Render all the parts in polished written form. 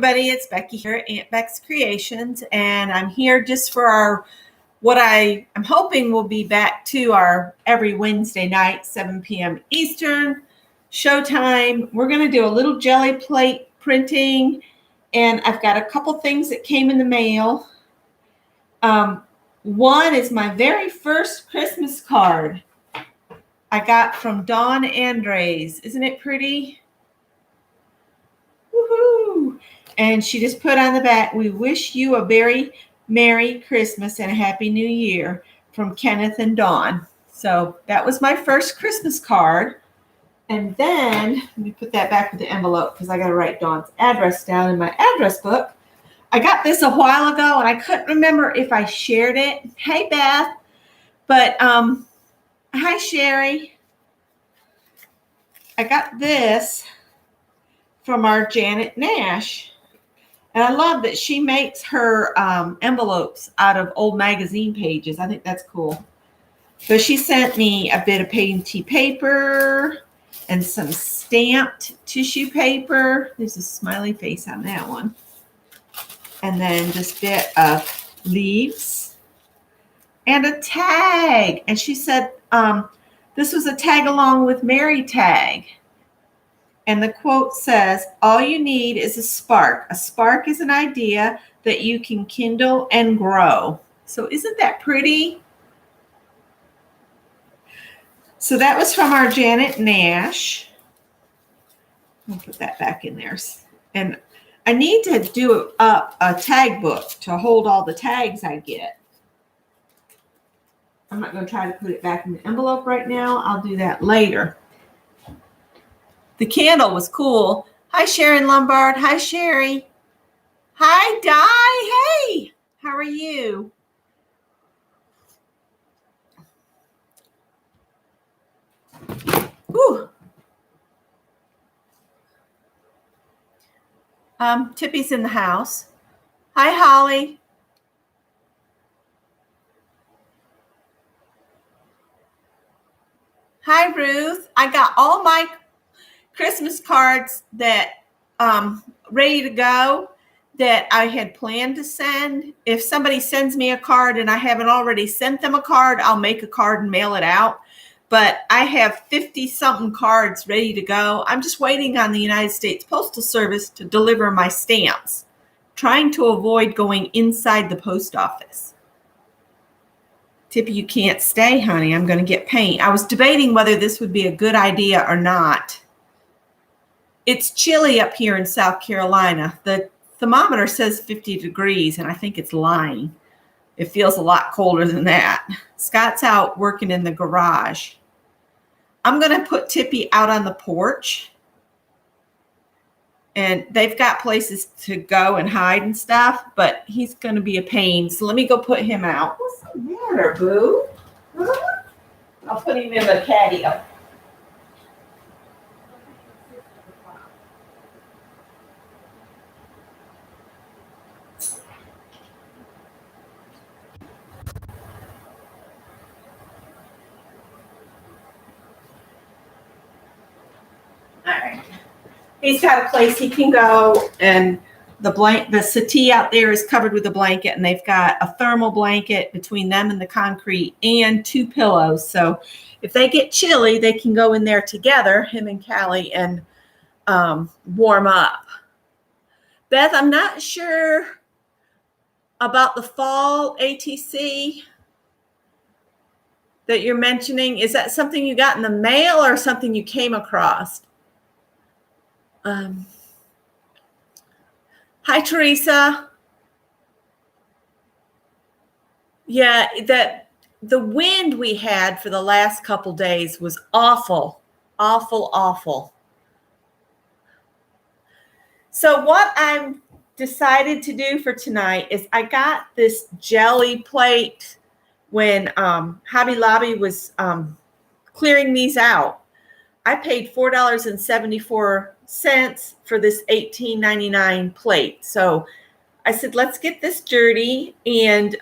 everybody, it's Becky here at Aunt Beck's Creations, and I'm here just for what I'm hoping will be back to our every Wednesday night, 7 p.m. Eastern, showtime. We're going to do a little jelly plate printing, and I've got a couple things that came in the mail. One is my very first Christmas card I got from Dawn Andres. Isn't it pretty? Woohoo! And she just put on the back, "We wish you a very Merry Christmas and a Happy New Year from Kenneth and Dawn." So that was my first Christmas card. And then, let me put that back with the envelope because I got to write Dawn's address down in my address book. I got this a while ago and I couldn't remember if I shared it. Hey, Beth. But, hi, Sherry. I got this from our Janet Nash. And I love that she makes her envelopes out of old magazine pages. I think that's cool. So she sent me a bit of painty paper and some stamped tissue paper. There's a smiley face on that one. And then this bit of leaves and a tag. And she said this was a tag along with Mary tag. And the quote says, "All you need is a spark. A spark is an idea that you can kindle and grow." So isn't that pretty? So that was from our Janet Nash. I'll put that back in there. And I need to do up a tag book to hold all the tags I get. I'm not going to try to put it back in the envelope right now. I'll do that later. The candle was cool. Hi, Sharon Lombard. Hi, Sherry. Hi, Di. Hey, how are you? Whew. Tippy's in the house. Hi, Holly. Hi, Ruth. I got all my Christmas cards that ready to go that I had planned to send. If somebody sends me a card and I haven't already sent them a card, I'll make a card and mail it out. But I have 50-something cards ready to go. I'm just waiting on the United States Postal Service to deliver my stamps, trying to avoid going inside the post office. Tippy, you can't stay, honey. I'm going to get paint. I was debating whether this would be a good idea or not. It's chilly up here in South Carolina. The thermometer says 50 degrees, and I think it's lying. It feels a lot colder than that. Scott's out working in the garage. I'm going to put Tippy out on the porch. And they've got places to go and hide and stuff, but he's going to be a pain. So let me go put him out. What's the matter, boo? Huh? I'll put him in the patio. All right. He's got a place he can go, and the settee out there is covered with a blanket, and they've got a thermal blanket between them and the concrete and 2 pillows. So if they get chilly, they can go in there together, him and Callie, and warm up. Beth, I'm not sure about the fall ATC that you're mentioning. Is that something you got in the mail or something you came across? Hi, Teresa. Yeah, the wind we had for the last couple days was awful, awful, awful. So what I've decided to do for tonight is I got this jelly plate when Hobby Lobby was clearing these out. I paid $4.74 for this $18.99 plate. So I said, let's get this dirty. And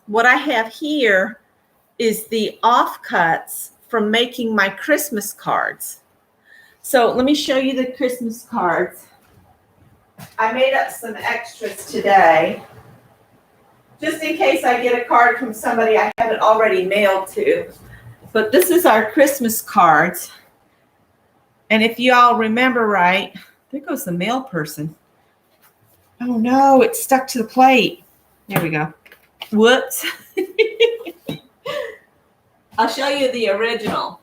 what I have here is the offcuts from making my Christmas cards. So let me show you the Christmas cards. I made up some extras today, just in case I get a card from somebody I haven't already mailed to. But this is our Christmas cards. And if you all remember right, there goes the mail person. Oh no, it's stuck to the plate. There we go. Whoops. I'll show you the original.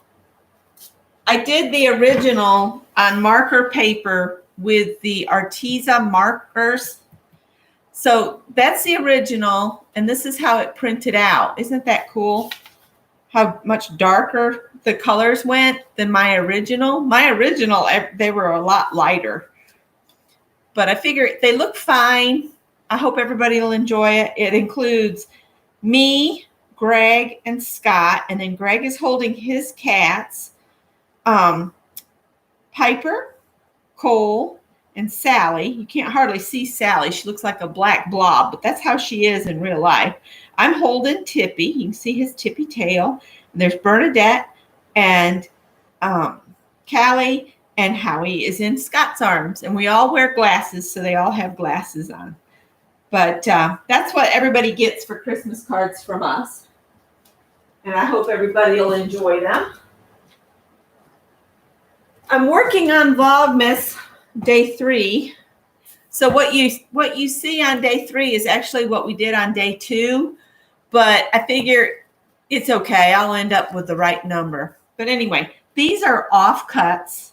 I did the original on marker paper with the Arteza markers. So that's the original, and this is how it printed out. Isn't that cool? How much darker the colors went than my original. My original, they were a lot lighter. But I figure they look fine. I hope everybody will enjoy it. It includes me, Greg, and Scott. And then Greg is holding his cats. Piper, Cole, and Sally. You can't hardly see Sally. She looks like a black blob, but that's how she is in real life. I'm holding Tippy. You can see his tippy tail. And there's Bernadette and Callie, and Howie is in Scott's arms. And we all wear glasses, so they all have glasses on. But that's what everybody gets for Christmas cards from us. And I hope everybody will enjoy them. I'm working on Vlogmas day 3. So what you see on day 3 is actually what we did on day 2. But I figure it's okay. I'll end up with the right number. But anyway, these are offcuts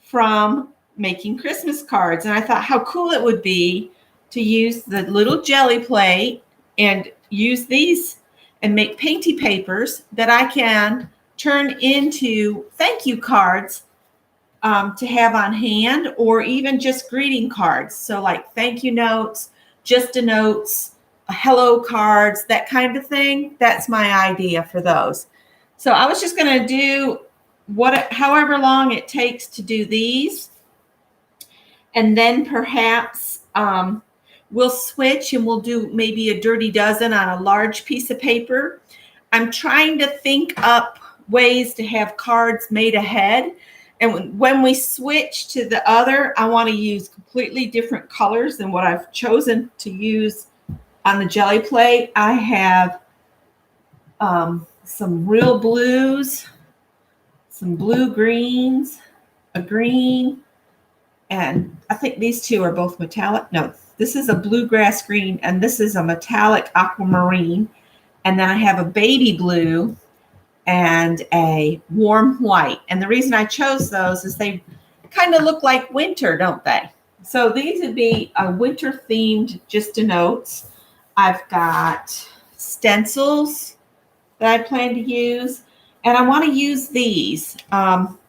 from making Christmas cards. And I thought how cool it would be to use the little jelly plate and use these and make painty papers that I can turn into thank you cards to have on hand, or even just greeting cards. So like thank you notes, just a notes, hello cards, that kind of thing. That's my idea for those. So I was just going to do however long it takes to do these. And then perhaps we'll switch and we'll do maybe a dirty dozen on a large piece of paper. I'm trying to think up ways to have cards made ahead. And when we switch to the other, I want to use completely different colors than what I've chosen to use on the jelly plate. I have some real blues, some blue greens, a green, and I think these two are both metallic. No, this is a bluegrass green, and this is a metallic aquamarine. And then I have a baby blue and a warm white. And the reason I chose those is they kind of look like winter, don't they? So these would be a winter themed just a notes. I've got stencils that I plan to use, and I want to use these.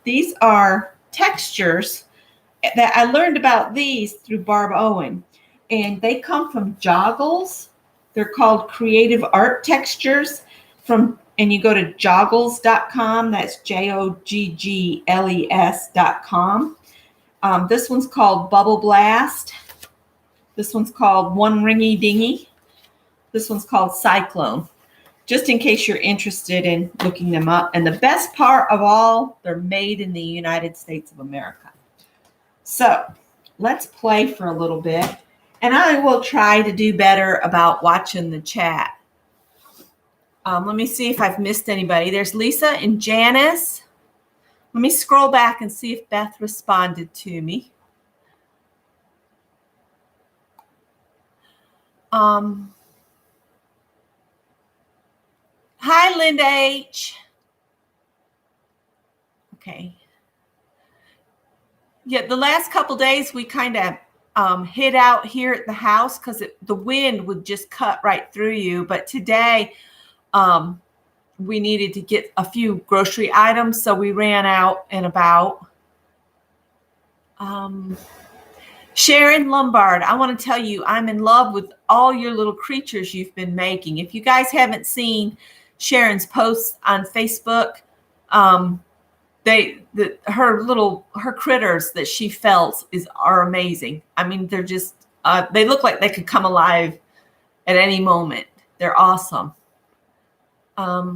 These are textures that I learned about these through Barb Owen, and they come from Joggles. They're called Creative Art Textures and you go to joggles.com. That's joggles.com. This one's called Bubble Blast. This one's called One Ringy Dingy. This one's called Cyclone, just in case you're interested in looking them up. And the best part of all, they're made in the United States of America. So let's play for a little bit. And I will try to do better about watching the chat. Let me see if I've missed anybody. There's Lisa and Janice. Let me scroll back and see if Beth responded to me. Hi, Linda H. Okay. Yeah, the last couple days we kind of hid out here at the house because the wind would just cut right through you. But today we needed to get a few grocery items, so we ran out and about. Sharon Lombard, I want to tell you, I'm in love with all your little creatures you've been making. If you guys haven't seen Sharon's posts on Facebook, her critters that she felts are amazing. I mean, they're just they look like they could come alive at any moment. They're awesome.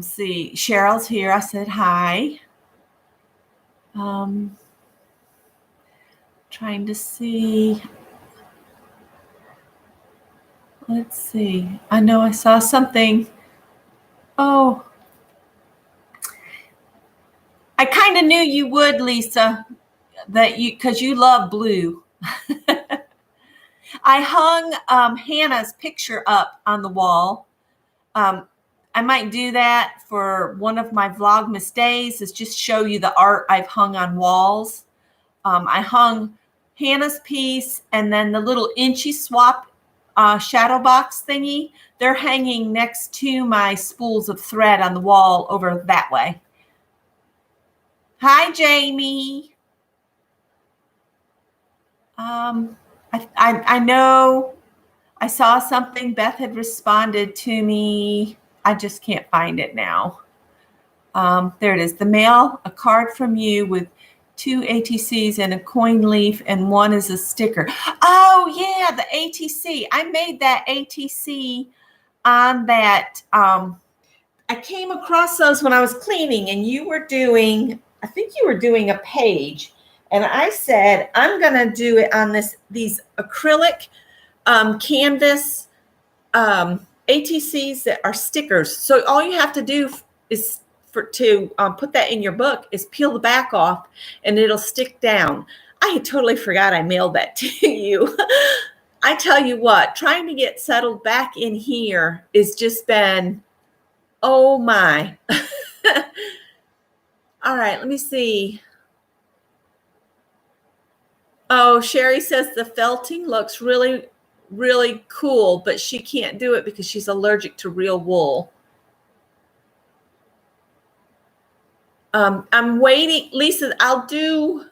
See, Cheryl's here. I said hi. Trying to see. Let's see. I know I saw something. Oh, I kind of knew you would, Lisa, because you love blue. I hung Hannah's picture up on the wall. I might do that for one of my Vlogmas days, is just show you the art I've hung on walls. I hung Hannah's piece, and then the little Inchy Swap shadow box thingy. They're hanging next to my spools of thread on the wall over that way. Hi, Jamie. I know I saw something. Beth had responded to me. I just can't find it now. There it is. The mail, a card from you with 2 ATCs and a coin leaf, and one is a sticker. Oh, yeah, the ATC. I made that ATC on that. I came across those when I was cleaning, and you were doing, I think you were doing a page, and I said, I'm going to do it on these acrylic canvas ATCs that are stickers. So all you have to do is to put that in your book is peel the back off, and it'll stick down. I had totally forgot I mailed that to you. I tell you what, trying to get settled back in here has just been, oh my. All right, let me see. Oh, Sherry says the felting looks really, really cool, but she can't do it because she's allergic to real wool. I'm waiting, Lisa. I'll do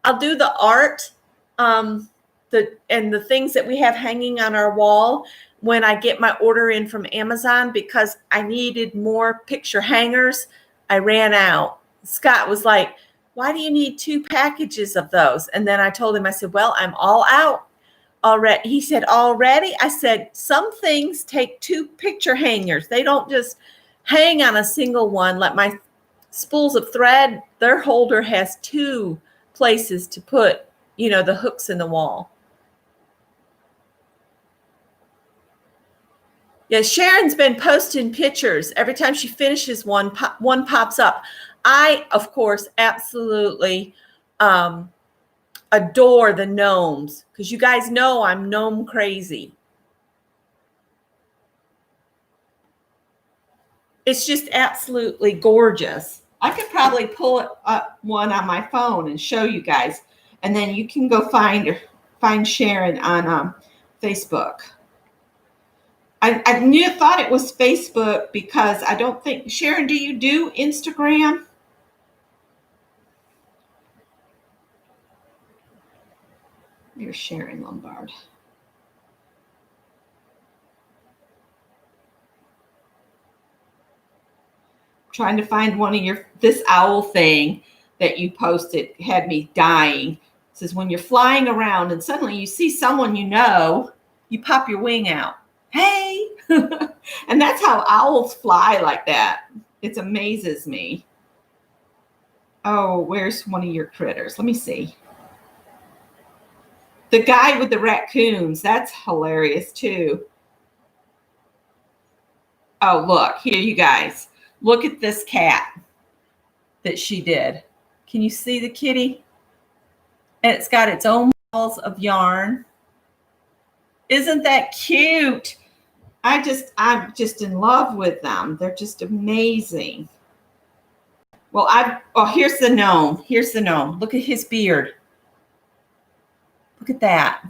the art, the things that we have hanging on our wall when I get my order in from Amazon, because I needed more picture hangers. I ran out. Scott was like, "Why do you need 2 packages of those?" And then I told him, I said, "Well, I'm all out already." He said, "Already?" I said, "Some things take 2 picture hangers. They don't just hang on a single one. Like my spools of thread, their holder has 2 places to put, the hooks in the wall." Yeah, Sharon's been posting pictures. Every time she finishes one pops up. I, of course, absolutely adore the gnomes, because you guys know I'm gnome crazy. It's just absolutely gorgeous. I could probably pull up one on my phone and show you guys, and then you can go find Sharon on Facebook. I thought it was Facebook, because I don't think, Sharon, do you do Instagram? Here's Sharon Lombard. Trying to find one of this owl thing that you posted had me dying. It says, when you're flying around and suddenly you see someone you pop your wing out. Hey! And that's how owls fly, like that. It amazes me. Oh, where's one of your critters? Let me see. The guy with the raccoons, that's hilarious too. Oh, look, here, you guys. Look at this cat that she did. Can you see the kitty? And it's got its own balls of yarn. Isn't that cute? I'm just in love with them. They're just amazing. Well, here's the gnome. Here's the gnome. Look at his beard. Look at that.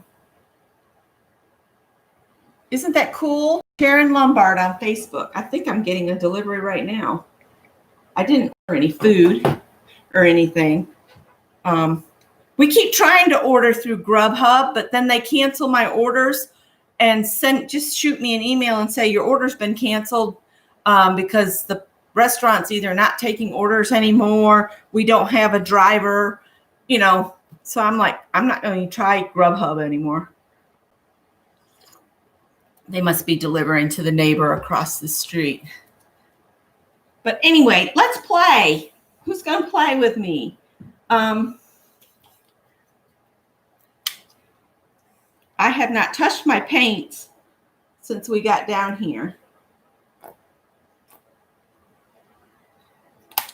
Isn't that cool? Sharon Lombard on Facebook. I think I'm getting a delivery right now. I didn't order any food or anything. We keep trying to order through Grubhub, but then they cancel my orders and just shoot me an email and say your order's been canceled because the restaurant's either not taking orders anymore, we don't have a driver, So I'm like, I'm not going to try Grubhub anymore. They must be delivering to the neighbor across the street. But anyway, let's play. Who's going to play with me? I have not touched my paints since we got down here.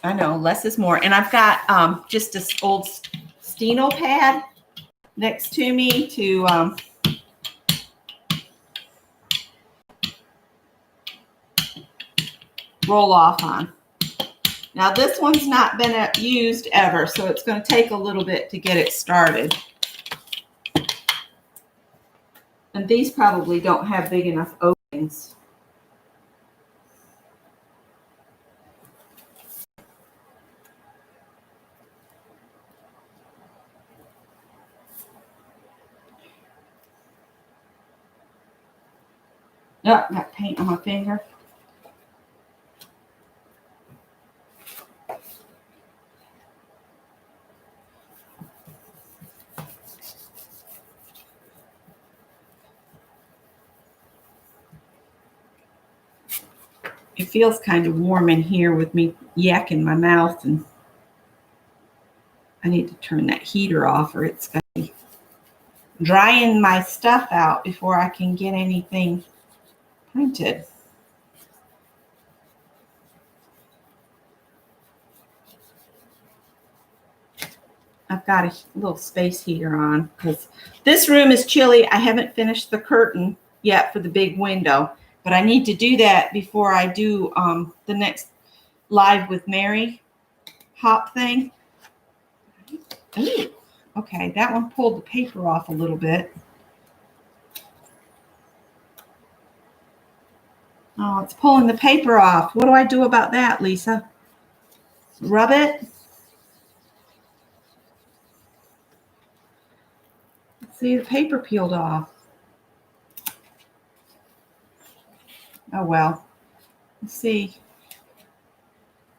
I know, less is more. And I've got just this old Steno pad next to me to roll off on. Now this one's not been used ever, so it's going to take a little bit to get it started. And these probably don't have big enough openings. Oh, got paint on my finger. It feels kind of warm in here with me yakking my mouth, and I need to turn that heater off or it's going to be drying my stuff out before I can get anything printed. I've got a little space heater on because this room is chilly. I haven't finished the curtain yet for the big window, but I need to do that before I do the next Live with Mary hop thing. Ooh, okay, that one pulled the paper off a little bit. Oh, it's pulling the paper off. What do I do about that, Lisa? Rub it? See, the paper peeled off. Oh, well. Let's see.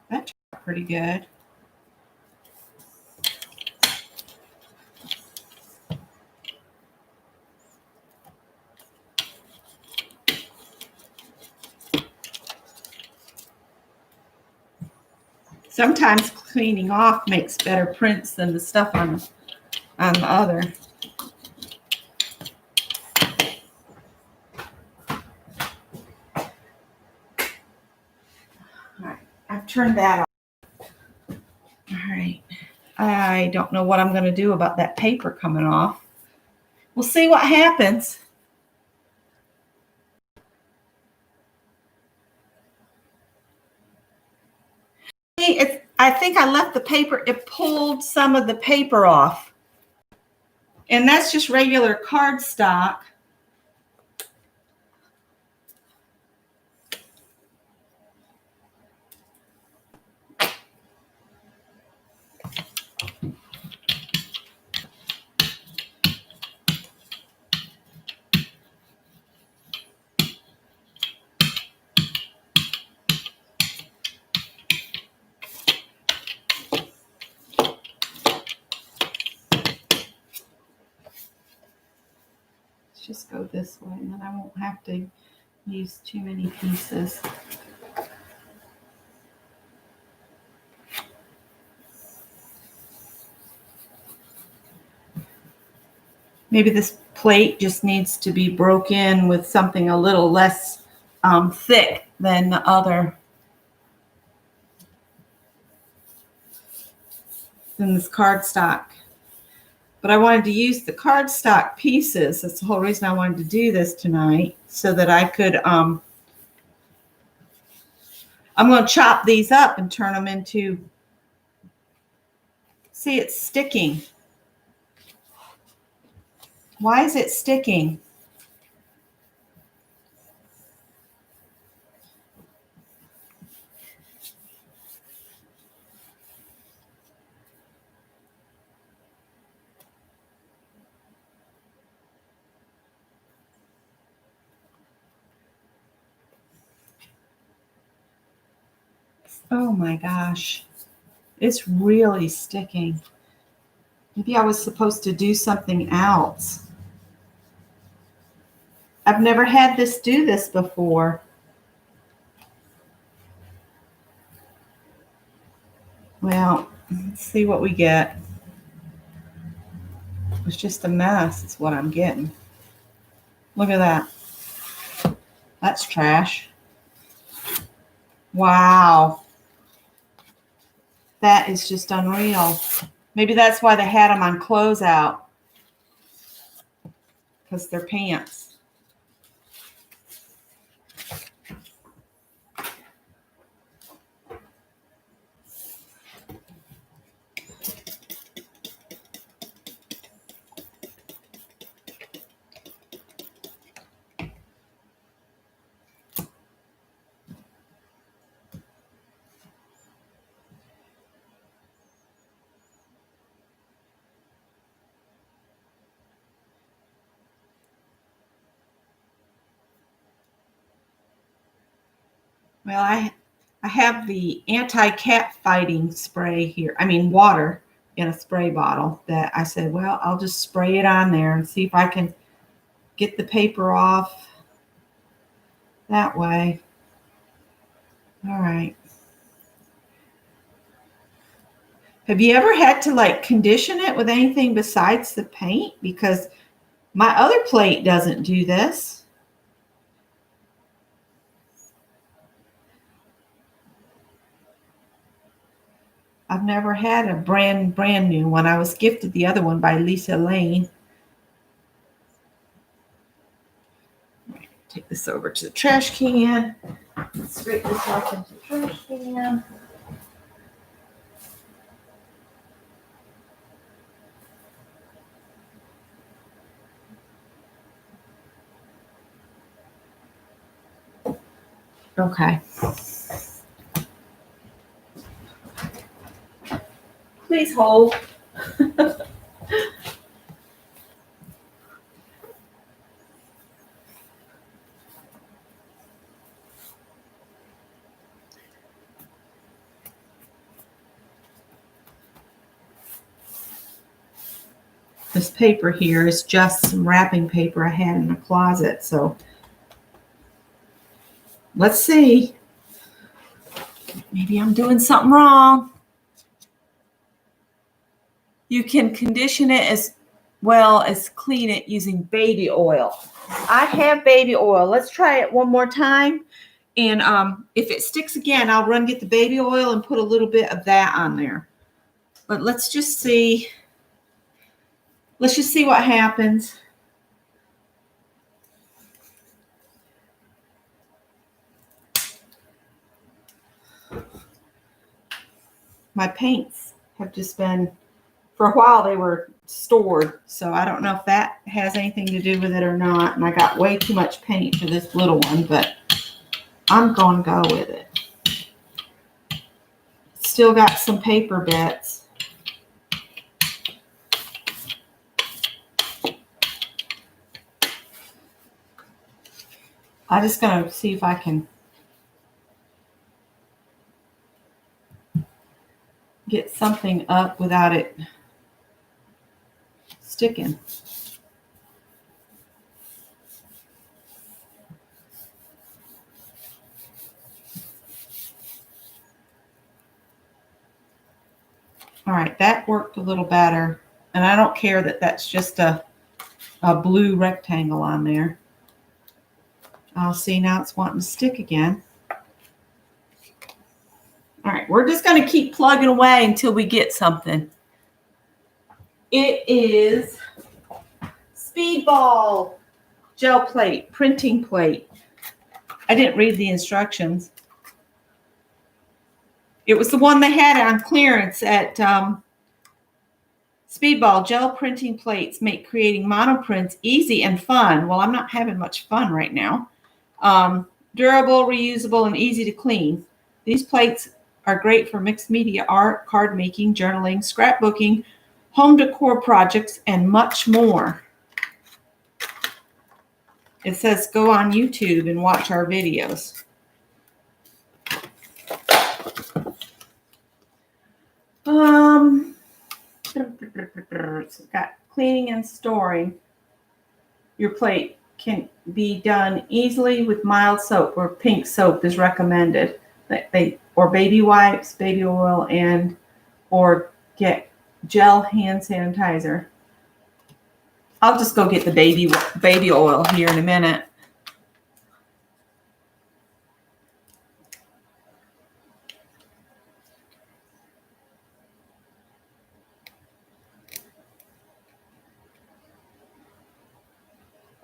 That turned out pretty good. Sometimes cleaning off makes better prints than the stuff on the other. Turn that off. All right. I don't know what I'm going to do about that paper coming off. We'll see what happens. I think I left the paper. It pulled some of the paper off. And that's just regular cardstock. Just go this way, and then I won't have to use too many pieces. Maybe this plate just needs to be broken with something a little less thick than the other. Than this cardstock. But I wanted to use the cardstock pieces. That's the whole reason I wanted to do this tonight, so that I could, I'm going to chop these up and turn them into, see, it's sticking. Why is it sticking? Oh my gosh, it's really sticking. Maybe I was supposed to do something else. I've never had this do this before. Well, let's see what we get. It's just a mess is what I'm getting. Look at that. That's trash. Wow. That is just unreal. Maybe that's why they had them on closeout. Because they're pants. Well, I have the anti-cat fighting spray here. I mean, water in a spray bottle that I said, well, I'll just spray it on there and see if I can get the paper off that way. All right. Have you ever had to like condition it with anything besides the paint? Because my other plate doesn't do this. I've never had a brand new one. I was gifted the other one by Lisa Lane. Take this over to the trash can. Scrape this off into the trash can. Okay. Please hold. This paper here is just some wrapping paper I had in the closet. So let's see. Maybe I'm doing something wrong. You can condition it as well as clean it using baby oil. I have baby oil. Let's try it one more time. And if it sticks again, I'll run get the baby oil and put a little bit of that on there. But let's just see. Let's just see what happens. My paints have just been, for a while they were stored, so I don't know if that has anything to do with it or not. And I got way too much paint for this little one, but I'm going to go with it. Still got some paper bits. I'm just going to see if I can get something up without it sticking. All right, that worked a little better. And I don't care that that's just a blue rectangle on there. I'll see now it's wanting to stick again. All right, we're just going to keep plugging away until we get something. It is Speedball gel plate, printing plate. I didn't read the instructions. It was the one they had on clearance at Speedball. Gel printing plates make creating monoprints easy and fun. Well, I'm not having much fun right now. Durable, reusable, and easy to clean. These plates are great for mixed media art, card making, journaling, scrapbooking, home decor projects, and much more. It says go on YouTube and watch our videos. It's got cleaning and storing. Your plate can be done easily with mild soap, or pink soap is recommended. Or baby wipes, baby oil, or get gel hand sanitizer. I'll just go get the baby oil here in a minute.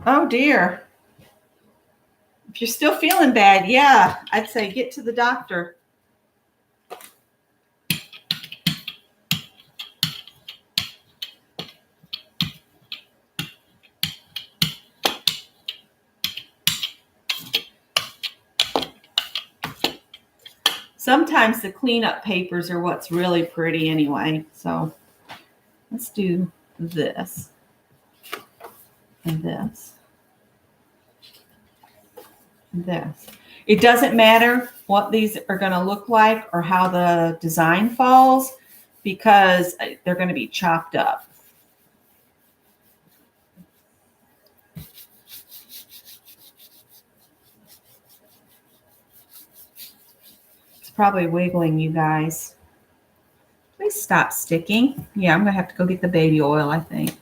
Oh dear. If you're still feeling bad, yeah, I'd say get to the doctor. Sometimes the cleanup papers are what's really pretty anyway. So let's do this and this and this. It doesn't matter what these are going to look like or how the design falls because they're going to be chopped up. It's probably wiggling, you guys. Please stop sticking. Yeah, I'm going to have to go get the baby oil, I think.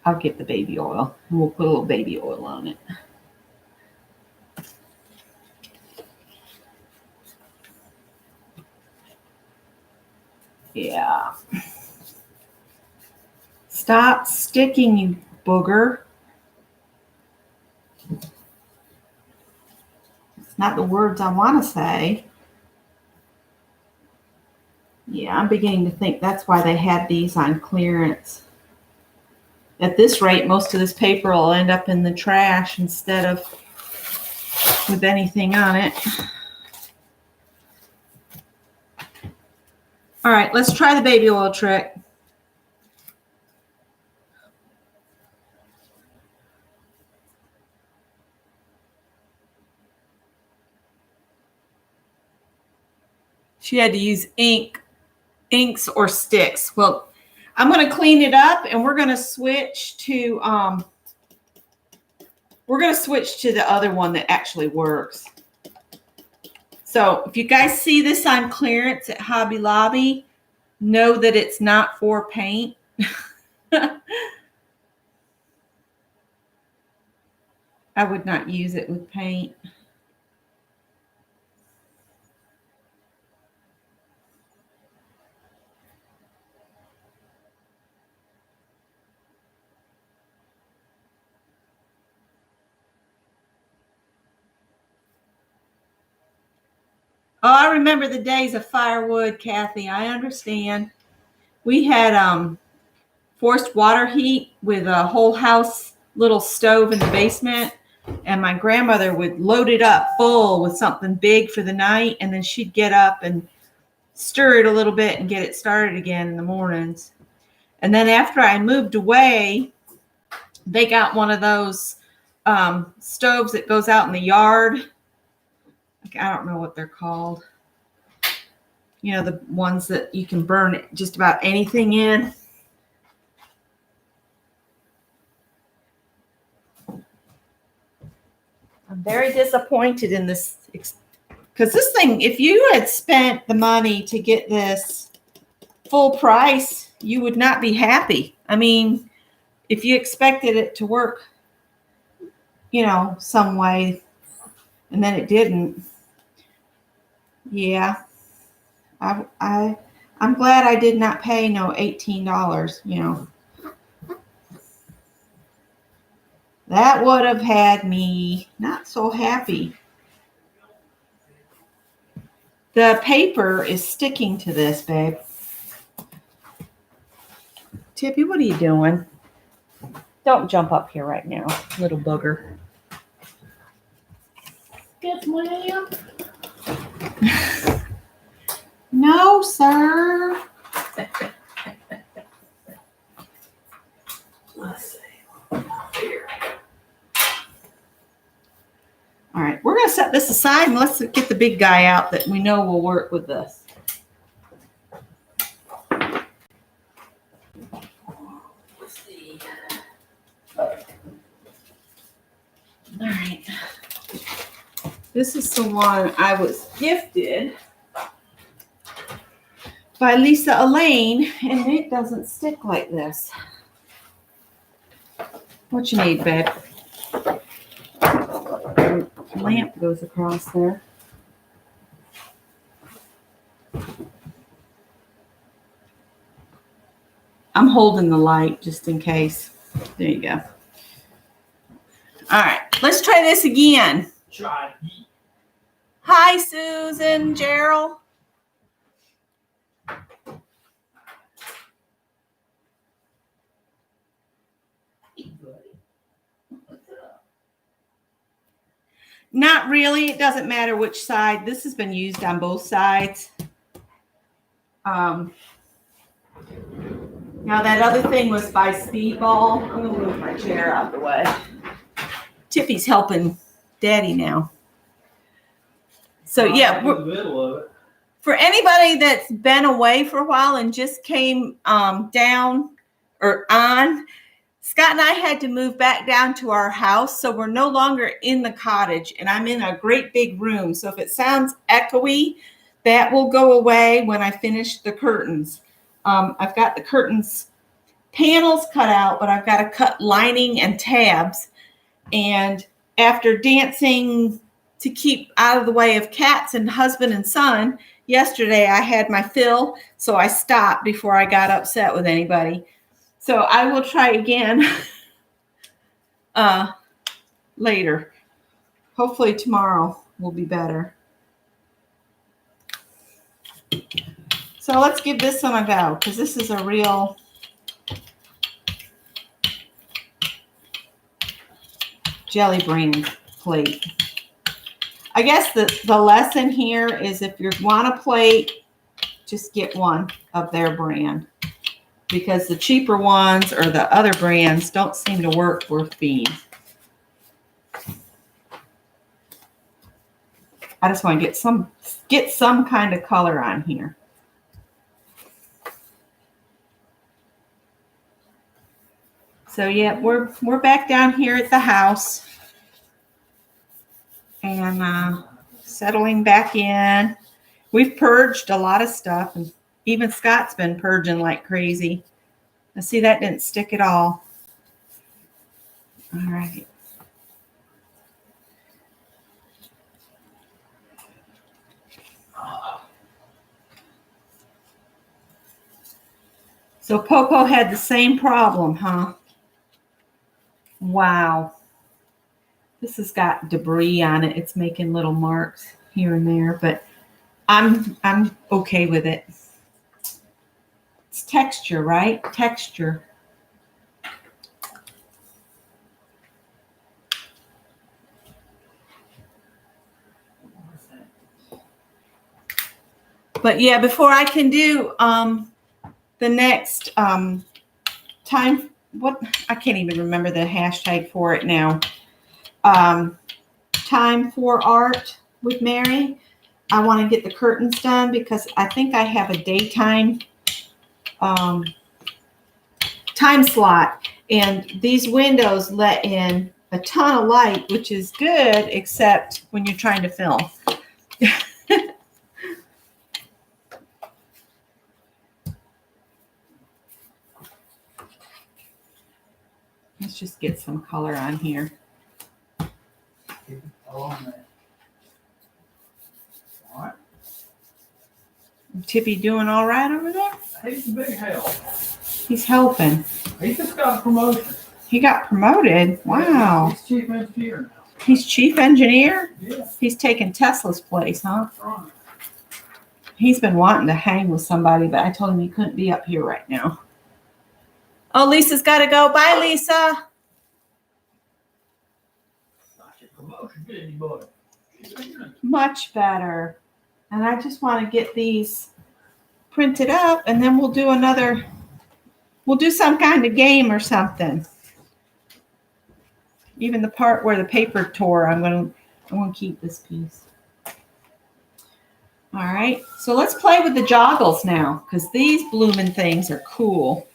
I'll get the baby oil and we'll put a little baby oil on it. Yeah. Stop sticking, you booger. It's not the words I want to say. Yeah, I'm beginning to think that's why they had these on clearance. At this rate, most of this paper will end up in the trash instead of with anything on it. All right, let's try the baby oil trick. She had to use inks or sticks. Well, I'm going to clean it up and we're going to switch to the other one that actually works. So if you guys see this on clearance at Hobby Lobby, know that it's not for paint. I would not use it with paint. Oh, I remember the days of firewood, Kathy. I understand. We had forced water heat with a whole house little stove in the basement. And my grandmother would load it up full with something big for the night. And then she'd get up and stir it a little bit and get it started again in the mornings. And then after I moved away, they got one of those stoves that goes out in the yard. I don't know what they're called. You know, the ones that you can burn just about anything in. I'm very disappointed in this because this thing, if you had spent the money to get this full price, you would not be happy. I mean, if you expected it to work, you know, some way, and then it didn't. Yeah. I'm glad I did not pay no $18, you know. That would have had me not so happy. The paper is sticking to this, babe. Tippy, what are you doing? Don't jump up here right now, little booger. Yes, ma'am. No, sir. Let's see. All right, we're going to set this aside and let's get the big guy out that we know will work with this. Let's see. All right. This is the one I was gifted by Lisa Elaine, and it doesn't stick like this. What you need, babe? Lamp goes across there. I'm holding the light just in case. There you go. All right, let's try this again. Try. Hi, Susan, Gerald. Not really. It doesn't matter which side. This has been used on both sides. Now that other thing was by Speedball. I'm going to move my chair out of the way. Tiffy's helping Daddy now. So yeah, in the middle of it. For anybody that's been away for a while and just came down or on, Scott and I had to move back down to our house, so we're no longer in the cottage, and I'm in a great big room. So if it sounds echoey, that will go away when I finish the curtains. I've got the curtains panels cut out, but I've got to cut lining and tabs. And after dancing to keep out of the way of cats and husband and son, yesterday I had my fill, so I stopped before I got upset with anybody. So I will try again later. Hopefully tomorrow will be better. So let's give this one a go, because this is a real jelly brand plate. I guess the lesson here is if you want a plate, just get one of their brand, because the cheaper ones or the other brands don't seem to work worth being. I just want to get some kind of color on here. So yeah, we're back down here at the house and settling back in. We've purged a lot of stuff, and even Scott's been purging like crazy. I see that didn't stick at all. All right. So Poco had the same problem, huh? Wow. This has got debris on it. It's making little marks here and there, but I'm okay with it. It's texture, right? Texture. But yeah, before I can do the next time, what, I can't even remember the hashtag for it now. Time for art with Mary. I want to get the curtains done because I think I have a daytime time slot, and these windows let in a ton of light, which is good, except when you're trying to film. Let's just get some color on here. All right. Tippy doing all right over there? He's a big help. He's helping. He just got a promotion. He got promoted. Wow. He's chief engineer now. He's chief engineer? Yeah. He's taking Tesla's place, huh? That's right. He's been wanting to hang with somebody, but I told him he couldn't be up here right now. Oh, Lisa's got to go. Bye, Lisa. Not your promotion, did you, boy? Much better. And I just want to get these printed up, and then we'll do another, we'll do some kind of game or something. Even the part where the paper tore, I'm going to keep this piece. All right, so let's play with the joggles now, because these blooming things are cool.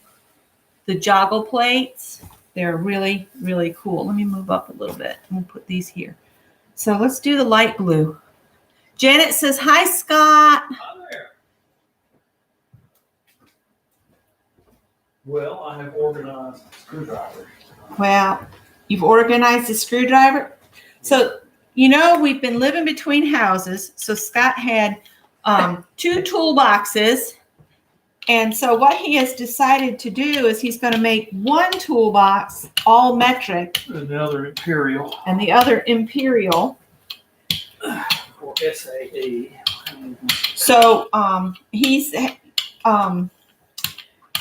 The joggle plates, they're really, really cool. Let me move up a little bit. I'm going to put these here. So let's do the light blue. Janet says, hi, Scott. Hi there. Well, I have organized screwdrivers. Well, you've organized the screwdriver. So, you know, we've been living between houses. So Scott had 2 toolboxes And so what he has decided to do is he's going to make one toolbox all metric And the other imperial and the other imperial. or SAE. So he's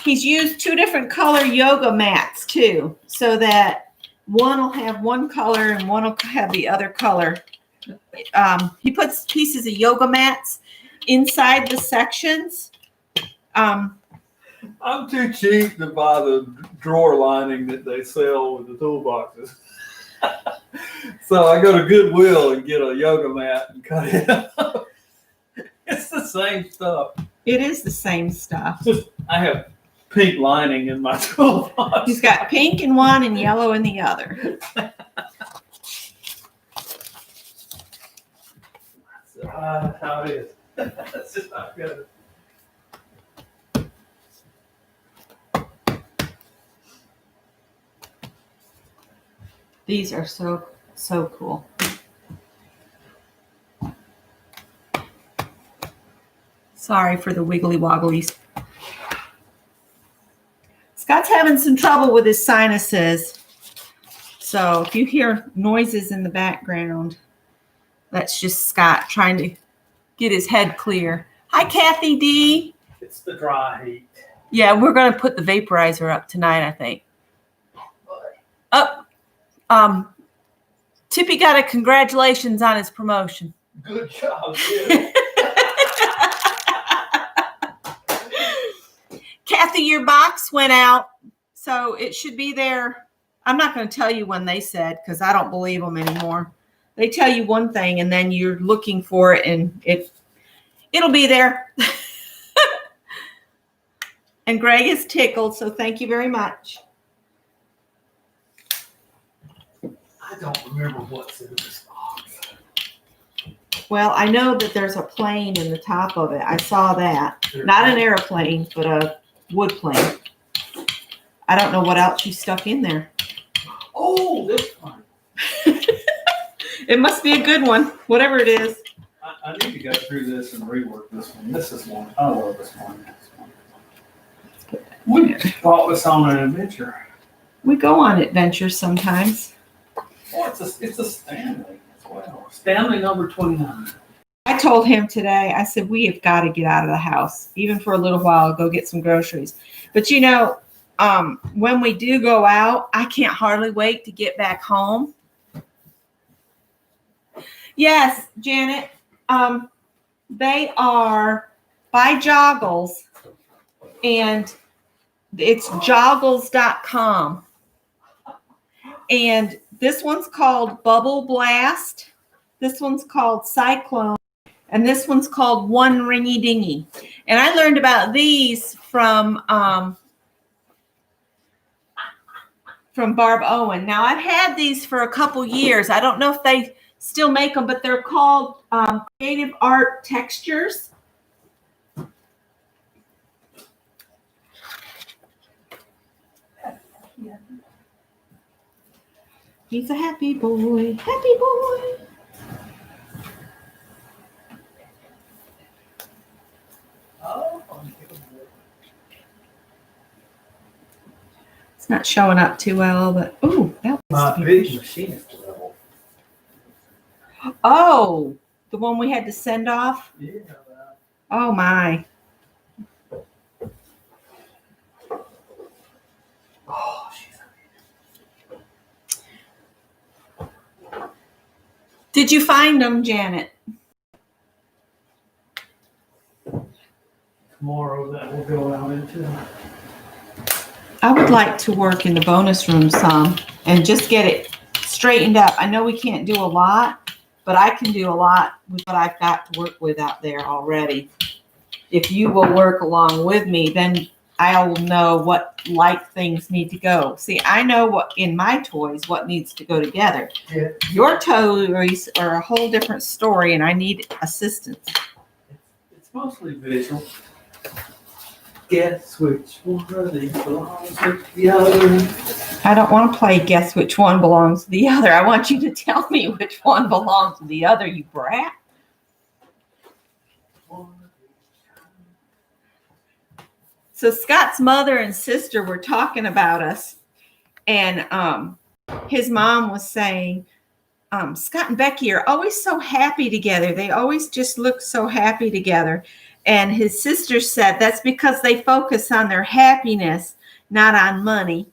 used two different color yoga mats too, so that one will have one color and one will have the other color. He puts pieces of yoga mats inside the sections. I'm too cheap to buy the drawer lining that they sell with the toolboxes. So I go to Goodwill and get a yoga mat and cut it up. It's the same stuff. It is the same stuff. I have pink lining in my toolbox. He's got pink in one and yellow in the other. That's how it is. That's just not good. These are so cool. Sorry for the wiggly wogglies. Scott's having some trouble with his sinuses. So if you hear noises in the background, that's just Scott trying to get his head clear. Hi, Kathy D. It's the dry heat. Yeah, we're going to put the vaporizer up tonight, I think. Tippy got a congratulations on his promotion. Good job, kid. Kathy, your box went out, so it should be there. I'm not going to tell you when they said, because I don't believe them anymore. They tell you one thing, and then you're looking for it, and it'll be there. And Greg is tickled, so thank you very much. I don't remember what's in this box. Well, I know that there's a plane in the top of it. I saw that. Not an airplane, but a wood plane. I don't know what else you stuck in there. Oh, this one. It must be a good one, whatever it is. I need to go through this and rework this one. This is one. I love this one. We brought this on an adventure. We go on adventures sometimes. Oh, it's a Stanley as well. Stanley number 29. I told him today, I said, we have got to get out of the house, even for a little while, go get some groceries. But you know, when we do go out, I can't hardly wait to get back home. Yes, Janet, they are by Joggles, and it's joggles.com. And this one's called Bubble Blast. This one's called Cyclone. And this one's called One Ringy Dingy. And I learned about these from Barb Owen. Now, I've had these for a couple years. I don't know if they still make them, but they're called Creative Art Textures. He's a happy boy, happy boy. It's not showing up too well, but ooh, that was My big machinist level. Oh, the one we had to send off? Yeah. Oh my. Oh, Did you find them, Janet? tomorrow that will go out into. I would like to work in the bonus room some and just get it straightened up. I know we can't do a lot, but I can do a lot with what I've got to work with out there already. If you will work along with me, then I will know what things need to go. See, I know what in my toys, what needs to go together. Yeah. Your toys are a whole different story, and I need assistance. It's mostly visual. Guess which one of these belongs to the other. I don't want to play guess which one belongs to the other. I want you to tell me which one belongs to the other, you brat. So Scott's mother and sister were talking about us, and his mom was saying, Scott and Becky are always so happy together. They always just look so happy together. And his sister said that's because they focus on their happiness, not on money,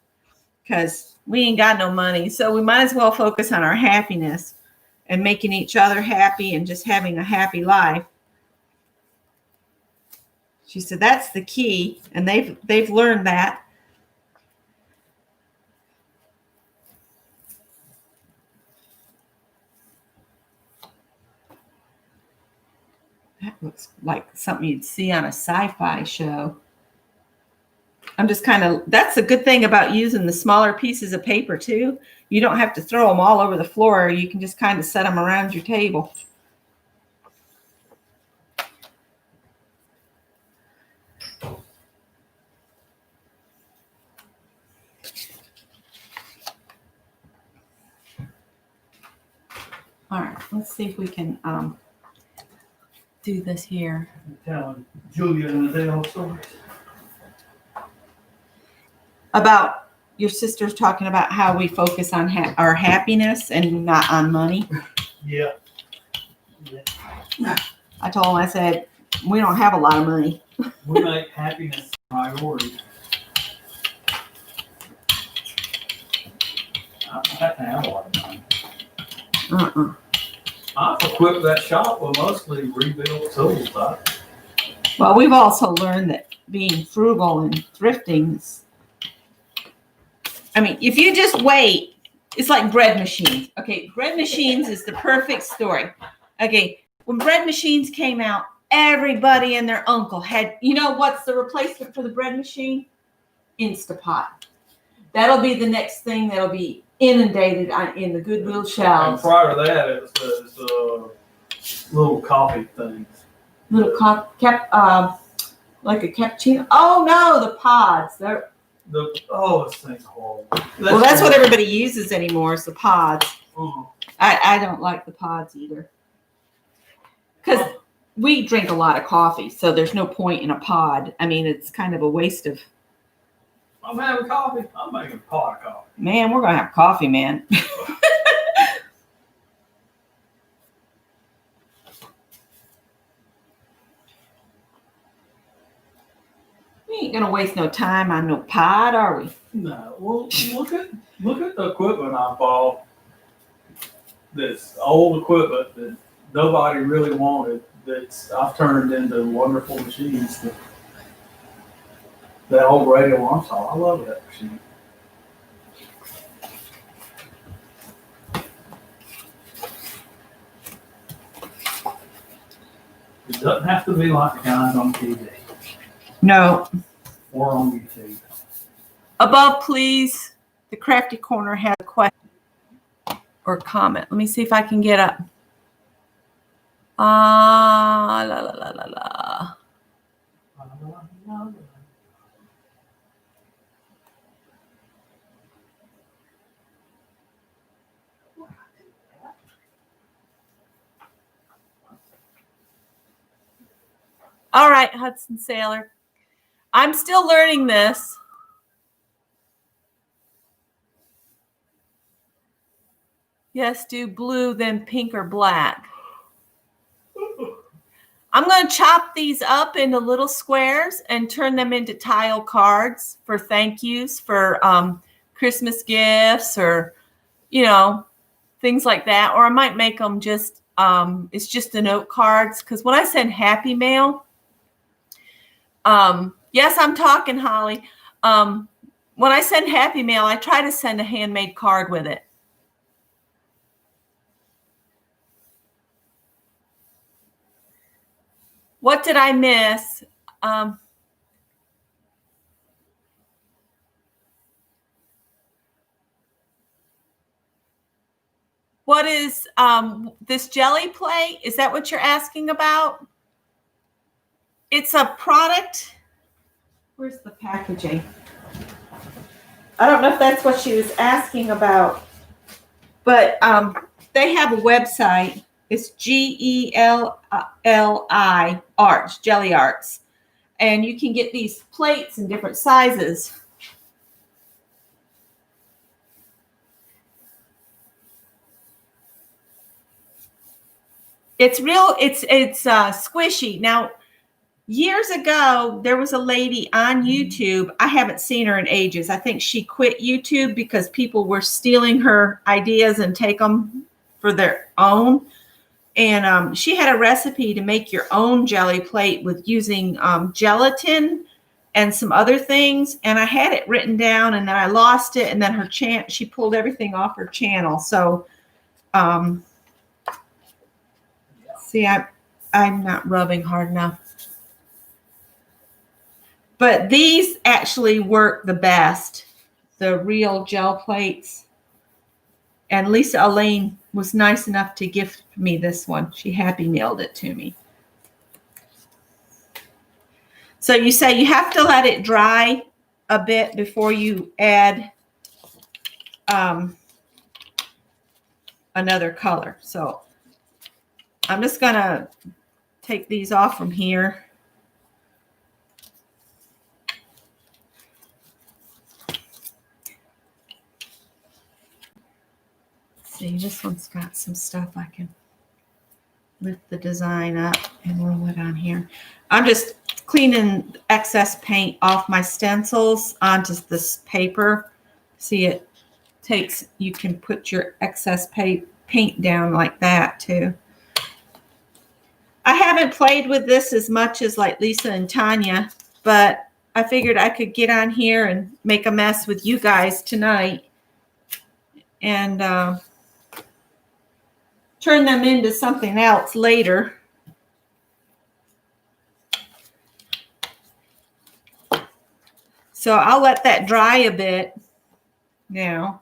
because we ain't got no money. So we might as well focus on our happiness and making each other happy and just having a happy life. She said that's the key, and they've learned that. That looks like something you'd see on a sci-fi show. I'm just that's a good thing about using the smaller pieces of paper too. You don't have to throw them all over the floor. You can just kind of set them around your table. All right, let's see if we can do this here. Telling Julia and Adele stories. About your sister's talking about how we focus on our happiness and not on money. Yeah. I told him, I said, we don't have a lot of money. We make happiness a priority. I don't have to have a lot of money. I've equipped that shop with mostly rebuilt tools. Well, we've also learned that being frugal and thrifting is, I mean, if you just wait, it's like bread machines. Okay, bread machines is the perfect story. Okay, when bread machines came out, everybody and their uncle had, you know what's the replacement for the bread machine? Instapot. That'll be the next thing that'll be inundated in the Goodwill And shelves. prior to that, it was little coffee things. Little like a cappuccino. Oh no, the pods. They're This thing's horrible. well, that's what everybody uses anymore is the pods. Oh. I don't like the pods either. Because we drink a lot of coffee, so there's no point in a pod. I mean, it's kind of a waste of. I'm having coffee. I'm making a pot of coffee. Man, we're going to have coffee, man. We ain't going to waste no time on no pod, are we? No. Well, look at the equipment I bought. This old equipment that nobody really wanted. That's I've turned into wonderful machines. That old radio Armstrong, I love that machine. It doesn't have to be like the guys on TV No. or on YouTube. Above, please. The Crafty Corner has a question or comment. Let me see if I can get up. La la la la la. All right, Hudson Sailor. I'm still learning this. Yes, do blue, then pink or black. I'm going to chop these up into little squares and turn them into tile cards for thank yous, for Christmas gifts, or, you know, things like that. Or I might make them just, it's just the note cards. Because when I send happy mail, yes, I'm talking, Holly. When I send happy mail, I try to send a handmade card with it. What did I miss? What is this jelly plate? Is that what you're asking about? It's a product. Where's the packaging? I don't know if that's what she was asking about, but they have a website. It's GELLI Arts, Jelly Arts. And you can get these plates in different sizes. It's squishy. Now, years ago, there was a lady on YouTube. I haven't seen her in ages. I think she quit YouTube because people were stealing her ideas and take them for their own. And she had a recipe to make your own jelly plate with using gelatin and some other things. And I had it written down, and then I lost it. And then she pulled everything off her channel. So, see, I'm not rubbing hard enough. But these actually work the best, the real gel plates. And Lisa Elaine was nice enough to gift me this one. She Happy Mailed it to me. So you say you have to let it dry a bit before you add another color. So I'm just going to take these off from here. See, this one's got some stuff I can lift the design up and roll it on here. I'm just cleaning excess paint off my stencils onto this paper. See, it takes, you can put your excess paint down like that too. I haven't played with this as much as like Lisa and Tanya, but I figured I could get on here and make a mess with you guys tonight and turn them into something else later. So I'll let that dry a bit now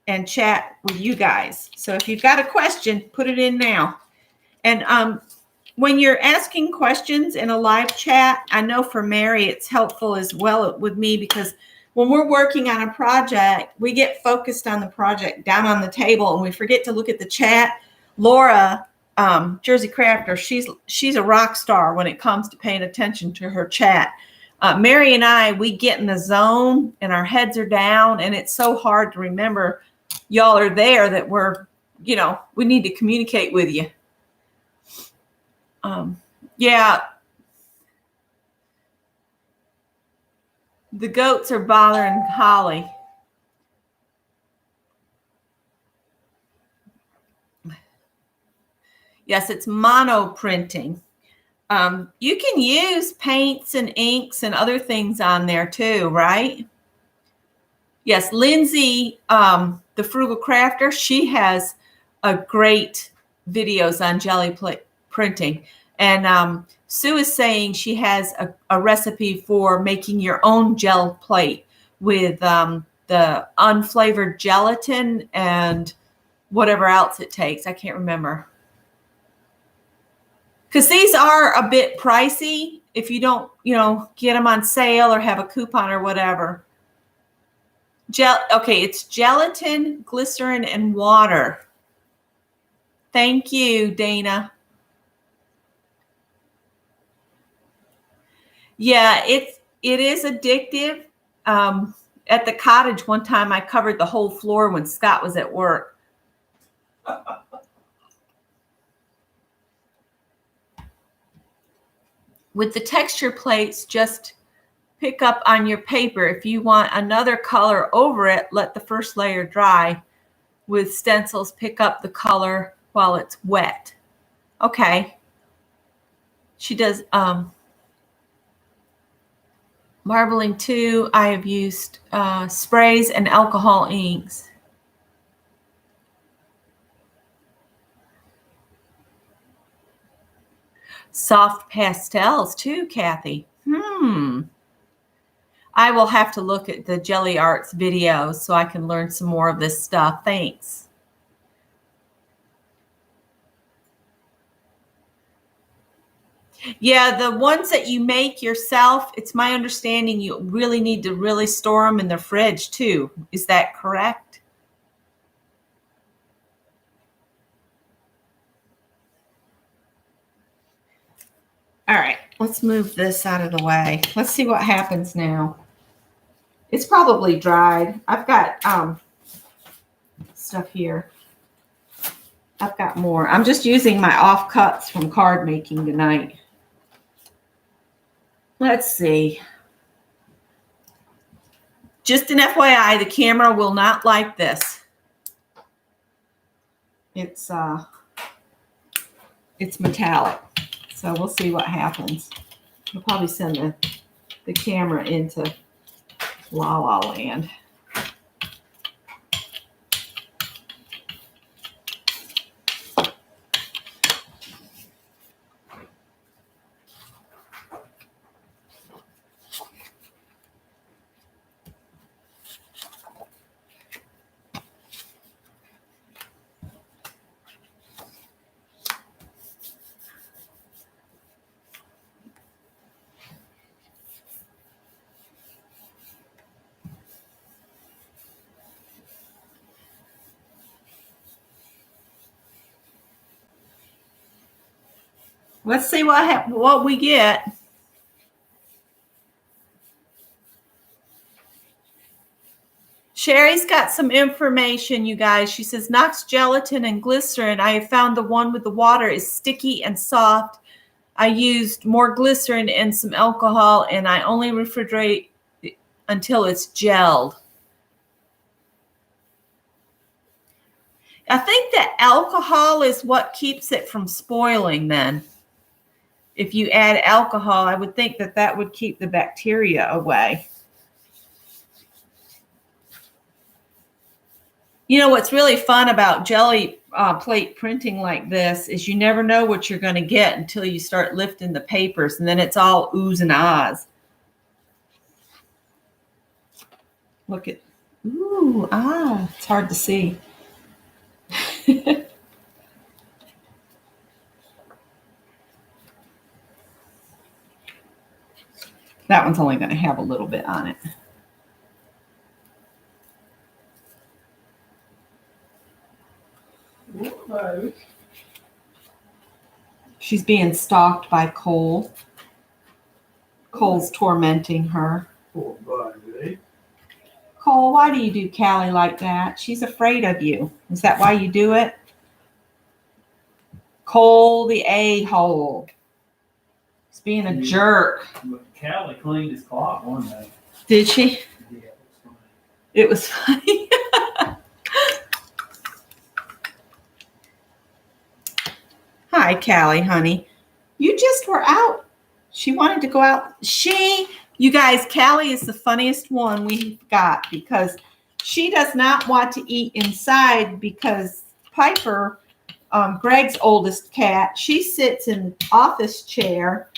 and chat with you guys. So if you've got a question, put it in now. And when you're asking questions in a live chat, I know for Mary it's helpful as well with me, because when we're working on a project, we get focused on the project down on the table and we forget to look at the chat. Laura, Jersey Crafter, she's a rock star when it comes to paying attention to her chat. Mary and I, we get in the zone and our heads are down, and it's so hard to remember y'all are there, that we need to communicate with you. Yeah. The goats are bothering Holly. Yes, it's mono printing. You can use paints and inks and other things on there too, right? Yes, Lindsay, the Frugal Crafter, she has a great videos on jelly plate printing. And Sue is saying she has a recipe for making your own gel plate with the unflavored gelatin and whatever else it takes. I can't remember. Because these are a bit pricey if you don't, get them on sale or have a coupon or whatever. Okay, it's gelatin, glycerin, and water. Thank you, Dana. Yeah, it is addictive. At the cottage one time, I covered the whole floor when Scott was at work. With the texture plates, just pick up on your paper. If you want another color over it, let the first layer dry. With stencils, pick up the color while it's wet. Okay. She does marbling too. I have used sprays and alcohol inks. Soft pastels too, Kathy. I will have to look at the Jelly Arts videos so I can learn some more of this stuff. Thanks. Yeah, the ones that you make yourself, it's my understanding you really need to really store them in the fridge too. Is that correct? All right, let's move this out of the way. Let's see what happens now. It's probably dried. I've got stuff here. I've got more. I'm just using my offcuts from card making tonight. Let's see. Just an FYI, the camera will not like this. It's metallic. So we'll see what happens. We'll probably send the camera into La La Land. Let's see what we get. Sherry's got some information, you guys. She says Knox gelatin and glycerin. I have found the one with the water is sticky and soft. I used more glycerin and some alcohol, and I only refrigerate until it's gelled. I think that alcohol is what keeps it from spoiling then. If you add alcohol, I would think that that would keep the bacteria away. You know, what's really fun about jelly plate printing like this is you never know what you're going to get until you start lifting the papers, and then it's all oohs and ahs. Look at, ooh, ah, it's hard to see. That one's only going to have a little bit on it. Okay. She's being stalked by Cole. Cole's tormenting her. Poor baby. Cole, why do you do Callie like that? She's afraid of you. Is that why you do it? Cole the a-hole. He's being a jerk. But Callie cleaned his clock one day. Did she? Yeah, It was funny. Hi, Callie, honey. You just were out. She wanted to go out. You guys, Callie is the funniest one we've got because she does not want to eat inside because Piper, Greg's oldest cat, she sits in an office chair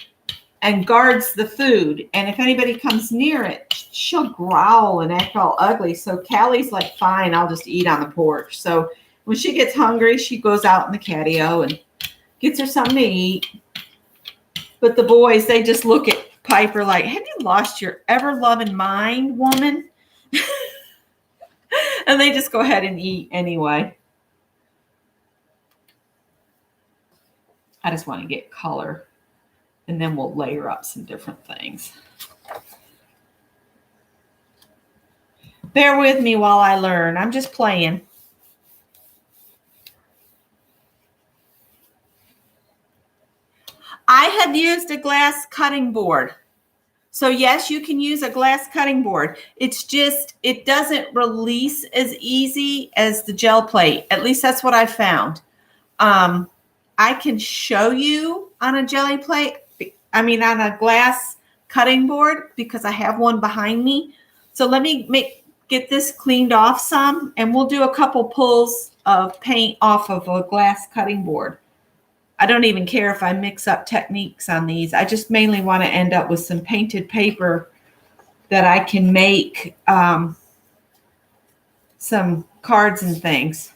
and guards the food. And if anybody comes near it, she'll growl and act all ugly. So Callie's like, fine, I'll just eat on the porch. So when she gets hungry, she goes out in the catio and gets her something to eat. But the boys, they just look at Piper like, have you lost your ever-loving mind, woman? And they just go ahead and eat anyway. I just want to get color, and then we'll layer up some different things. Bear with me while I learn. I'm just playing. I have used a glass cutting board. So yes, you can use a glass cutting board. It's just, it doesn't release as easy as the gel plate. At least that's what I found. I can show you on a jelly plate, on a glass cutting board because I have one behind me. So let me get this cleaned off some, and we'll do a couple pulls of paint off of a glass cutting board. I don't even care if I mix up techniques on these. I just mainly want to end up with some painted paper that I can make some cards and things.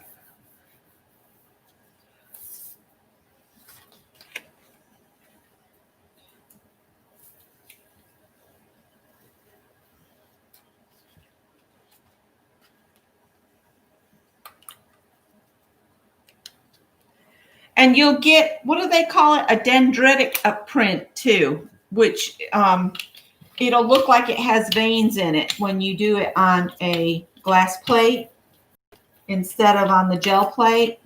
And you'll get, what do they call it? A dendritic print too, which it'll look like it has veins in it when you do it on a glass plate instead of on the gel plate.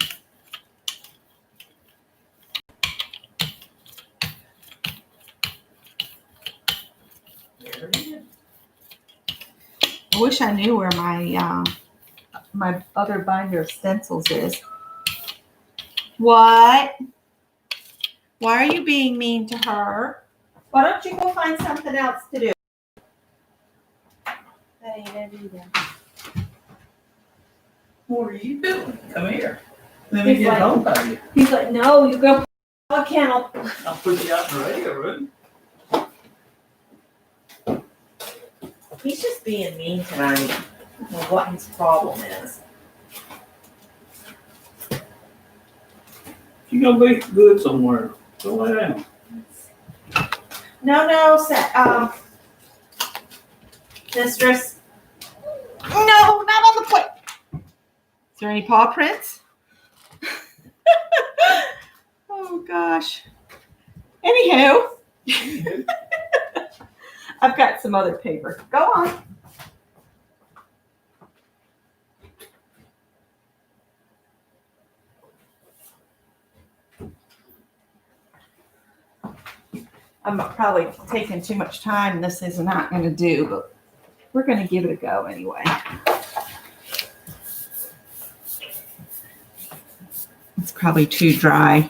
I wish I knew where my my other binder of stencils is. What? Why are you being mean to her? Why don't you go find something else to do? That ain't it either. What are you doing? Come here. Let me He's get like- home by you. He's like, no, you're going to put a kennel. I'll put you out in the radio room. He's just being mean tonight. I don't know what his problem is. You're gonna be good somewhere. Go lay down. No, mistress. No, not on the plate. Is there any paw prints? Oh gosh. Anywho, I've got some other paper. Go on. I'm probably taking too much time. This is not going to do, but we're going to give it a go anyway. It's probably too dry.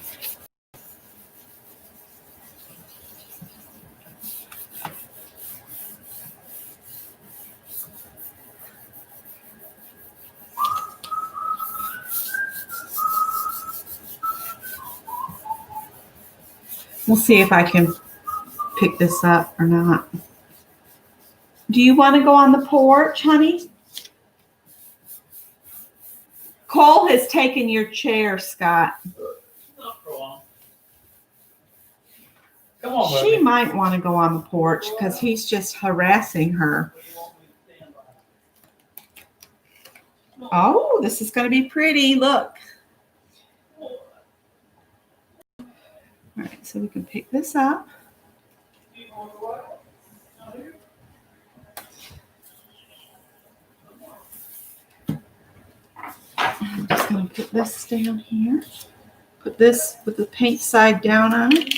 We'll see if I can pick this up or not. Do you want to go on the porch, honey? Cole has taken your chair, Scott. Not for long. Come on, She baby. might want to go on the porch because he's just harassing her. Oh, this is going to be pretty. Look. All right, so we can pick this up. I'm just going to put this down here. Put this with the paint side down on it.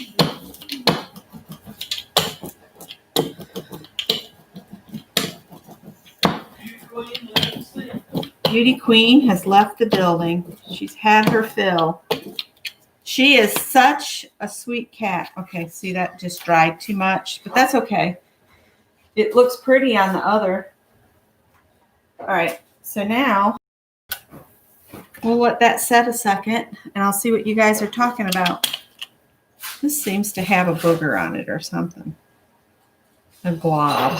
Beauty Queen has left the building. She's had her fill. She is such a sweet cat. Okay, see, that just dried too much, but that's okay. It looks pretty on the other. All right, so now we'll let that set a second, and I'll see what you guys are talking about. This seems to have a booger on it or something. A glob.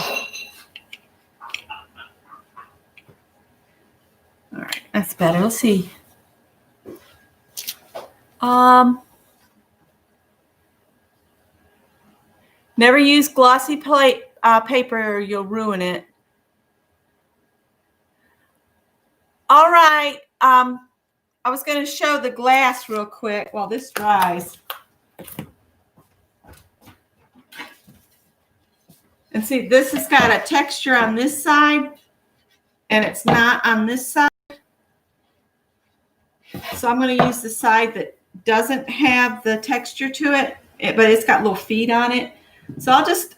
All right, that's better. Let's see. Never use glossy paper or you'll ruin it. All right. I was going to show the glass real quick while this dries. And see, this has got a texture on this side, and it's not on this side. So I'm going to use the side that doesn't have the texture to it, but it's got little feet on it. So I'll just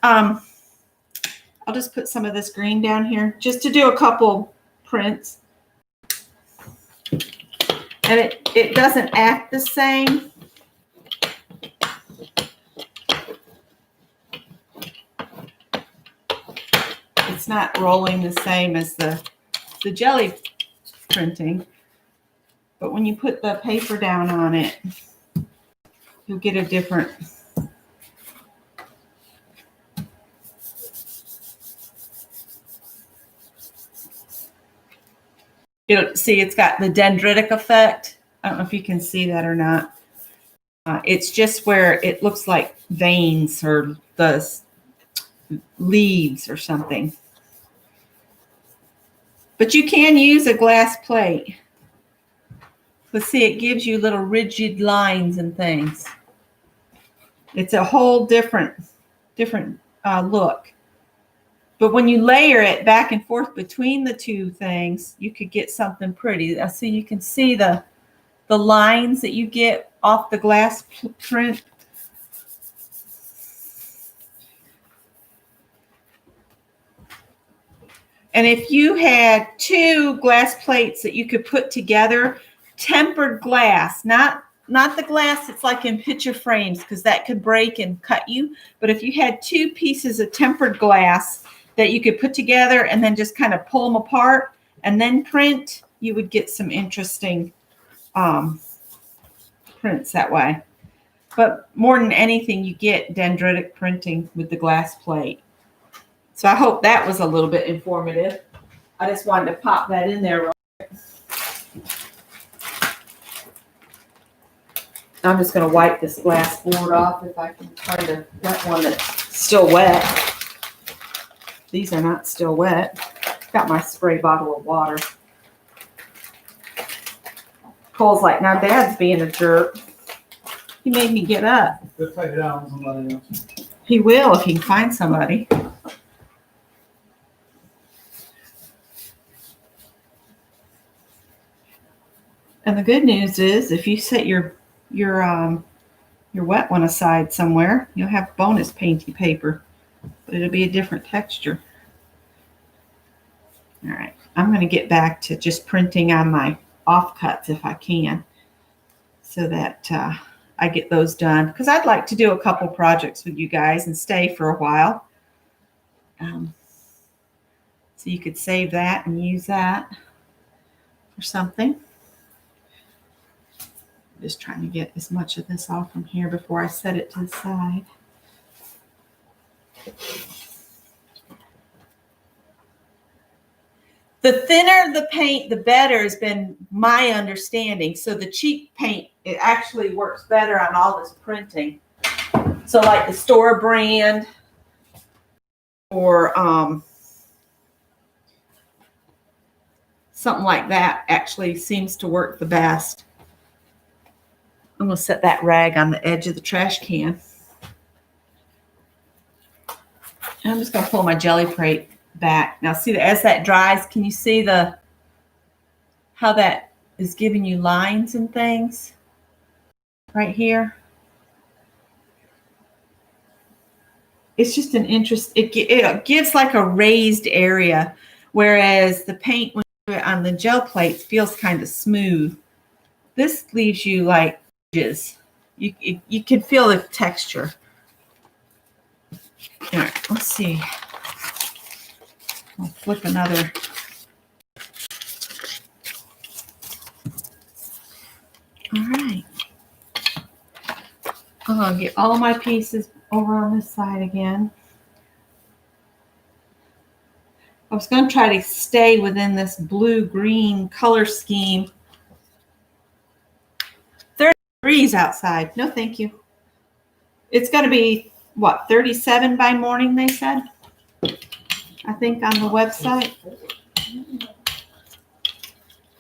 put some of this green down here just to do a couple prints. And it doesn't act the same. It's not rolling the same as the jelly printing. But when you put the paper down on it, you'll get a different. See, it's got the dendritic effect. I don't know if you can see that or not. It's just where it looks like veins or the leaves or something. But you can use a glass plate. But see, it gives you little rigid lines and things. It's a whole different look. But when you layer it back and forth between the two things, you could get something pretty. So you can see the lines that you get off the glass print. And if you had two glass plates that you could put together, tempered glass, not the glass that's like in picture frames, because that could break and cut you. But if you had two pieces of tempered glass that you could put together and then just kind of pull them apart and then print, you would get some interesting prints that way. But more than anything, you get dendritic printing with the glass plate. So I hope that was a little bit informative. I just wanted to pop that in there real quick. I'm just going to wipe this glass board off if I can find a wet one that's still wet. These are not still wet. Got my spray bottle of water. Cole's like, now Dad's being a jerk. He made me get up. Go take it out on somebody else. He will if he can find somebody. And the good news is, if you set your wet one aside somewhere, you'll have bonus painty paper, but it'll be a different texture. All right, I'm going to get back to just printing on my offcuts if I can, so that I get those done, because I'd like to do a couple projects with you guys and stay for a while. So you could save that and use that for something. Just trying to get as much of this off from here before I set it to the side. The thinner the paint, the better has been my understanding. So the cheap paint, it actually works better on all this printing. So like the store brand or something like that actually seems to work the best. I'm going to set that rag on the edge of the trash can. And I'm just going to pull my jelly plate back. Now see, as that dries, can you see how that is giving you lines and things right here? It's just an interest. It gives like a raised area, whereas the paint when you do it on the gel plates feels kind of smooth. This leaves you like edges. You can feel the texture. All right, let's see. I'll flip another. All right. I'm going to get all my pieces over on this side again. I was going to try to stay within this blue-green color scheme. 30 degrees outside. No, thank you. It's going to be, what, 37 by morning, they said? I think on the website.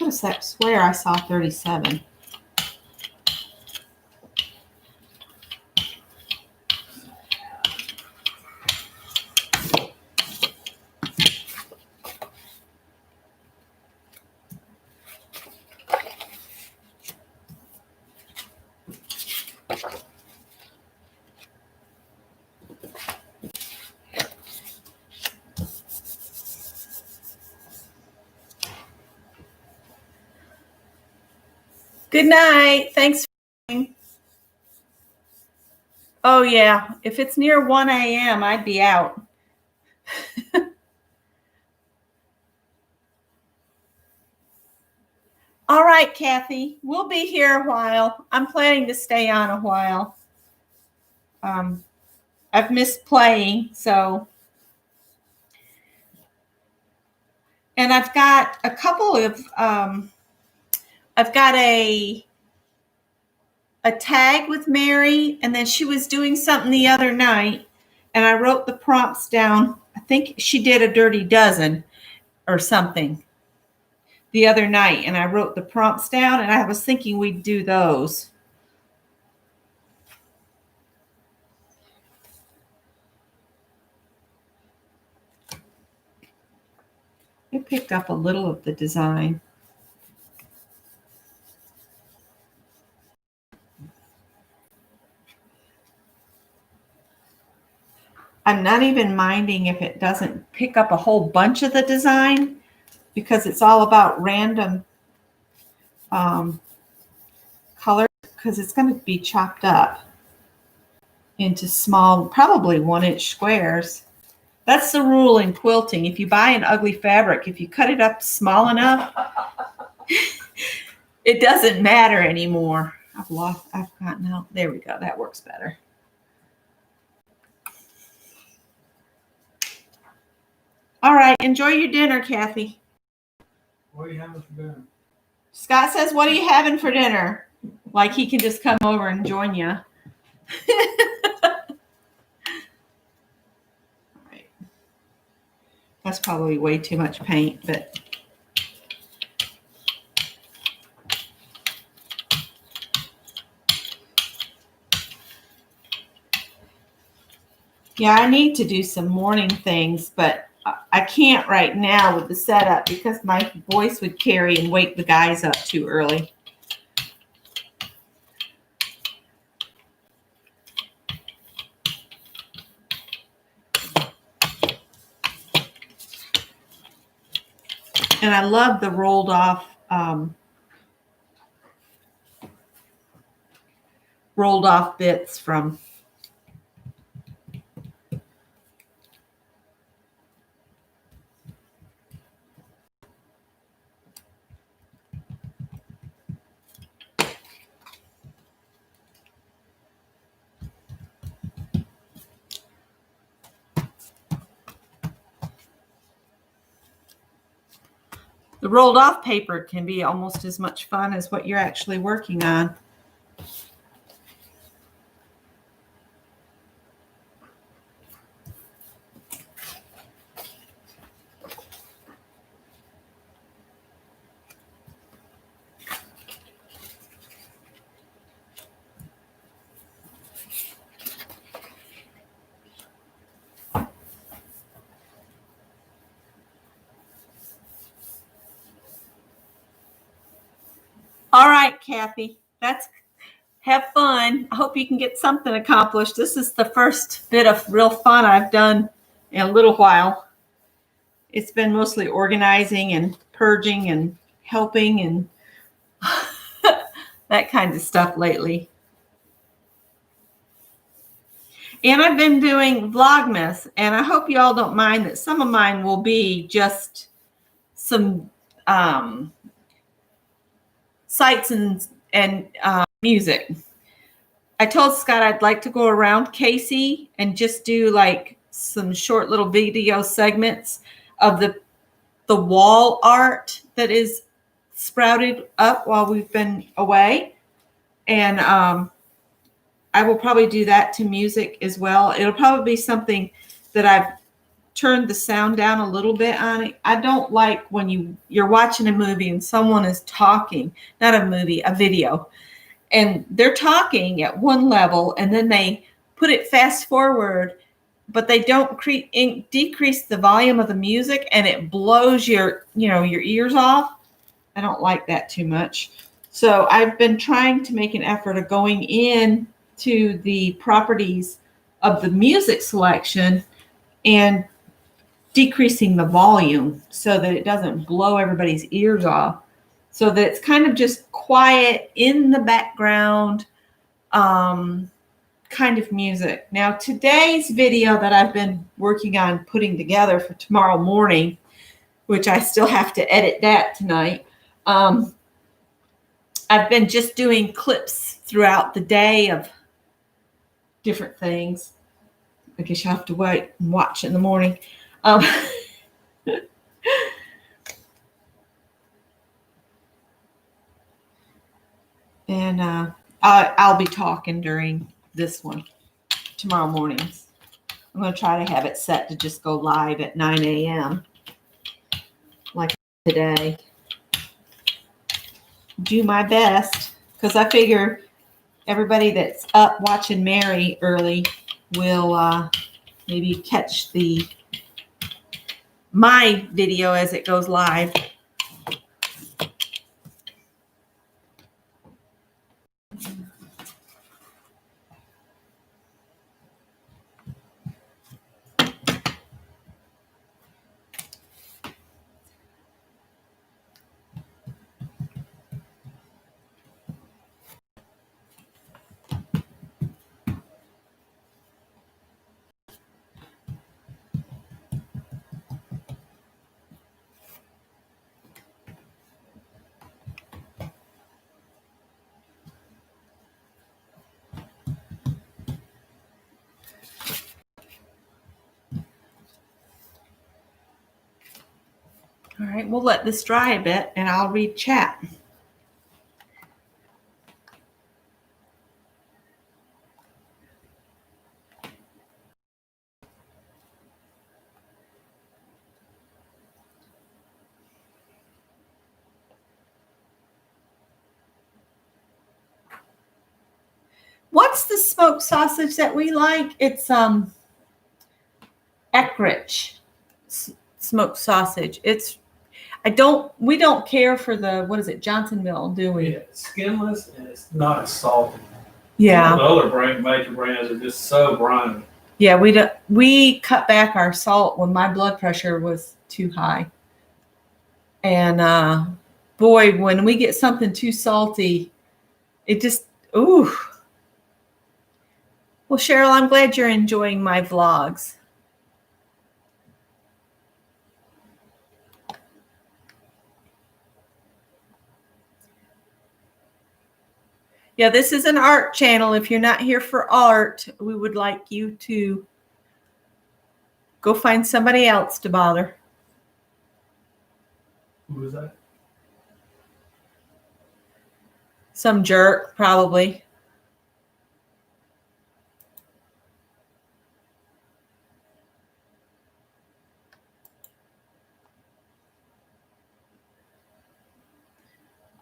I swear I saw 37. Good night. Thanks. Oh, yeah. If it's near 1 a.m., I'd be out. All right, Kathy. We'll be here a while. I'm planning to stay on a while. I've missed playing, so. And I've got a couple of, I've got a tag with Mary, and then she was doing something the other night, and I wrote the prompts down. I think she did a dirty dozen or something. the other night, and I wrote the prompts down, and I was thinking we'd do those. I picked up a little of the design. I'm not even minding if it doesn't pick up a whole bunch of the design, because it's all about random colors, because it's going to be chopped up into small, probably 1-inch squares. That's the rule in quilting. If you buy an ugly fabric, if you cut it up small enough, it doesn't matter anymore. I've gotten out. There we go. That works better. All right. Enjoy your dinner, Kathy. What are you having for dinner? Scott says, what are you having for dinner? Like he can just come over and join you. Right. That's probably way too much paint, but yeah, I need to do some morning things, but I can't right now with the setup because my voice would carry and wake the guys up too early. And I love the rolled off bits from the rolled off paper can be almost as much fun as what you're actually working on. All right, Kathy, have fun. I hope you can get something accomplished. This is the first bit of real fun I've done in a little while. It's been mostly organizing and purging and helping and that kind of stuff lately. And I've been doing Vlogmas, and I hope you all don't mind that some of mine will be just some sights and music. I told Scott I'd like to go around Casey and just do like some short little video segments of the wall art that is sprouted up while we've been away. And I will probably do that to music as well. It'll probably be something that I've turned the sound down a little bit on it. I don't like when you're watching a movie and someone is talking, not a movie, a video, and they're talking at one level and then they put it fast forward, but they don't decrease the volume of the music and it blows your ears off. I don't like that too much. So I've been trying to make an effort of going in to the properties of the music selection and decreasing the volume so that it doesn't blow everybody's ears off, so that it's kind of just quiet in the background kind of music. Now, today's video that I've been working on putting together for tomorrow morning, which I still have to edit that tonight, I've been just doing clips throughout the day of different things. I guess you'll have to wait and watch in the morning. And I'll be talking during this one tomorrow mornings. I'm going to try to have it set to just go live at 9 a.m. like today. do my best because I figure everybody that's up watching Mary early will maybe catch my video as it goes live. All right, we'll let this dry a bit and I'll read chat. What's the smoked sausage that we like? It's Eckrich smoked sausage. We don't care for the, what is it, Johnsonville, do we? Yeah, it's skinless and it's not as salty. Yeah. The other major brands are just so briny. Yeah, we cut back our salt when my blood pressure was too high. And boy, when we get something too salty, it just, ooh. Well, Cheryl, I'm glad you're enjoying my vlogs. Yeah, this is an art channel. If you're not here for art, we would like you to go find somebody else to bother. Who was that? Some jerk, probably.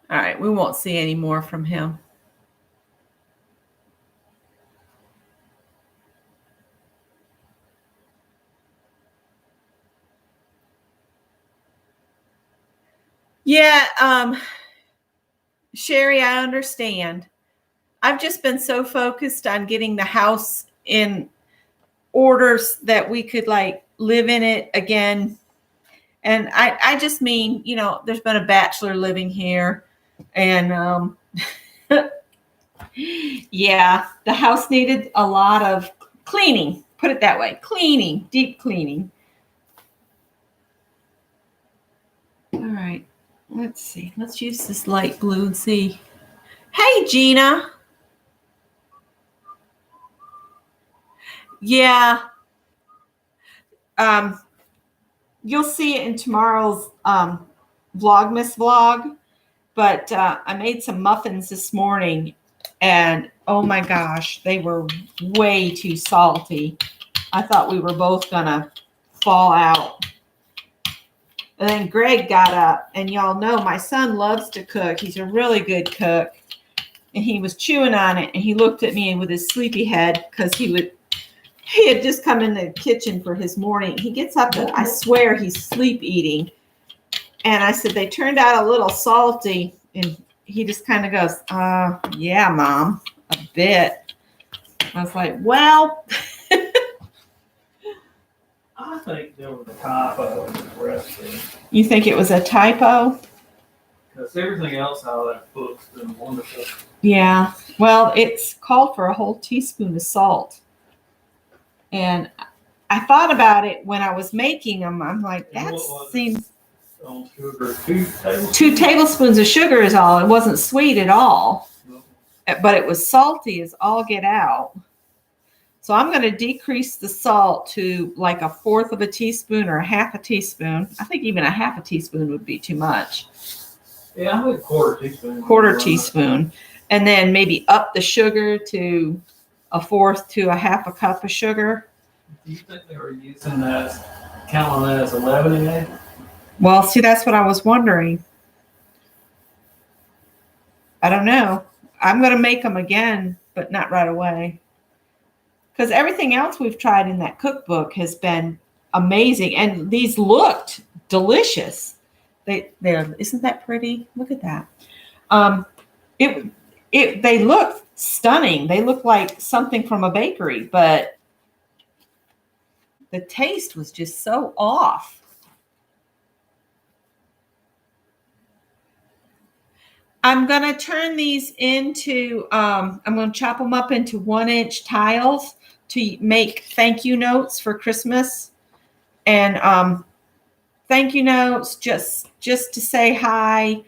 All right, we won't see any more from him. Yeah, Sherry, I understand. I've just been so focused on getting the house in orders that we could like live in it again. And I just mean, there's been a bachelor living here and yeah, the house needed a lot of cleaning, put it that way, cleaning, deep cleaning. All right, let's see. Let's use this light blue and see. Hey, Gina. Yeah. You'll see it in tomorrow's Vlogmas vlog, but I made some muffins this morning and oh my gosh, they were way too salty. I thought we were both gonna fall out. And then Greg got up, and y'all know my son loves to cook. He's a really good cook. And he was chewing on it, and he looked at me with his sleepy head because he had just come in the kitchen for his morning. He gets up and I swear he's sleep eating. And I said, they turned out a little salty. And he just kind of goes, yeah, Mom, a bit. I was like, well. I think there was a typo in the recipe. You think it was a typo? Because everything else out of that book's been wonderful. Yeah. Well, it's called for a whole teaspoon of salt. And I thought about it when I was making them. I'm like, that seems... On sugar, 2 tablespoons. 2 tablespoons of sugar is all. It wasn't sweet at all. No. But it was salty as all get out. So I'm going to decrease the salt to like 1/4 of a teaspoon or 1/2 a teaspoon. I think even 1/2 teaspoon would be too much. Yeah, I think 1/4 teaspoon. 1/4 teaspoon. And then maybe up the sugar to 1/4 to 1/2 cup of sugar. Do you think they were using that, counting that as a leavening agent? Well, see, that's what I was wondering. I don't know. I'm going to make them again, but not right away. Because everything else we've tried in that cookbook has been amazing. And these looked delicious. They're isn't that pretty? Look at that. They look stunning. They look like something from a bakery, but the taste was just so off. I'm going to turn these into, I'm going to chop them up into 1-inch tiles to make thank you notes for Christmas. And thank you notes just to say hi,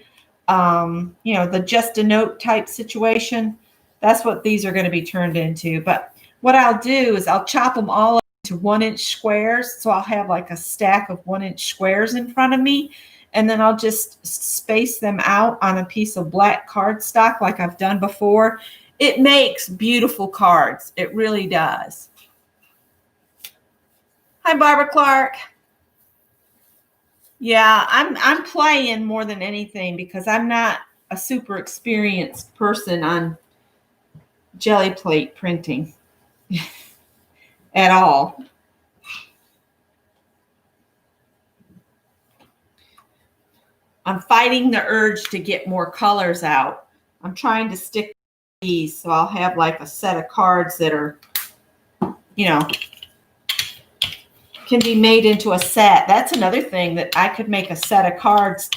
the just a note type situation. That's what these are going to be turned into. But what I'll do is I'll chop them all into 1-inch squares. So I'll have like a stack of 1-inch squares in front of me. And then I'll just space them out on a piece of black cardstock like I've done before. It makes beautiful cards. It really does. Hi, Barbara Clark. Yeah, I'm playing more than anything because I'm not a super experienced person on jelly plate printing at all. I'm fighting the urge to get more colors out. I'm trying to stick to these, so I'll have like a set of cards that are, can be made into a set. That's another thing, that I could make a set of cards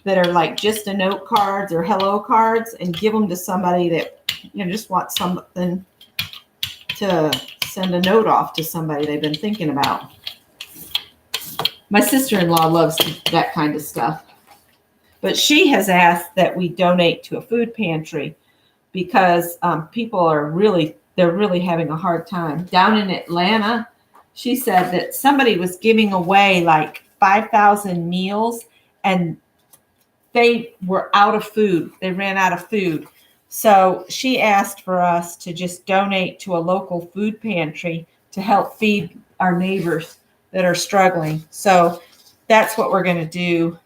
that are like just a note cards or hello cards and give them to somebody that, just wants something to send a note off to somebody they've been thinking about. My sister-in-law loves that kind of stuff. But she has asked that we donate to a food pantry because people they're really having a hard time. Down in Atlanta, she said that somebody was giving away like 5,000 meals and they were out of food. They ran out of food. So she asked for us to just donate to a local food pantry to help feed our neighbors that are struggling. So that's what we're going to do.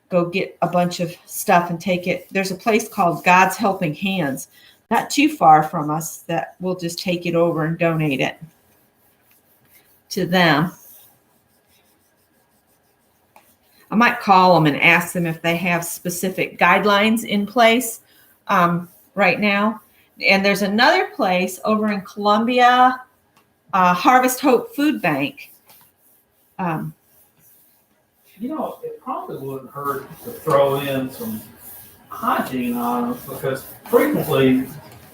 Go get a bunch of stuff and take it. There's a place called God's Helping Hands, not too far from us, that we'll just take it over and donate it to them. I might call them and ask them if they have specific guidelines in place right now. And there's another place over in Columbia, Harvest Hope Food Bank. It probably wouldn't hurt to throw in some hygiene on them because frequently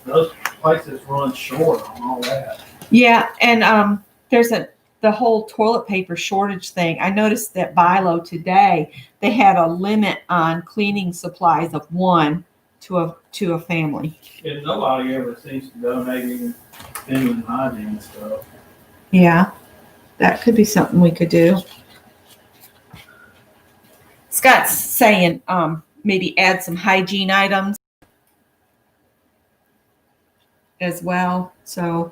those places run short on all that. Yeah, and there's the whole toilet paper shortage thing. I noticed that Bilo today, they had a limit on cleaning supplies of 1 to a family. And nobody ever seems to donate even feminine hygiene stuff. Yeah, that could be something we could do. Scott's saying maybe add some hygiene items as well. So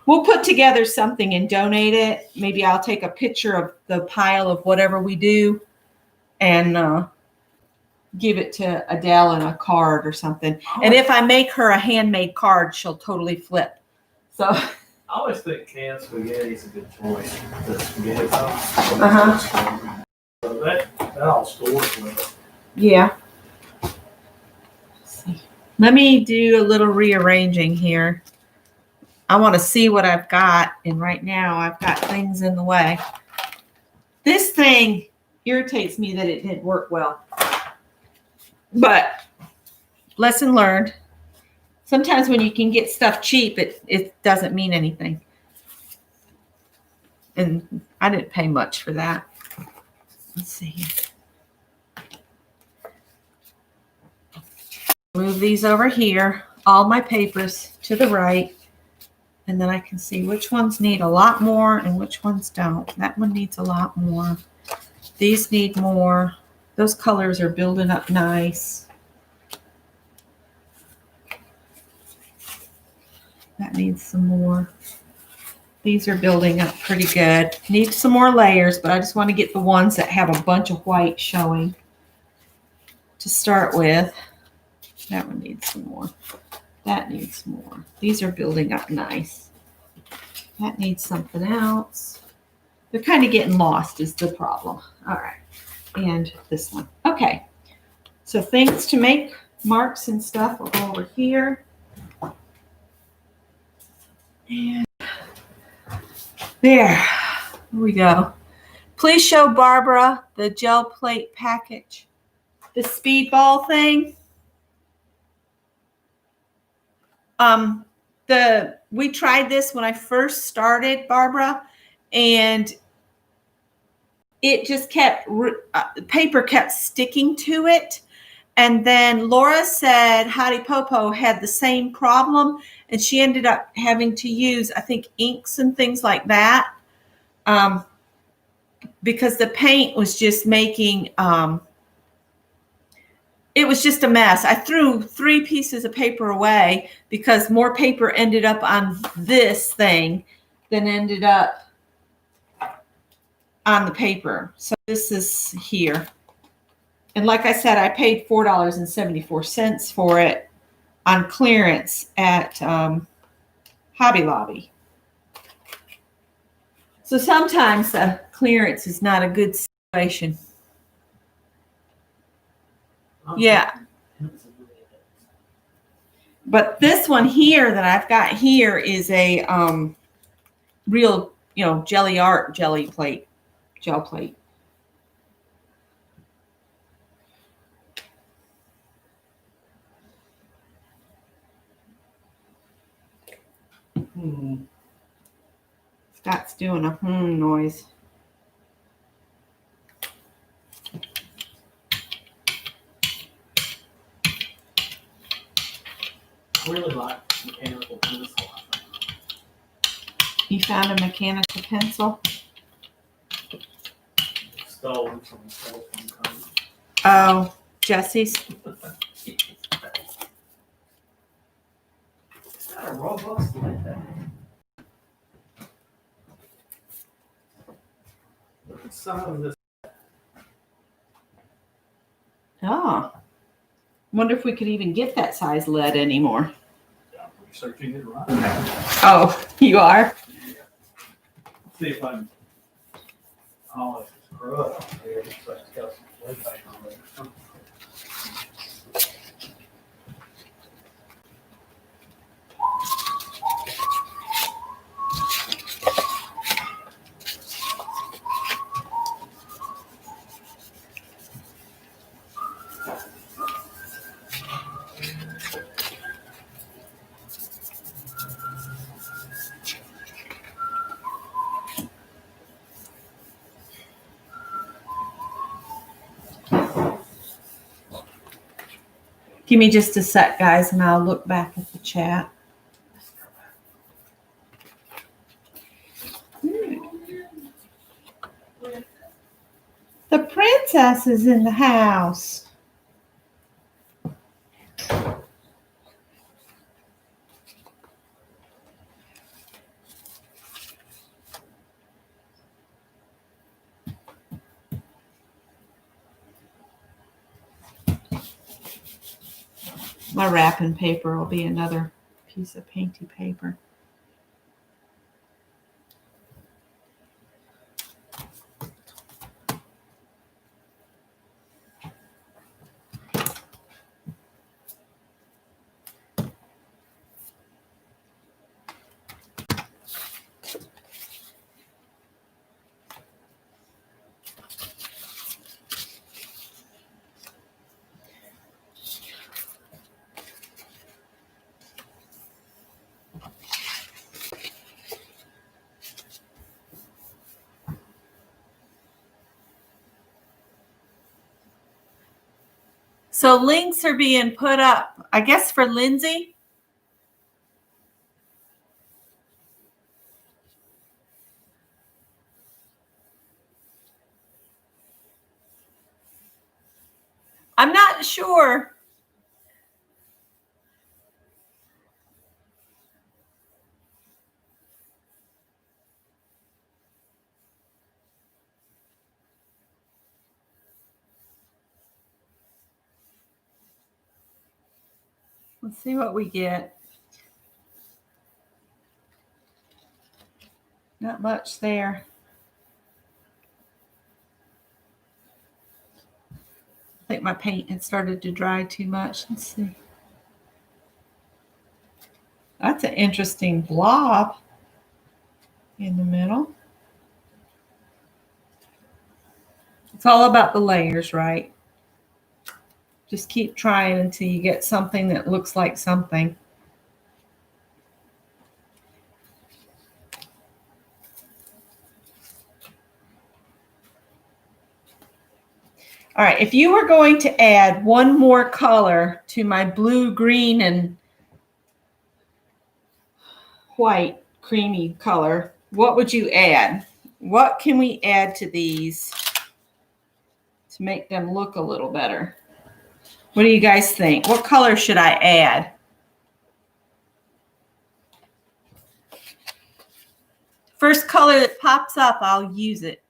we'll put together something and donate it. Maybe I'll take a picture of the pile of whatever we do and give it to Adele in a card or something. And if I make her a handmade card, she'll totally flip. So I always think canned spaghetti is a good choice. The spaghetti sauce. So that all stores with it. yeah. Let's see. Let me do a little rearranging here. I want to see what I've got, and right now I've got things in the way. This thing irritates me that it didn't work well. But lesson learned. Sometimes when you can get stuff cheap, it doesn't mean anything. And I didn't pay much for that. Let's see here. Move these over here, all my papers to the right, and then I can see which ones need a lot more and which ones don't. That one needs a lot more. These need more. Those colors are building up nice. That needs some more. These are building up pretty good. Need some more layers, but I just want to get the ones that have a bunch of white showing. to start with. That one needs some more. That needs more. These are building up nice. That needs something else. They're kind of getting lost is the problem. All right. And this one. Okay. So things to make marks and stuff will go over here. And there. Here we go. Please show Barbara the gel plate package. The speedball thing. We tried this when I first started, Barbara, and it just kept paper kept sticking to it. And then Laura said Howdy Popo had the same problem, and she ended up having to use, I think, inks and things like that, because the paint was just making it was just a mess. I threw 3 pieces of paper away because more paper ended up on this thing than ended up on the paper. So this is here. And like I said, I paid $4.74 for it on clearance at Hobby Lobby. So sometimes clearance is not a good situation. Yeah. But this one here that I've got here is a real, jelly art gel plate. Scott's doing a noise. I really like mechanical pencil. You found a mechanical pencil? Stolen from a telephone company. Oh, Jesse's. It's got a robust lid. Look at the size of this. Oh. Wonder if we could even get that size lead anymore. I'm researching it right now. Oh, you are? See if I can polish this crud off here. Looks like it's got some lead paint on it. Give me just a sec, guys, and I'll look back at the chat. The princess is in the house. My wrapping paper will be another piece of painty paper. So links are being put up, I guess, for Lindsay. I'm not sure. Let's see what we get. Not much there. I think my paint had started to dry too much. Let's see. That's an interesting blob in the middle. It's all about the layers, right? Just keep trying until you get something that looks like something. All right, if you were going to add one more color to my blue, green, and white creamy color, what would you add? What can we add to these to make them look a little better? What do you guys think? What color should I add? First color that pops up, I'll use it.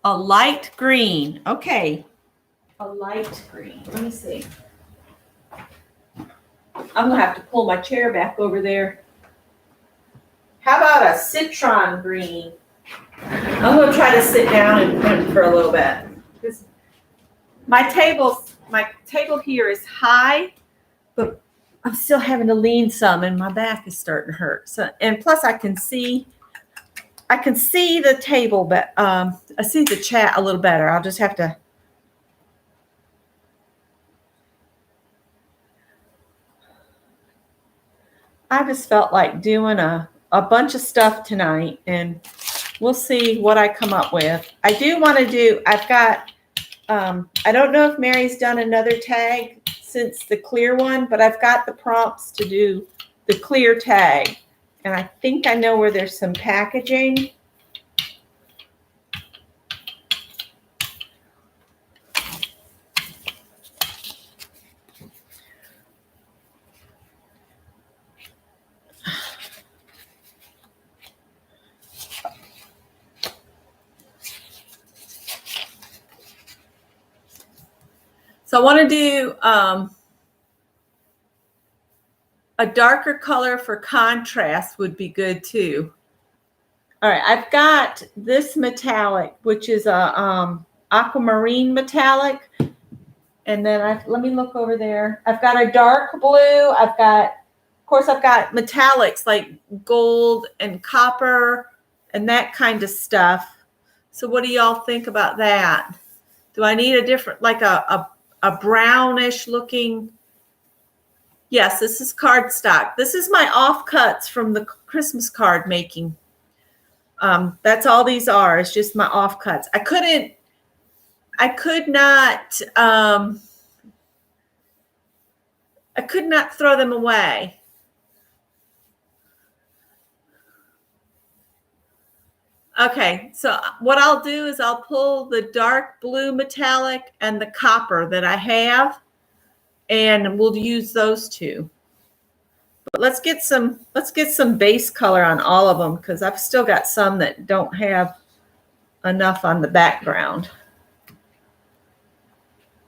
A light green. Okay. A light green. Let me see. I'm going to have to pull my chair back over there. How about a citron green? I'm going to try to sit down and print for a little bit. Because my table here is high, but I'm still having to lean some and my back is starting to hurt. So, and plus I can see the table, but I see the chat a little better. I'll just have to. I just felt like doing a bunch of stuff tonight, and we'll see what I come up with. I do want to do, I've got, I don't know if Mary's done another tag since the clear one, but I've got the prompts to do the clear tag. And I think I know where there's some packaging. So I want to do a darker color for contrast would be good too. All right, I've got this metallic, which is a aquamarine metallic. And then let me look over there. I've got a dark blue. Of course, I've got metallics like gold and copper and that kind of stuff. So what do y'all think about that? Do I need a different, like a brownish looking? Yes, this is cardstock. This is my offcuts from the Christmas card making. That's all these are. It's just my offcuts. I could not throw them away. Okay, so what I'll do is I'll pull the dark blue metallic and the copper that I have, and we'll use those two. But let's get some base color on all of them, because I've still got some that don't have enough on the background.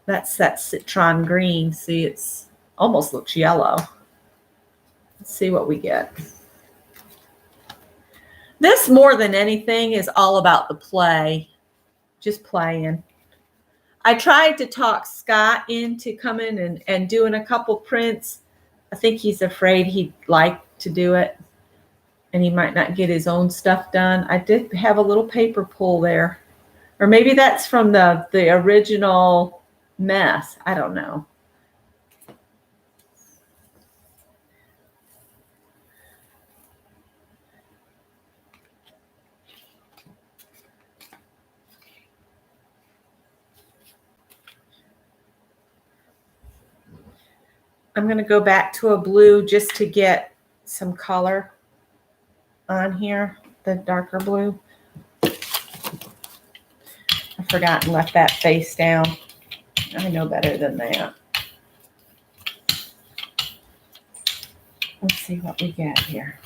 That's that citron green. See, it's almost looks yellow. Let's see what we get. This, more than anything, is all about the play. Just playing. I tried to talk Scott into coming and doing a couple prints. I think he's afraid he'd like to do it, and he might not get his own stuff done. I did have a little paper pull there. Or maybe that's from the original mess. I don't know. I'm going to go back to a blue just to get some color on here, the darker blue. I forgot and left that face down. I know better than that. Let's see what we get here.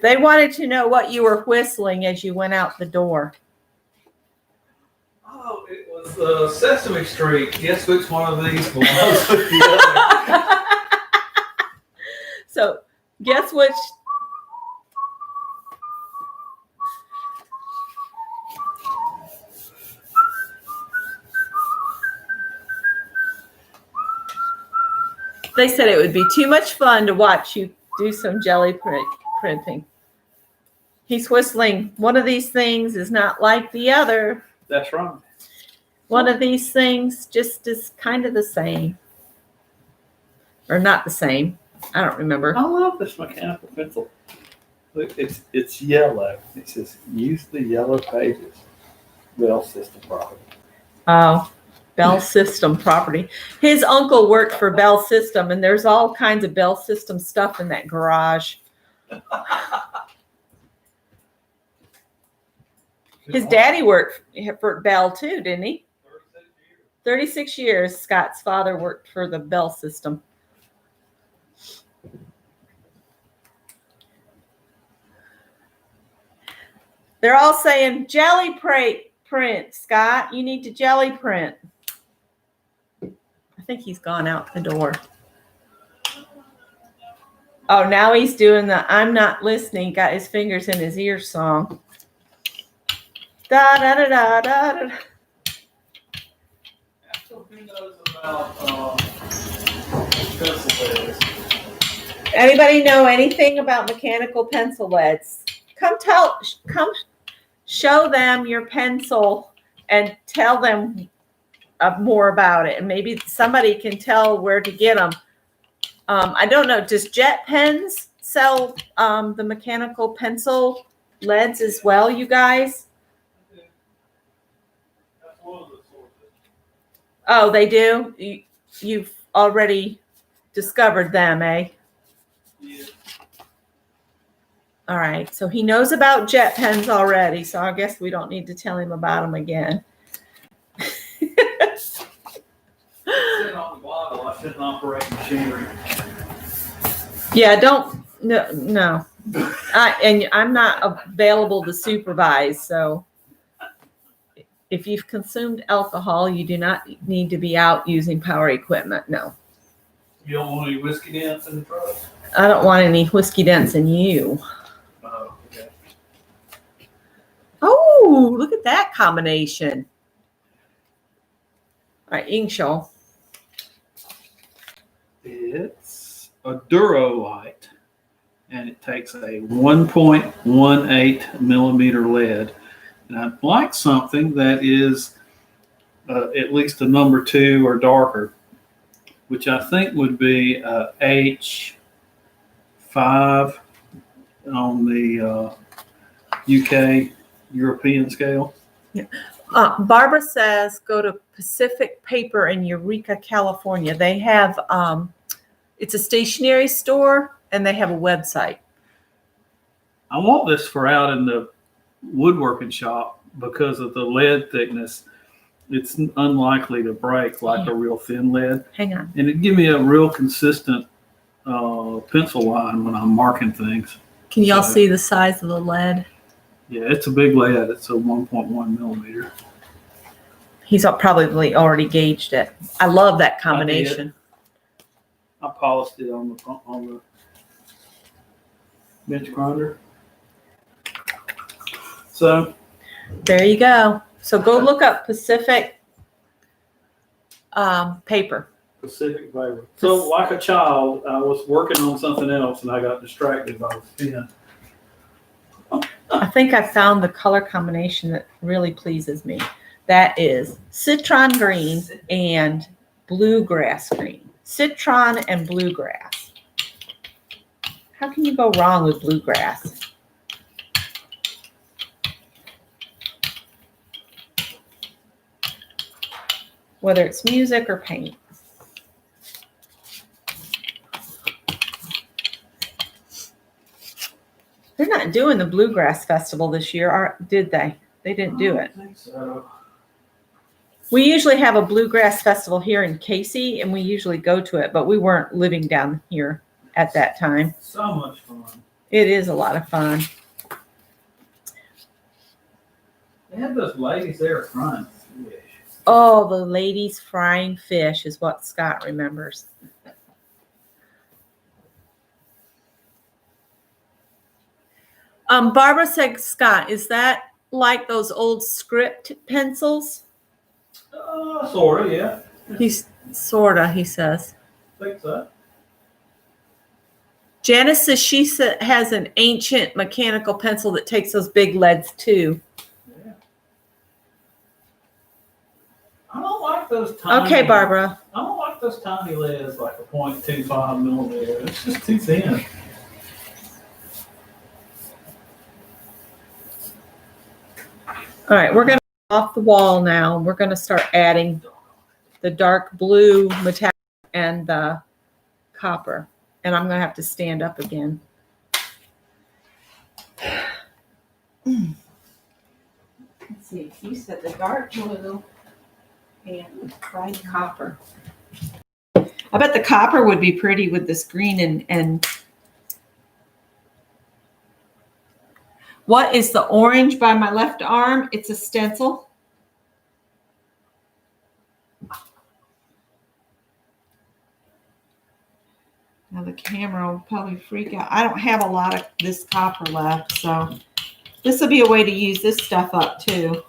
They wanted to know what you were whistling as you went out the door. Oh, it was Sesame Street. Guess which one of these belongs with the other? So, guess which? They said it would be too much fun to watch you do some jelly printing. He's whistling. One of these things is not like the other. That's right. One of these things just is kind of the same. Or not the same. I don't remember. I love this mechanical pencil. Look, it's yellow. It says use the yellow pages. Bell System property. Oh, Bell System property. His uncle worked for Bell System, and there's all kinds of Bell System stuff in that garage. His daddy worked for Bell too, didn't he? 36 years. Scott's father worked for the Bell System. They're all saying jelly print, Scott. You need to jelly print. I think he's gone out the door. Oh, now he's doing the I'm not listening, got his fingers in his ear song. Da da da da da da. Who knows about pencil leads? Anybody know anything about mechanical pencil leads? Come show them your pencil and tell them more about it. And maybe somebody can tell where to get them. I don't know. Does Jet Pens sell the mechanical pencil leads as well, you guys? That's one of the sources. Oh, they do? You've already discovered them, eh? Yeah. All right. So he knows about Jet Pens already. So I guess we don't need to tell him about them again. Sit on the bottle. I shouldn't operate machinery. Yeah, no. I'm not available to supervise. So if you've consumed alcohol, you do not need to be out using power equipment. No. You don't want any whiskey dents in the truck? I don't want any whiskey dents in you. Oh, okay. Oh, look at that combination. All right, you can show. It's a Durolite, and it takes a 1.18 millimeter lead. And I'd like something that is at least a number 2 or darker, which I think would be H5 on the UK European scale. Yeah. Barbara says go to Pacific Paper in Eureka, California. They have, it's a stationery store and they have a website. I want this for out in the woodworking shop because of the lead thickness. It's unlikely to break like a real thin lead. Hang on. And it give me a real consistent pencil line when I'm marking things. Can y'all see the size of the lead? Yeah, it's a big lead. It's a 1.1 millimeter. He's probably already gauged it. I love that combination. I polished it on the bench grinder. So There you go. So go look up Pacific Paper. Pacific Paper. So like a child, I was working on something else and I got distracted by the pen. I think I found the color combination that really pleases me. That is citron green and bluegrass green. Citron and bluegrass. How can you go wrong with bluegrass? Whether it's music or paint. They're not doing the Bluegrass Festival this year, did they? They didn't do it. I think so. We usually have a Bluegrass Festival here in Casey, and we usually go to it, but we weren't living down here at that time. So much fun. It is a lot of fun. They had those ladies there frying fish. Oh, the ladies frying fish is what Scott remembers. Barbara said, Scott, is that like those old script pencils? Sorta, yeah. He's sorta, he says. I think so. Janice says has an ancient mechanical pencil that takes those big leads too. Yeah. I don't like those tiny. Okay, Barbara. I don't like those tiny leads like a 0.25 millimeter. It's just too thin. All right, we're going to off the wall now. We're going to start adding the dark blue metallic and the copper. And I'm going to have to stand up again. Let's see. You said the dark blue and bright copper. I bet the copper would be pretty with this green and what is the orange by my left arm? It's a stencil. Now the camera will probably freak out. I don't have a lot of this copper left, so this will be a way to use this stuff up too.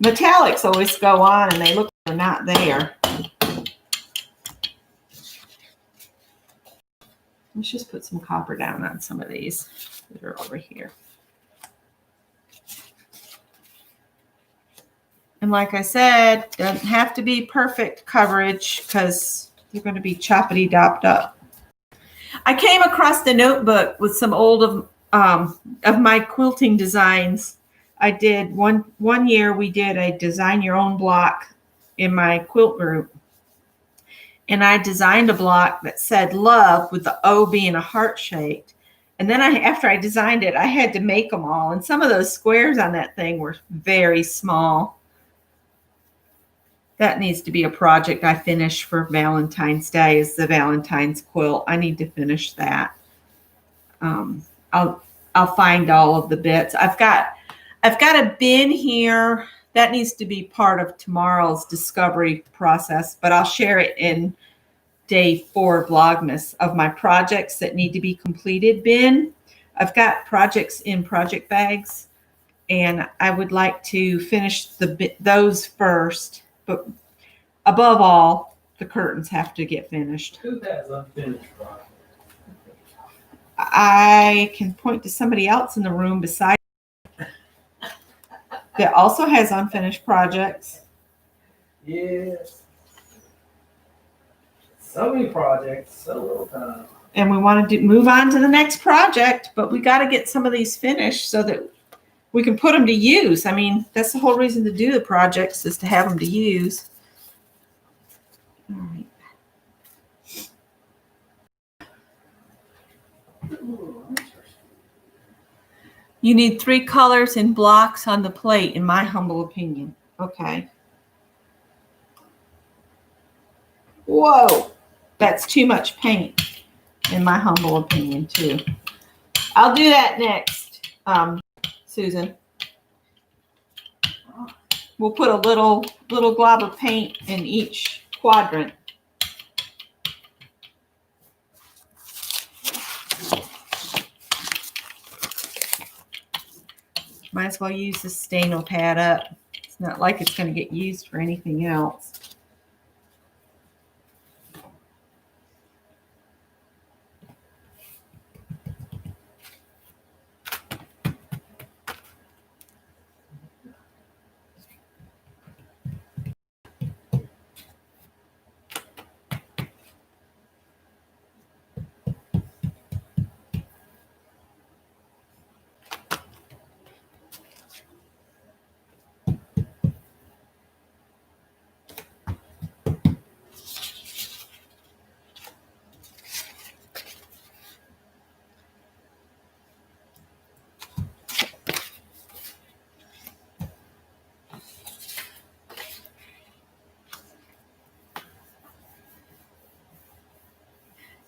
Metallics always go on and they look like they're not there. Let's just put some copper down on some of these that are over here. And like I said, doesn't have to be perfect coverage because they're going to be choppity dopped up. I came across the notebook with some old of my quilting designs. I did one year we did a design your own block in my quilt group. And I designed a block that said love with the O being a heart shaped. And then after I designed it, I had to make them all. And some of those squares on that thing were very small. That needs to be a project I finish for Valentine's Day is the Valentine's quilt. I need to finish that. I'll find all of the bits. I've got a bin here that needs to be part of tomorrow's discovery process, but I'll share it in day 4 Vlogmas of my projects that need to be completed bin. I've got projects in project bags, and I would like to finish those first. But above all, the curtains have to get finished. Who has unfinished projects? I can point to somebody else in the room beside that also has unfinished projects. Yes. So many projects, so little time. And we want to move on to the next project, but we got to get some of these finished so that we can put them to use. I mean, that's the whole reason to do the projects is to have them to use. All right. You need 3 colors in blocks on the plate, in my humble opinion. Okay. Whoa, that's too much paint, in my humble opinion, too. I'll do that next, Susan. We'll put a little glob of paint in each quadrant. Might as well use the Stano pad up. It's not like it's going to get used for anything else.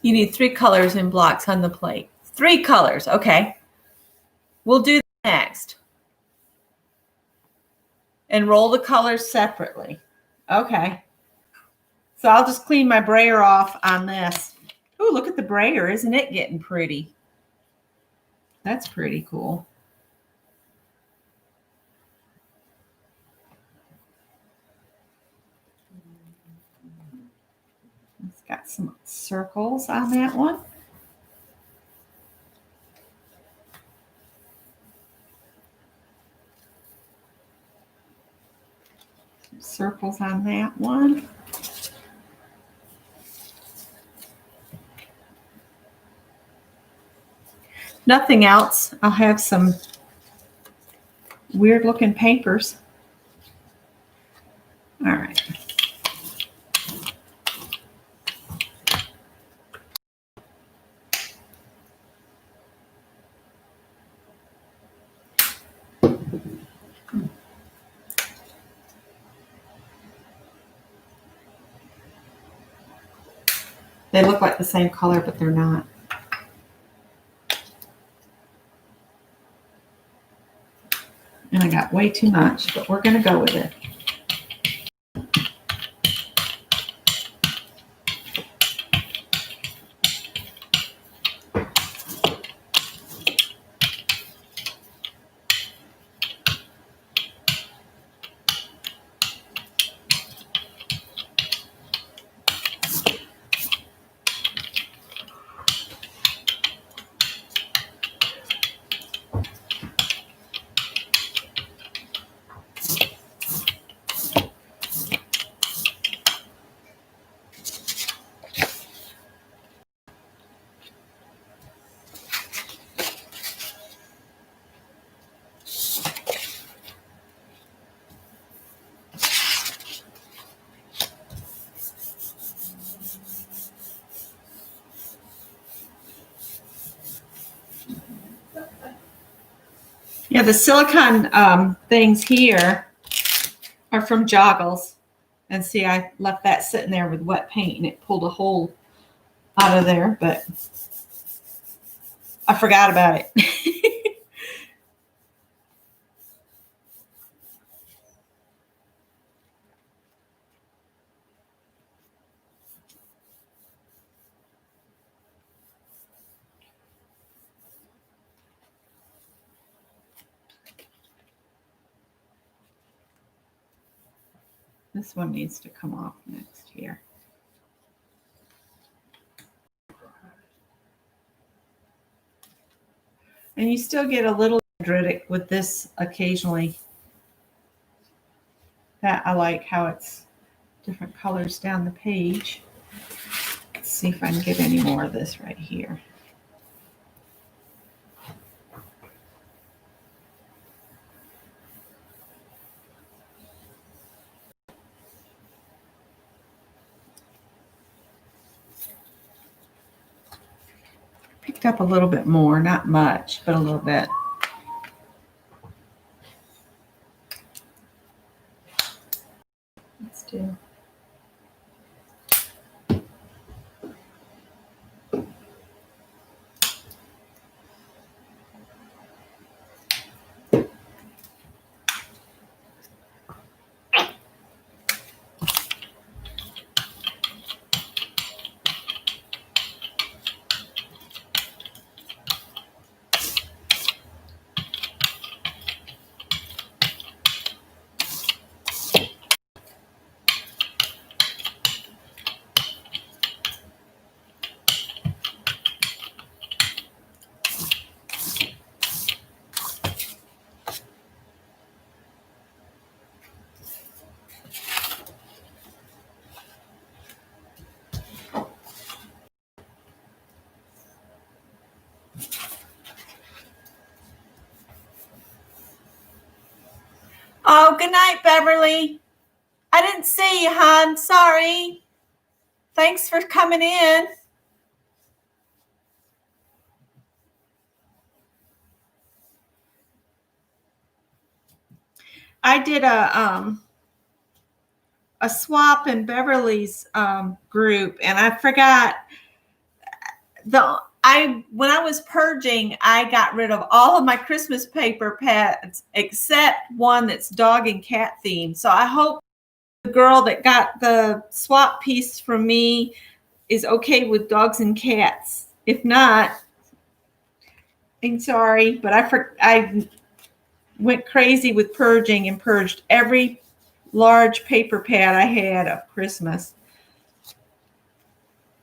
You need 3 colors in blocks on the plate. 3 colors. Okay. We'll do that next. And roll the colors separately. Okay. So I'll just clean my brayer off on this. Oh, look at the brayer. Isn't it getting pretty? That's pretty cool. It's got some circles on that one. Some circles on that one. Nothing else. I'll have some weird looking papers. All right. They look like the same color, but they're not. And I got way too much, but we're going to go with it. Yeah, the silicone things here are from Joggles. And see, I left that sitting there with wet paint and it pulled a hole out of there, but I forgot about it. This one needs to come off next here. And you still get a little dendritic with this occasionally. That I like how it's different colors down the page. Let's see if I can get any more of this right here. Picked up a little bit more, not much, but a little bit. Let's do. Oh, good night, Beverly. I didn't see you, hon. Sorry. Thanks for coming in. I did a swap in Beverly's group, and I forgot. when I was purging, I got rid of all of my Christmas paper pads except one that's dog and cat themed. So I hope the girl that got the swap piece from me is okay with dogs and cats. If not, I'm sorry, but I went crazy with purging and purged every large paper pad I had of Christmas.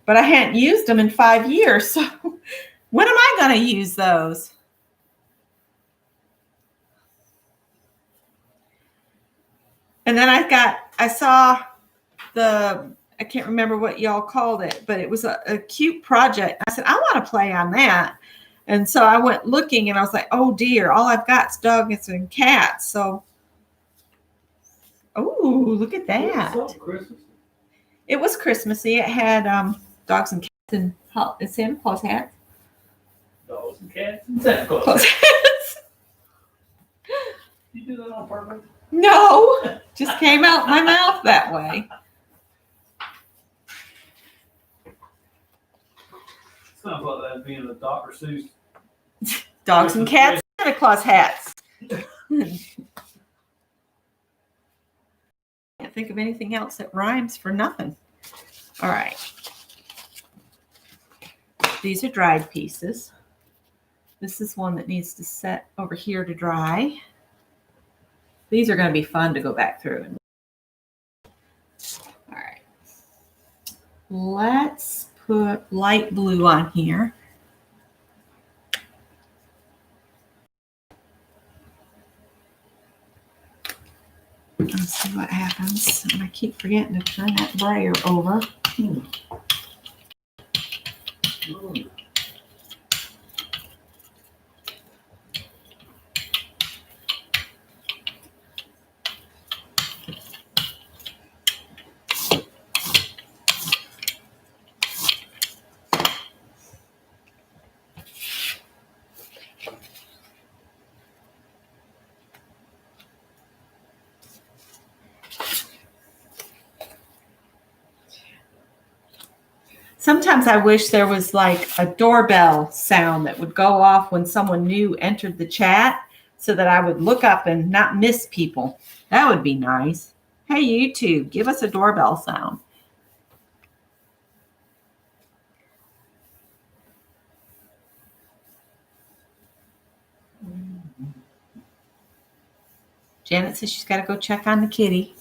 But I hadn't used them in 5 years. So when am I going to use those? And then I saw I can't remember what y'all called it, but it was a cute project. I said, I want to play on that. And so I went looking and I was like, oh dear, all I've got is dogs and cats. So, oh, look at that. So Christmas. It was Christmassy. It had dogs and cats and Santa Claus hats. Dogs and cats and Santa Claus. Claus hats. You do that on purpose? No, just came out my mouth that way. Sounds like that being a Dr. Seuss. Dogs and cats, Santa Claus hats. Can't think of anything else that rhymes for nothing. All right. These are dried pieces. This is one that needs to set over here to dry. These are going to be fun to go back through. All right. Let's put light blue on here. Let's see what happens. And I keep forgetting to turn that brayer over. Sometimes I wish there was like a doorbell sound that would go off when someone new entered the chat so that I would look up and not miss people. That would be nice. Hey, YouTube, give us a doorbell sound. Janet says she's got to go check on the kitty.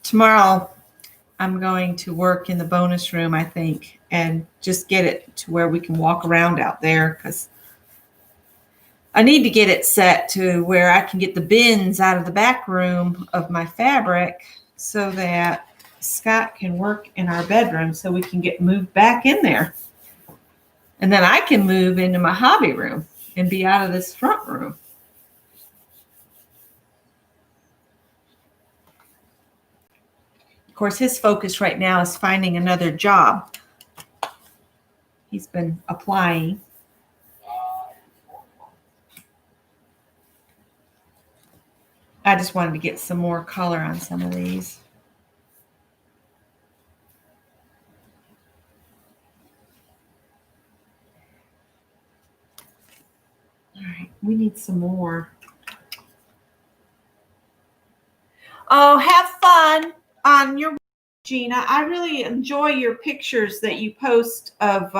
Tomorrow, I'm going to work in the bonus room, I think, and just get it to where we can walk around out there because I need to get it set to where I can get the bins out of the back room of my fabric so that Scott can work in our bedroom so we can get moved back in there. And then I can move into my hobby room and be out of this front room. Of course, his focus right now is finding another job. He's been applying. I just wanted to get some more color on some of these. All right, we need some more. Oh, have fun on your, Gina. I really enjoy your pictures that you post of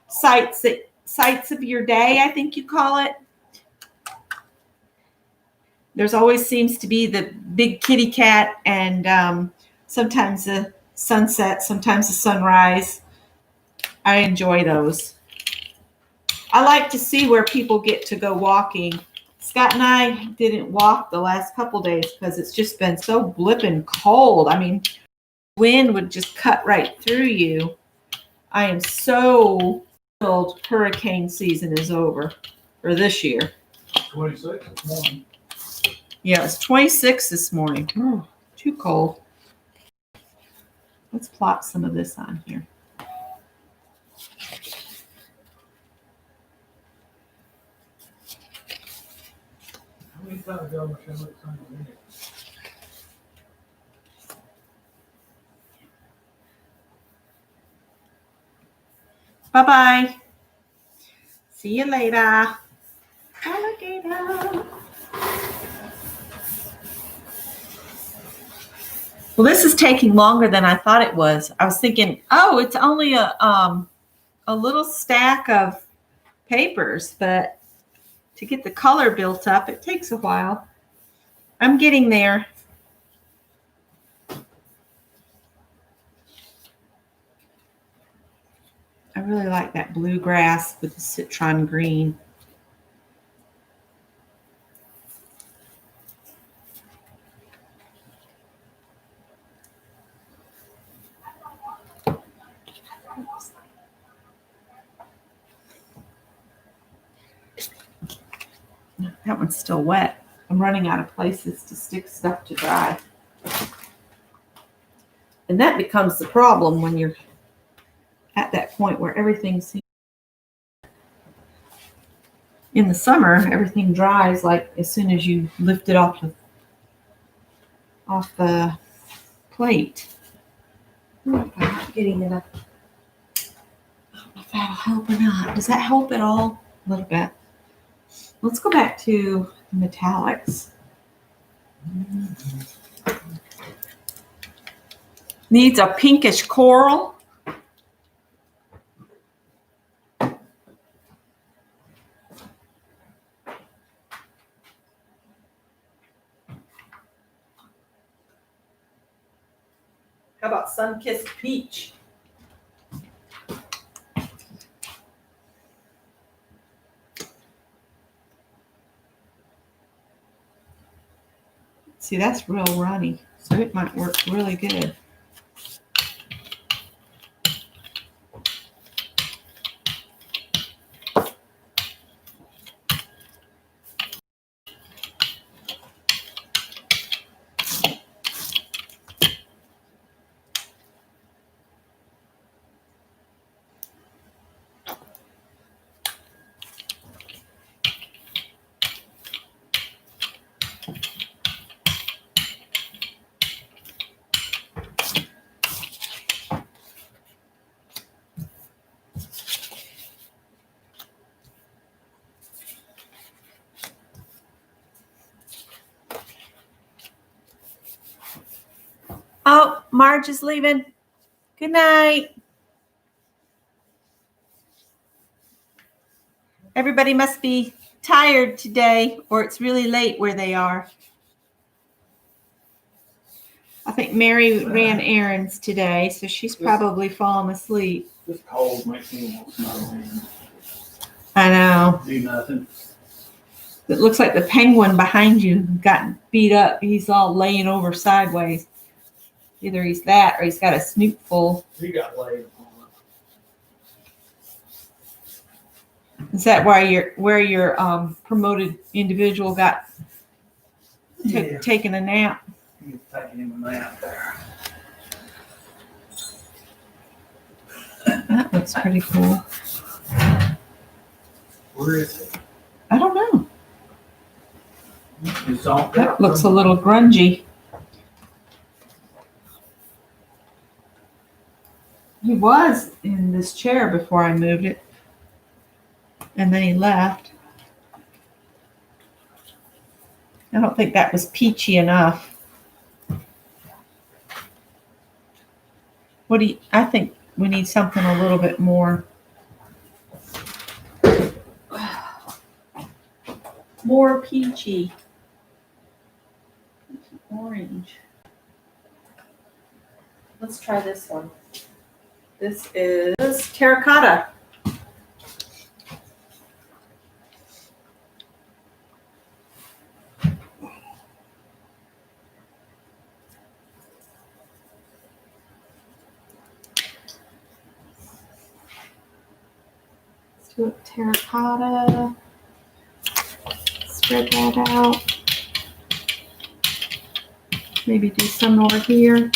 sights of your day, I think you call it. There's always seems to be the big kitty cat and sometimes the sunset, sometimes the sunrise. I enjoy those. I like to see where people get to go walking. Scott and I didn't walk the last couple days because it's just been so blipping cold. I mean, wind would just cut right through you. I am so thrilled hurricane season is over for this year. 26 this morning. Yeah, it's 26 this morning. Oh, too cold. Let's plop some of this on here. How many gotta go, Michelle, it's time to leave. Bye-bye. See you later. Alligator. Well, this is taking longer than I thought it was. I was thinking, oh, it's only a little stack of papers, but to get the color built up, it takes a while. I'm getting there. I really like that bluegrass with the citron green. That one's still wet. I'm running out of places to stick stuff to dry. And that becomes the problem when you're at that point where everything's in the summer, everything dries like as soon as you lift it off the plate. I'm not getting enough. I don't know if that'll help or not. Does that help at all? A little bit. Let's go back to metallics. Needs a pinkish coral. How about sun-kissed peach? See, that's real runny, so it might work really good. Oh, Marge is leaving. Good night. Everybody must be tired today, or it's really late where they are. I think Mary ran errands today, so she's probably fallen asleep. This cold makes me want to snow. I know. Do nothing. It looks like the penguin behind you got beat up. He's all laying over sideways. Either he's that or he's got a snoot full. He got laid on. Is that where your promoted individual got taking a nap? He's taking him a nap there. That looks pretty cool. Where is it? I don't know. It's all That looks a little grungy. He was in this chair before I moved it. And then he left. I don't think that was peachy enough. I think we need something a little bit more peachy. Orange. Let's try this one. This is terracotta. Let's do it terracotta. Spread that out. Maybe do some over here.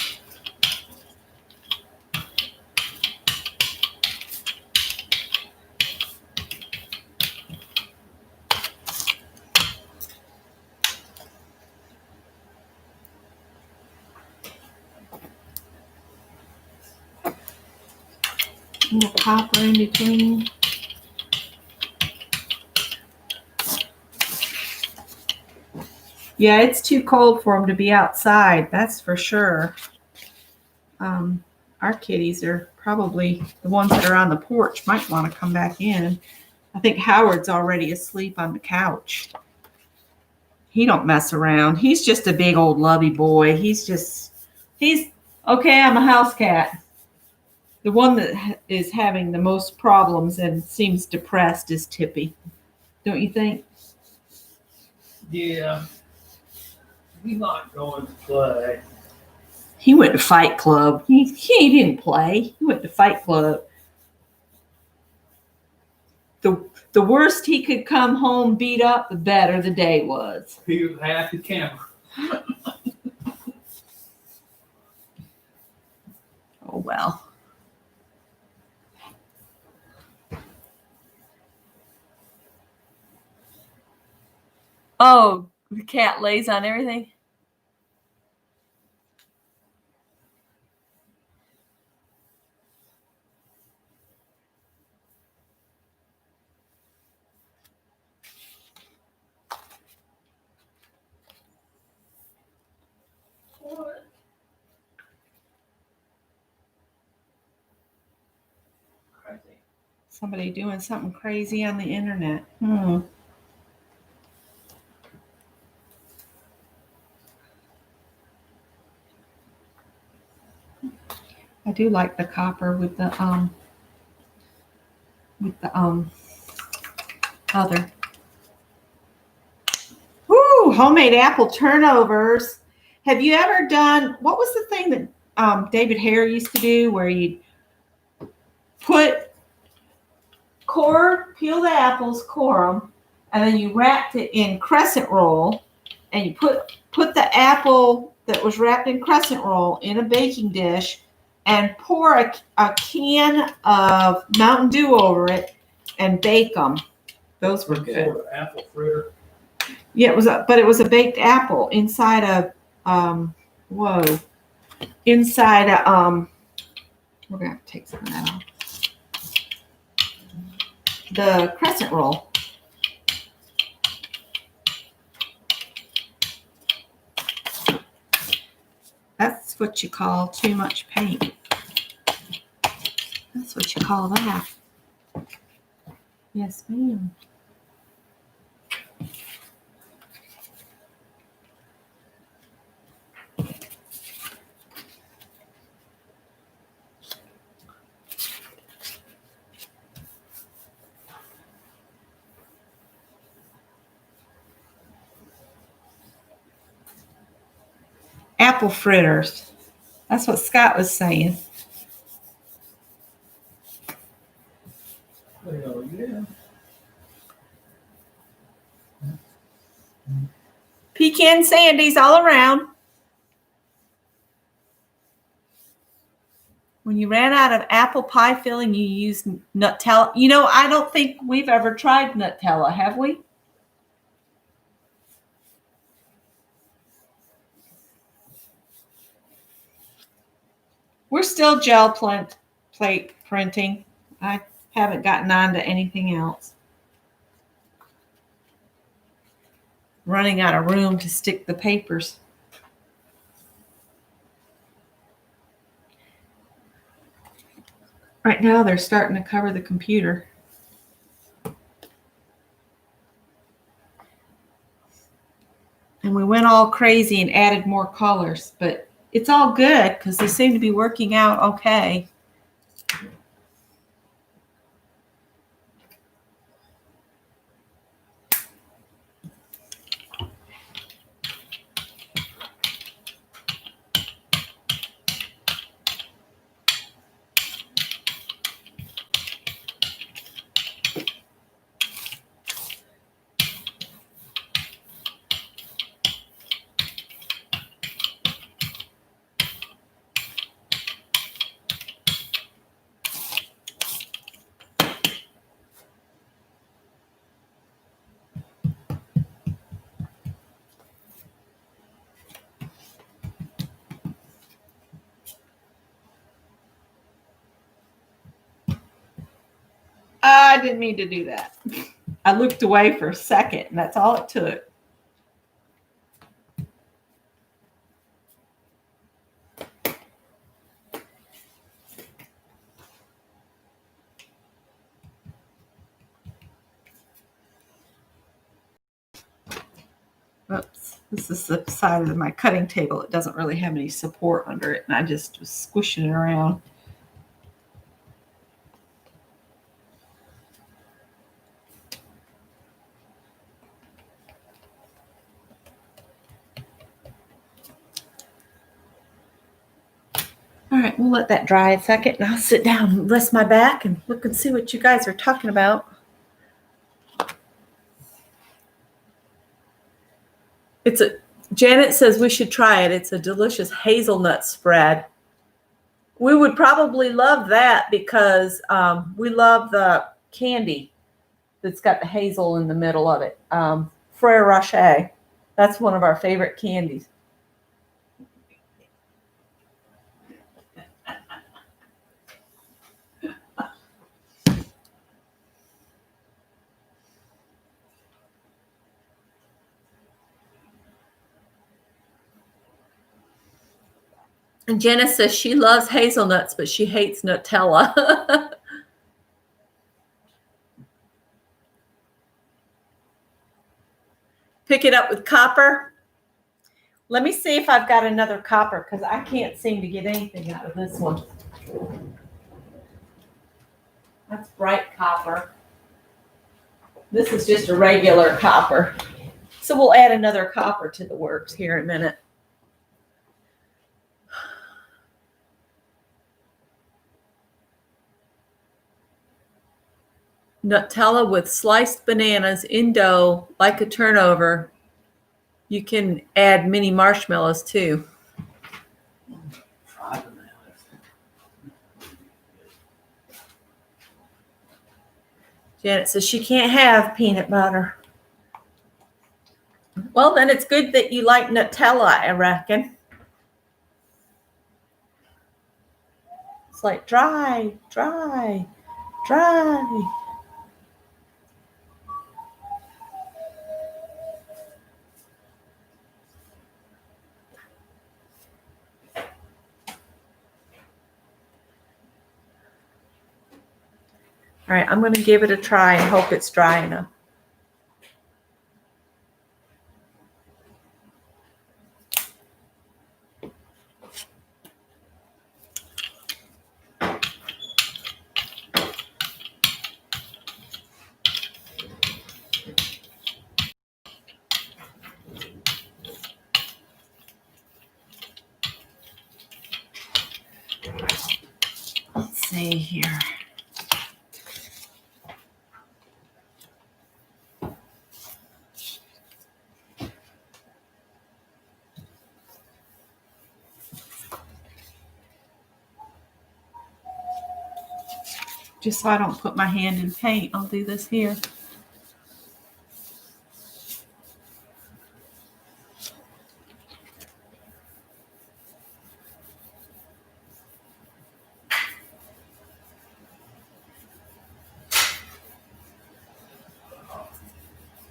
little copper in between. Yeah, it's too cold for them to be outside. That's for sure. Our kitties are probably the ones that are on the porch might want to come back in. I think Howard's already asleep on the couch. He don't mess around. He's just a big old lovey boy. He's okay. I'm a house cat. The one that is having the most problems and seems depressed is Tippy. Don't you think? Yeah. He's not going to play. He went to Fight Club. He didn't play. He went to Fight Club. The worse he could come home beat up, the better the day was. He was half the camera. Oh well. Oh, the cat lays on everything. Crazy. Somebody doing something crazy on the internet. I do like the copper with the other. Woo! Homemade apple turnovers. Have you ever done? What was the thing that David Hare used to do, where you put peel the apples, core them, and then you wrapped it in crescent roll, and you put the apple that was wrapped in crescent roll in a baking dish, and pour a can of Mountain Dew over it, and bake them. Those were good. Sort of apple fritter. Yeah, it was a baked apple inside a inside a we're gonna have to take some of that off. The crescent roll. That's what you call too much paint. That's what you call that. Yes, ma'am. Apple fritters. That's what Scott was saying. Hell yeah. Pecan sandies all around. When you ran out of apple pie filling, you used Nutella. You know, I don't think we've ever tried Nutella, have we? We're still gel plate printing. I haven't gotten on to anything else. Running out of room to stick the papers. Right now they're starting to cover the computer. And we went all crazy and added more colors, but it's all good because they seem to be working out okay. I didn't mean to do that. I looked away for a second, and that's all it took. Oops, this is the side of my cutting table. It doesn't really have any support under it, and I just was squishing it around. All right, we'll let that dry a second, and I'll sit down and rest my back and look and see what you guys are talking about. Janet says we should try it. It's a delicious hazelnut spread. We would probably love that because we love the candy that's got the hazel in the middle of it. Frere Rocher. That's one of our favorite candies. And Jenna says she loves hazelnuts, but she hates Nutella. Pick it up with copper. Let me see if I've got another copper because I can't seem to get anything out of this one. That's bright copper. This is just a regular copper. So we'll add another copper to the works here in a minute. Nutella with sliced bananas in dough, like a turnover. You can add mini marshmallows too. Try them now. Janet says she can't have peanut butter. Well, then it's good that you like Nutella, I reckon. It's like dry, dry, dry. All right, I'm going to give it a try and hope it's dry enough. Let's see here. Just so I don't put my hand in paint, I'll do this here.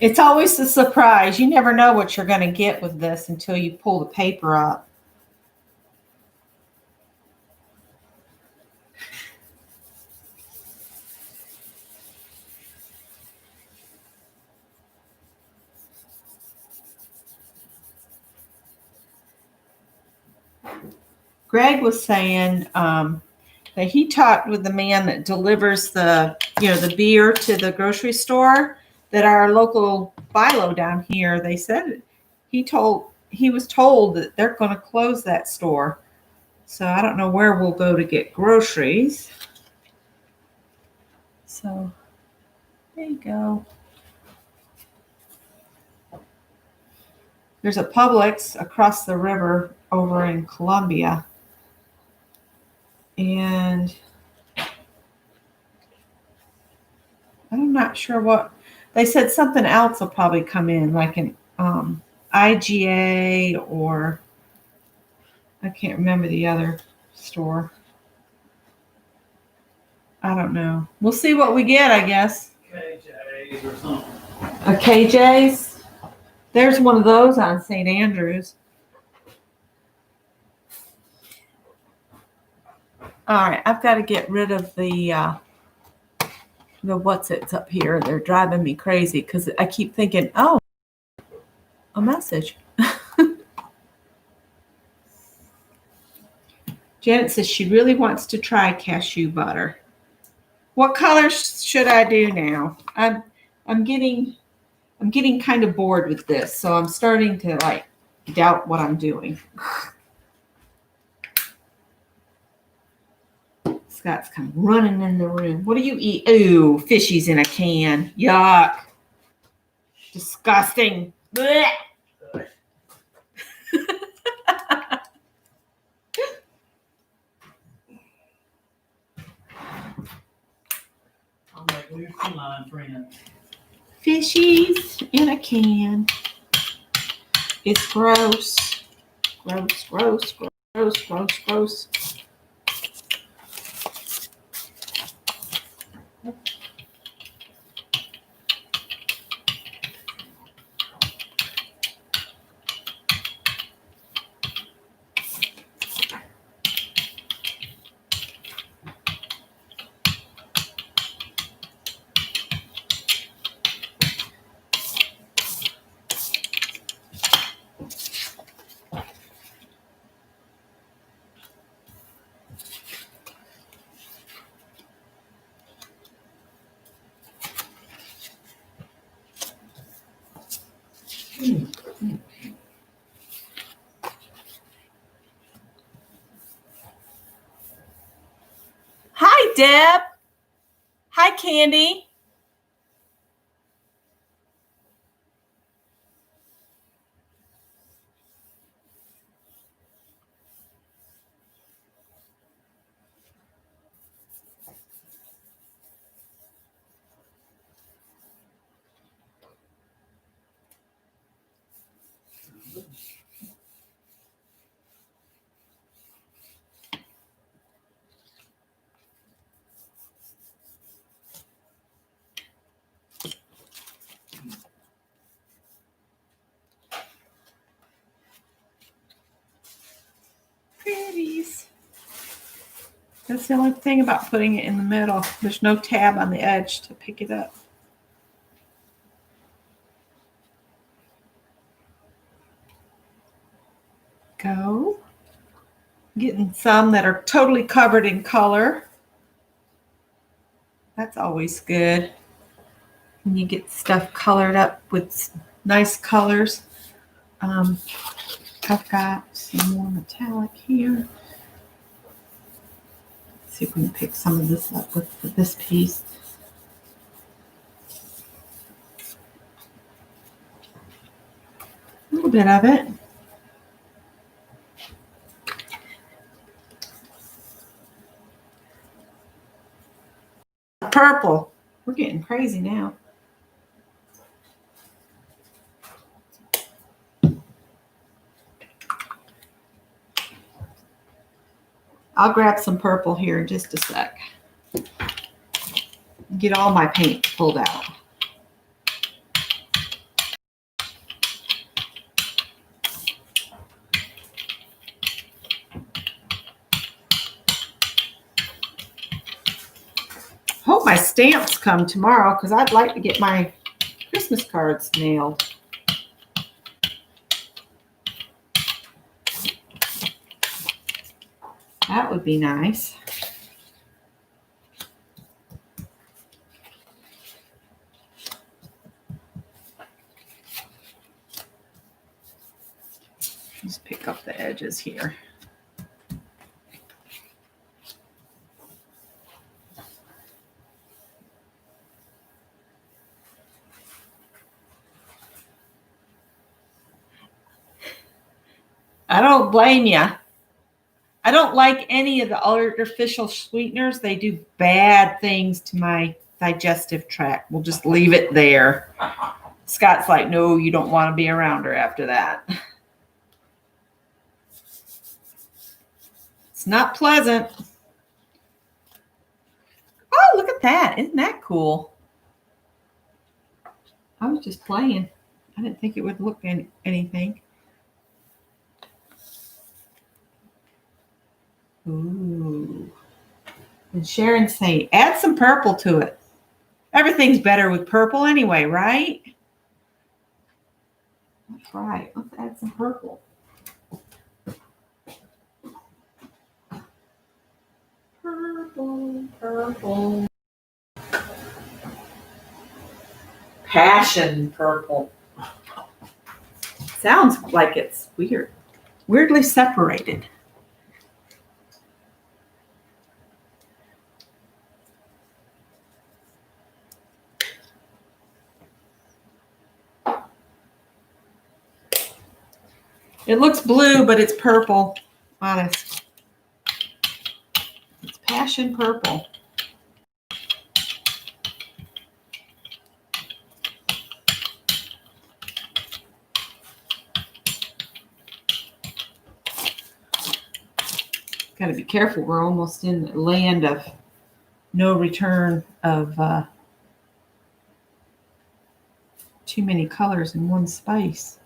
It's always a surprise. You never know what you're going to get with this until you pull the paper up. Greg was saying that he talked with the man that delivers the beer to the grocery store. That our local Philo down here, they said he was told that they're going to close that store. So I don't know where we'll go to get groceries. So there you go. There's a Publix across the river over in Columbia. And I'm not sure what. They said something else will probably come in, like an IGA or I can't remember the other store. I don't know. We'll see what we get, I guess. KJ's or something. A KJ's. There's one of those on St. Andrews. All right, I've got to get rid of the what's it's up here. They're driving me crazy because I keep thinking, oh, a message. Janet says she really wants to try cashew butter. What color should I do now? I'm getting kind of bored with this, so I'm starting to like doubt what I'm doing. Scott's come running in the room. What do you eat? Ooh, fishies in a can. Yuck. Disgusting. Blech. I'll make new feline friends. Fishies in a can. It's gross. Gross, gross, gross, gross, gross. Hi, Deb. Hi, Candy. Pretties. That's the only thing about putting it in the middle. There's no tab on the edge to pick it up. Go. Getting some that are totally covered in color. That's always good. When you get stuff colored up with nice colors. I've got some more metallic here. Let's see if we can pick some of this up with this piece. A little bit of it. Purple. We're getting crazy now. I'll grab some purple here in just a sec. Get all my paint pulled out. Hope my stamps come tomorrow because I'd like to get my Christmas cards mailed. That would be nice. Just pick up the edges here. I don't blame you. I don't like any of the artificial sweeteners. They do bad things to my digestive tract. We'll just leave it there. Scott's like, no, you don't want to be around her after that. It's not pleasant. Oh, look at that. Isn't that cool? I was just playing. I didn't think it would look anything. Ooh. And Sharon's saying, add some purple to it. Everything's better with purple anyway, right? That's right. Let's add some purple. Purple, purple. Passion purple. Sounds like it's weird. Weirdly separated. It looks blue, but it's purple. Honest. It's passion purple. Got to be careful. We're almost in the land of no return of too many colors in one space.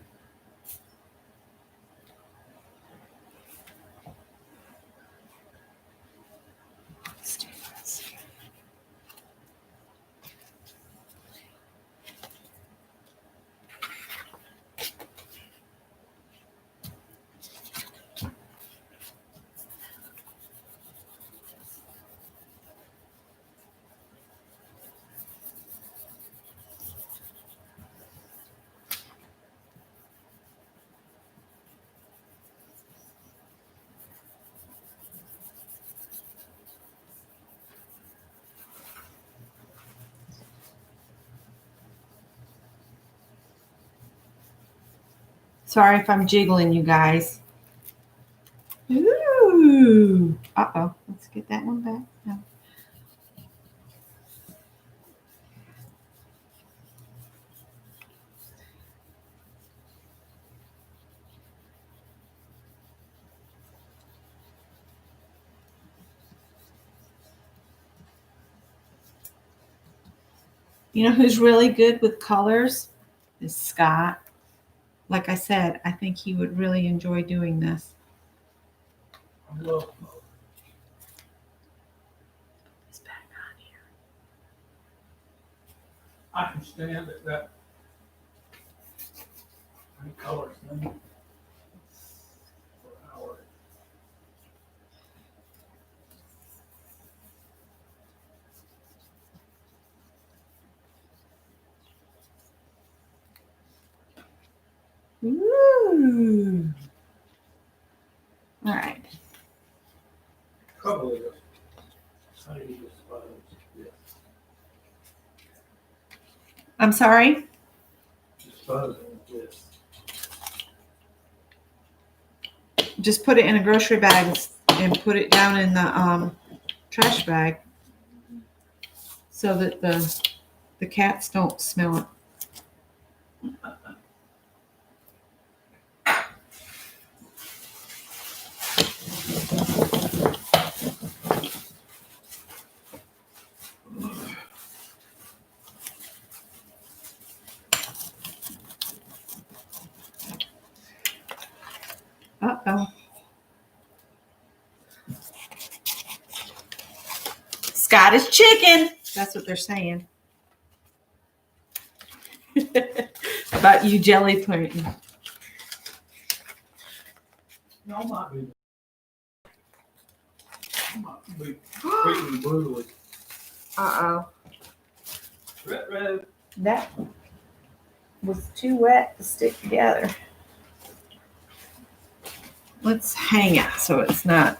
Sorry if I'm jiggling, you guys. Ooh. Uh-oh. Let's get that one back. No. You know who's really good with colors? Is Scott. Like I said, I think he would really enjoy doing this. I love It's back on here. I can stand it that many colors thing for hours. Ooh. All right. Trouble is, how do you dispose this? I'm sorry. Disposing of this. Just put it in a grocery bag and put it down in the trash bag so that the cats don't smell it. Uh-oh. Scottish chicken. That's what they're saying. About you jelly pudding. No, I might be treating brutally. Uh-oh. Red. That was too wet to stick together. Let's hang it so it's not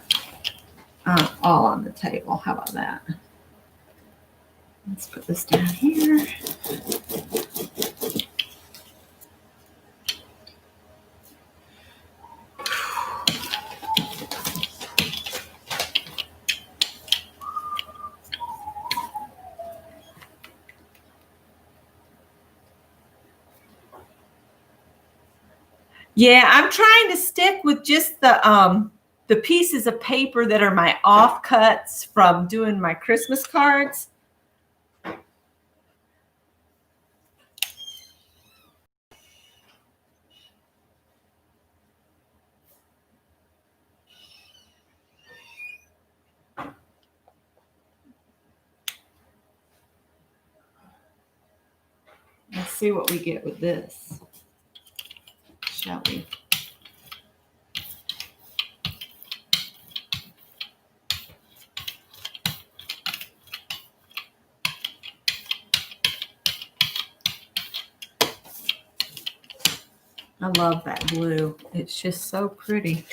all on the table. How about that? Let's put this down here. Yeah, I'm trying to stick with just the the pieces of paper that are my offcuts from doing my Christmas cards. Let's see what we get with this, shall we? I love that blue. It's just so pretty.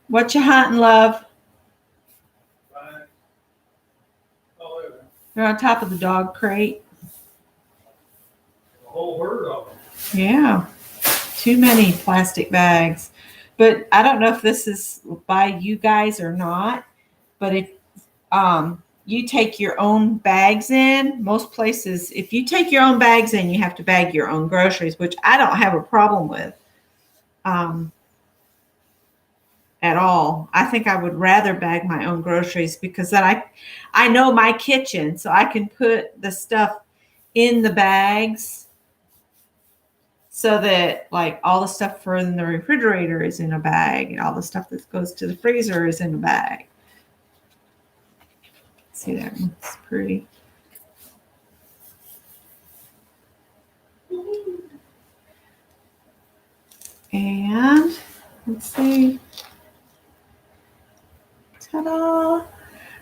What you hunting, love? Fine. Oh, wait, They're on top of the dog crate. a whole herd of them. Yeah, too many plastic bags. But I don't know if this is by you guys or not. But if you take your own bags in, most places, if you take your own bags in, you have to bag your own groceries, which I don't have a problem with at all. I think I would rather bag my own groceries because then I know my kitchen, so I can put the stuff in the bags so that like all the stuff for in the refrigerator is in a bag and all the stuff that goes to the freezer is in a bag. See, that looks pretty. And let's see. Ta-da!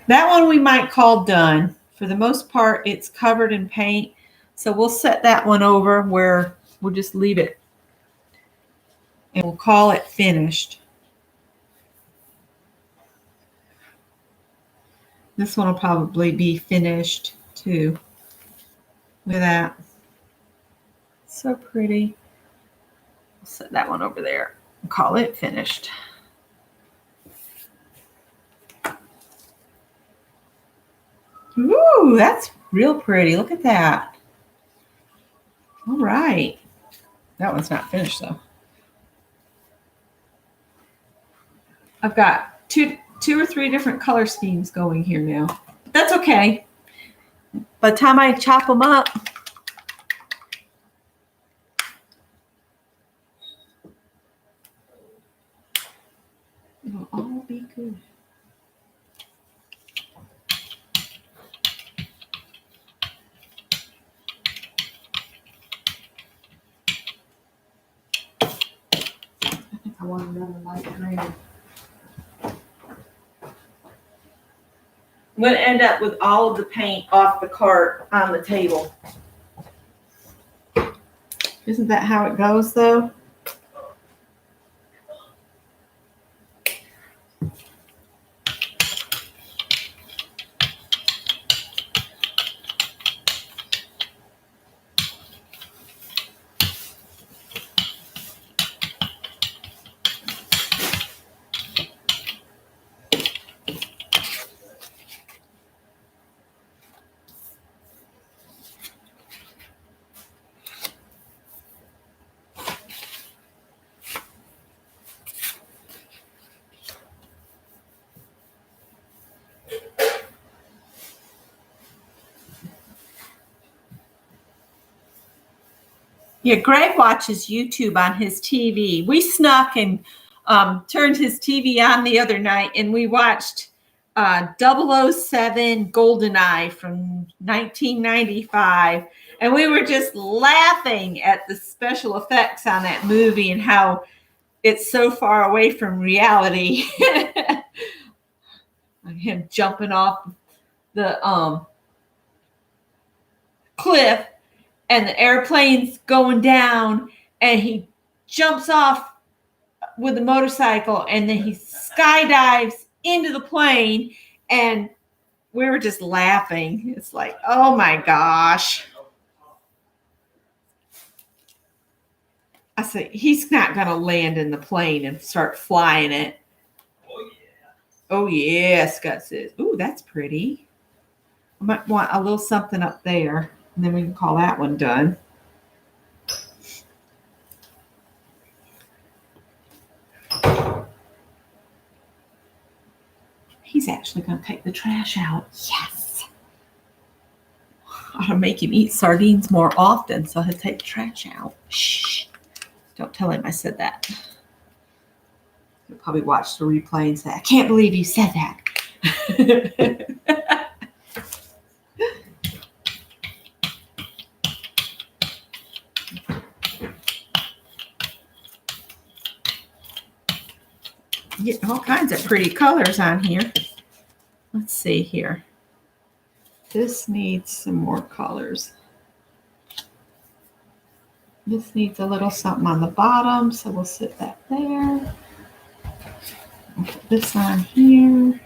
That one we might call done. For the most part, it's covered in paint. So we'll set that one over where we'll just leave it. And we'll call it finished. This one will probably be finished too. Look at that. So pretty. We'll set that one over there and call it finished. Ooh, that's real pretty. Look at that. All right. That one's not finished though. I've got two or three different color schemes going here now. But that's okay. By the time I chop them up, it'll all be good. I think I want another light green. I'm going to end up with all of the paint off the cart on the table. Isn't that how it goes, though? Yeah, Greg watches YouTube on his TV. We snuck and turned his TV on the other night, and we watched 007 GoldenEye from 1995. And we were just laughing at the special effects on that movie and how it's so far away from reality. Him jumping off the cliff and the airplane's going down and he jumps off with the motorcycle and then he skydives into the plane, and we were just laughing. It's like, oh my gosh. I said, he's not going to land in the plane and start flying it. Oh, yeah. Oh, yeah, Scott says. Ooh, that's pretty. I might want a little something up there, and then we can call that one done. He's actually going to take the trash out. Yes. I ought to make him eat sardines more often so he'll take the trash out. Shh. Don't tell him I said that. He'll probably watch the replay and say, I can't believe you said that. Getting all kinds of pretty colors on here. Let's see here. This needs some more colors. This needs a little something on the bottom, so we'll sit that there. I'll put this on here.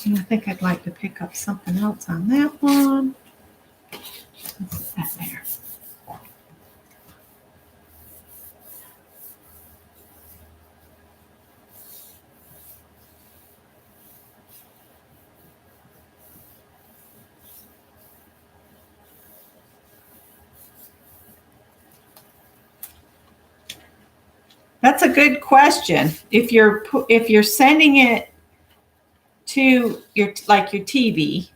And I think I'd like to pick up something else on that one. Let's put that there. That's a good question. If you're sending it to your TV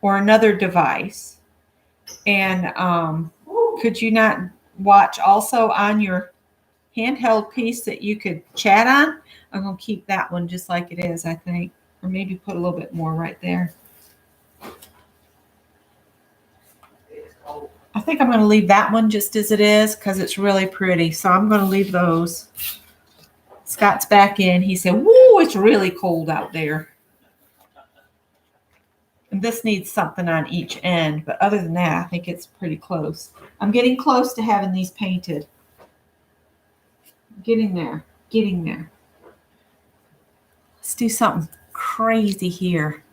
or another device, and could you not watch also on your handheld piece that you could chat on? I'm gonna keep that one just like it is, I think, or maybe put a little bit more right there. I think I'm going to leave that one just as it is because it's really pretty. So I'm going to leave those. Scott's back in. He said, woo, it's really cold out there. And this needs something on each end. But other than that, I think it's pretty close. I'm getting close to having these painted. Getting there. Getting there. Let's do something crazy here.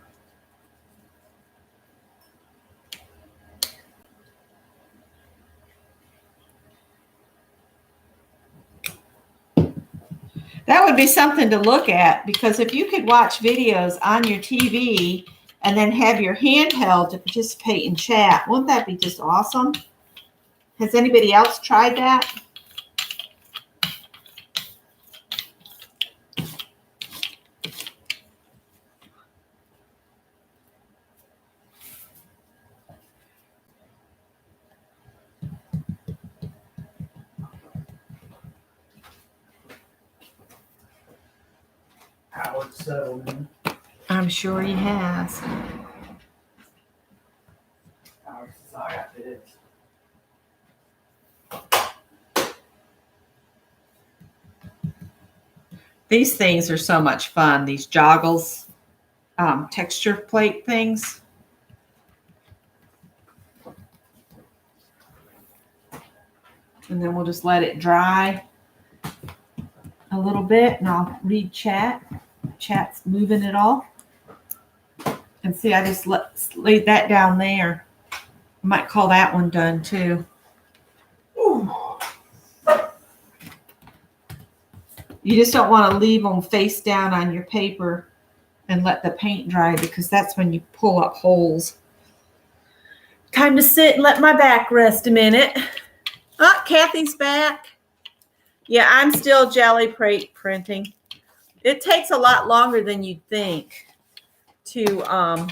That would be something to look at, because if you could watch videos on your TV and then have your handheld to participate in chat, wouldn't that be just awesome? Has anybody else tried that? Howard settled in. I'm sure he has. Howard says, I got this. These things are so much fun. These joggles, texture plate things. And then we'll just let it dry a little bit, and I'll read chat. Chat's moving it all. And see, I just laid that down there. I might call that one done too. Ooh. You just don't want to leave them face down on your paper and let the paint dry, because that's when you pull up holes. Time to sit and let my back rest a minute. Oh, Kathy's back. Yeah, I'm still jelly printing. It takes a lot longer than you'd think to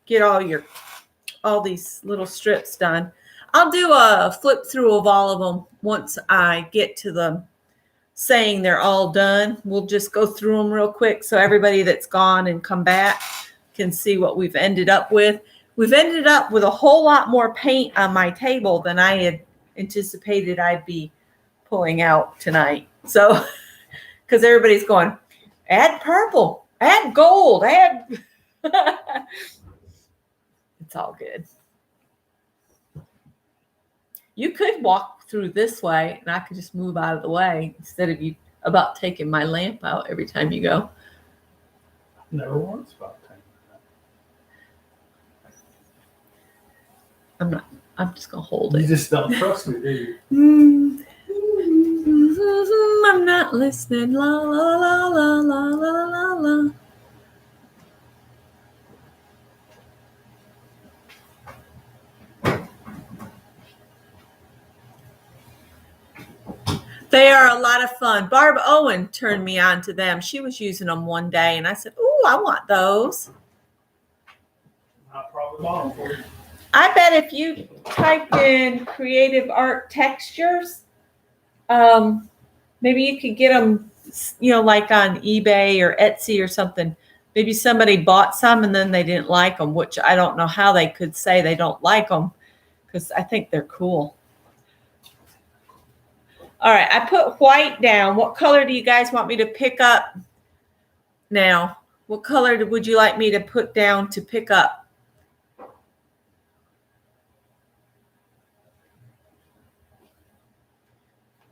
get all these little strips done. I'll do a flip through of all of them once I get to them saying they're all done. We'll just go through them real quick so everybody that's gone and come back can see what we've ended up with. We've ended up with a whole lot more paint on my table than I had anticipated I'd be pulling out tonight. So, because everybody's going, add purple, add gold, add. It's all good. You could walk through this way and I could just move out of the way instead of you about taking my lamp out every time you go. Never once about taking I'm just gonna hold You it. just don't trust me, do you? I'm not listening. La la la la la la la la. They are a lot of fun. Barb Owen turned me on to them. She was using them one day, and I said, "Ooh, I want those." I probably bought them for you. I bet if you typed in creative art textures, maybe you could get them, like on eBay or Etsy or something. Maybe somebody bought some and then they didn't like them, which I don't know how they could say they don't like them because I think they're cool. All right, I put white down. What color do you guys want me to pick up now? What color would you like me to put down to pick up?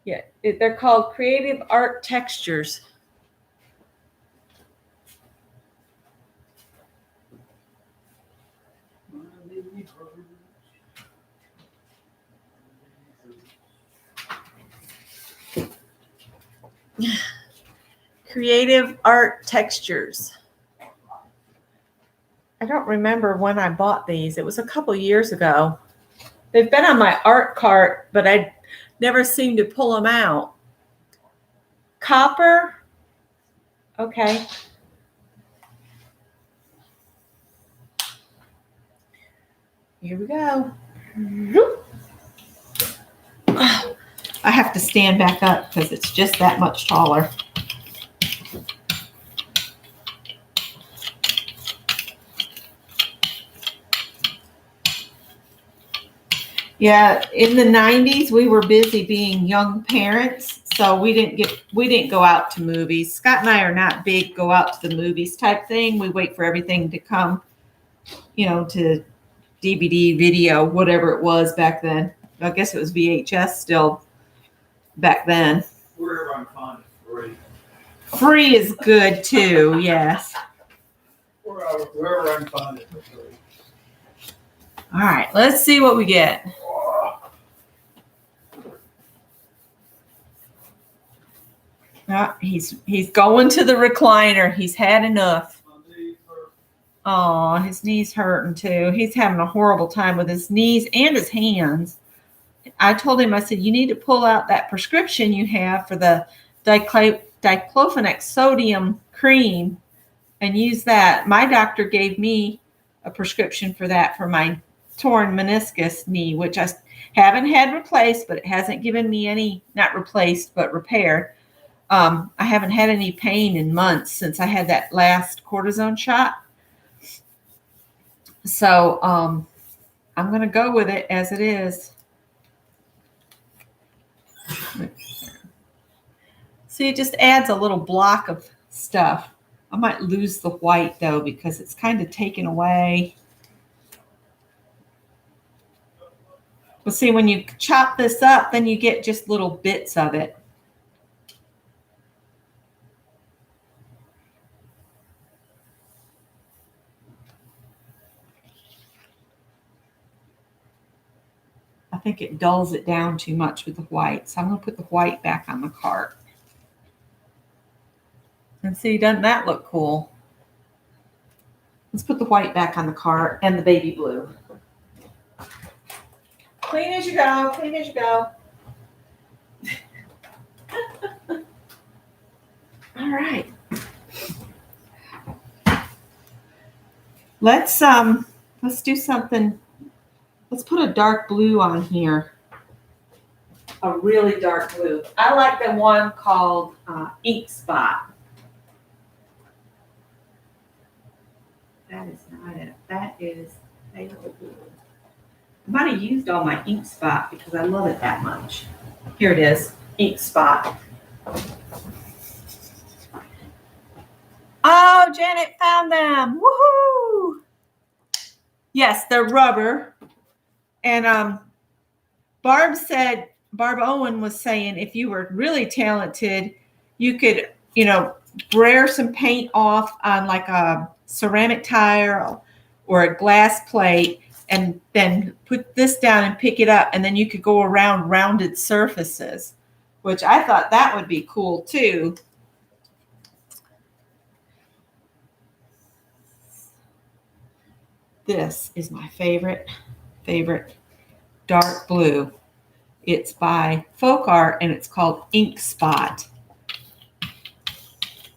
Yeah, they're called creative art textures. Creative art textures. I don't remember when I bought these. It was a couple years ago. They've been on my art cart, but I never seem to pull them out. Copper. Okay. Here we go. I have to stand back up because it's just that much taller. Yeah, in the 90s, we were busy being young parents, so we didn't go out to movies. Scott and I are not big go out to the movies type thing. We wait for everything to come, to DVD, video, whatever it was back then. I guess it was VHS still back then. Wherever I can find it free. Free is good too, yes. Wherever I can find it for free. All right, let's see what we get. He's going to the recliner. He's had enough. Oh, his knees hurting too. He's having a horrible time with his knees and his hands. I told him, I said, you need to pull out that prescription you have for the diclofenac sodium cream and use that. My doctor gave me a prescription for that for my torn meniscus knee, which I haven't had replaced, but it hasn't given me any, not replaced, but repaired. I haven't had any pain in months since I had that last cortisone shot. So I'm going to go with it as it is. See, it just adds a little block of stuff. I might lose the white though because it's kind of taken away. Well, see, when you chop this up, then you get just little bits of it. I think it dulls it down too much with the white. So I'm going to put the white back on the cart. And see, doesn't that look cool? Let's put the white back on the cart and the baby blue. Clean as you go, clean as you go. All right. Let's do something. Let's put a dark blue on here. A really dark blue. I like the one called Ink Spot. That is not it. That is pale blue. I might have used all my Ink Spot because I love it that much. Here it is, Ink Spot. Oh, Janet found them. Woohoo! Yes, they're rubber. And Barb Owen was saying if you were really talented, you could, brayer some paint off on like a ceramic tire or a glass plate and then put this down and pick it up, and then you could go around rounded surfaces, which I thought that would be cool too. This is my favorite dark blue. It's by Folk Art and it's called Ink Spot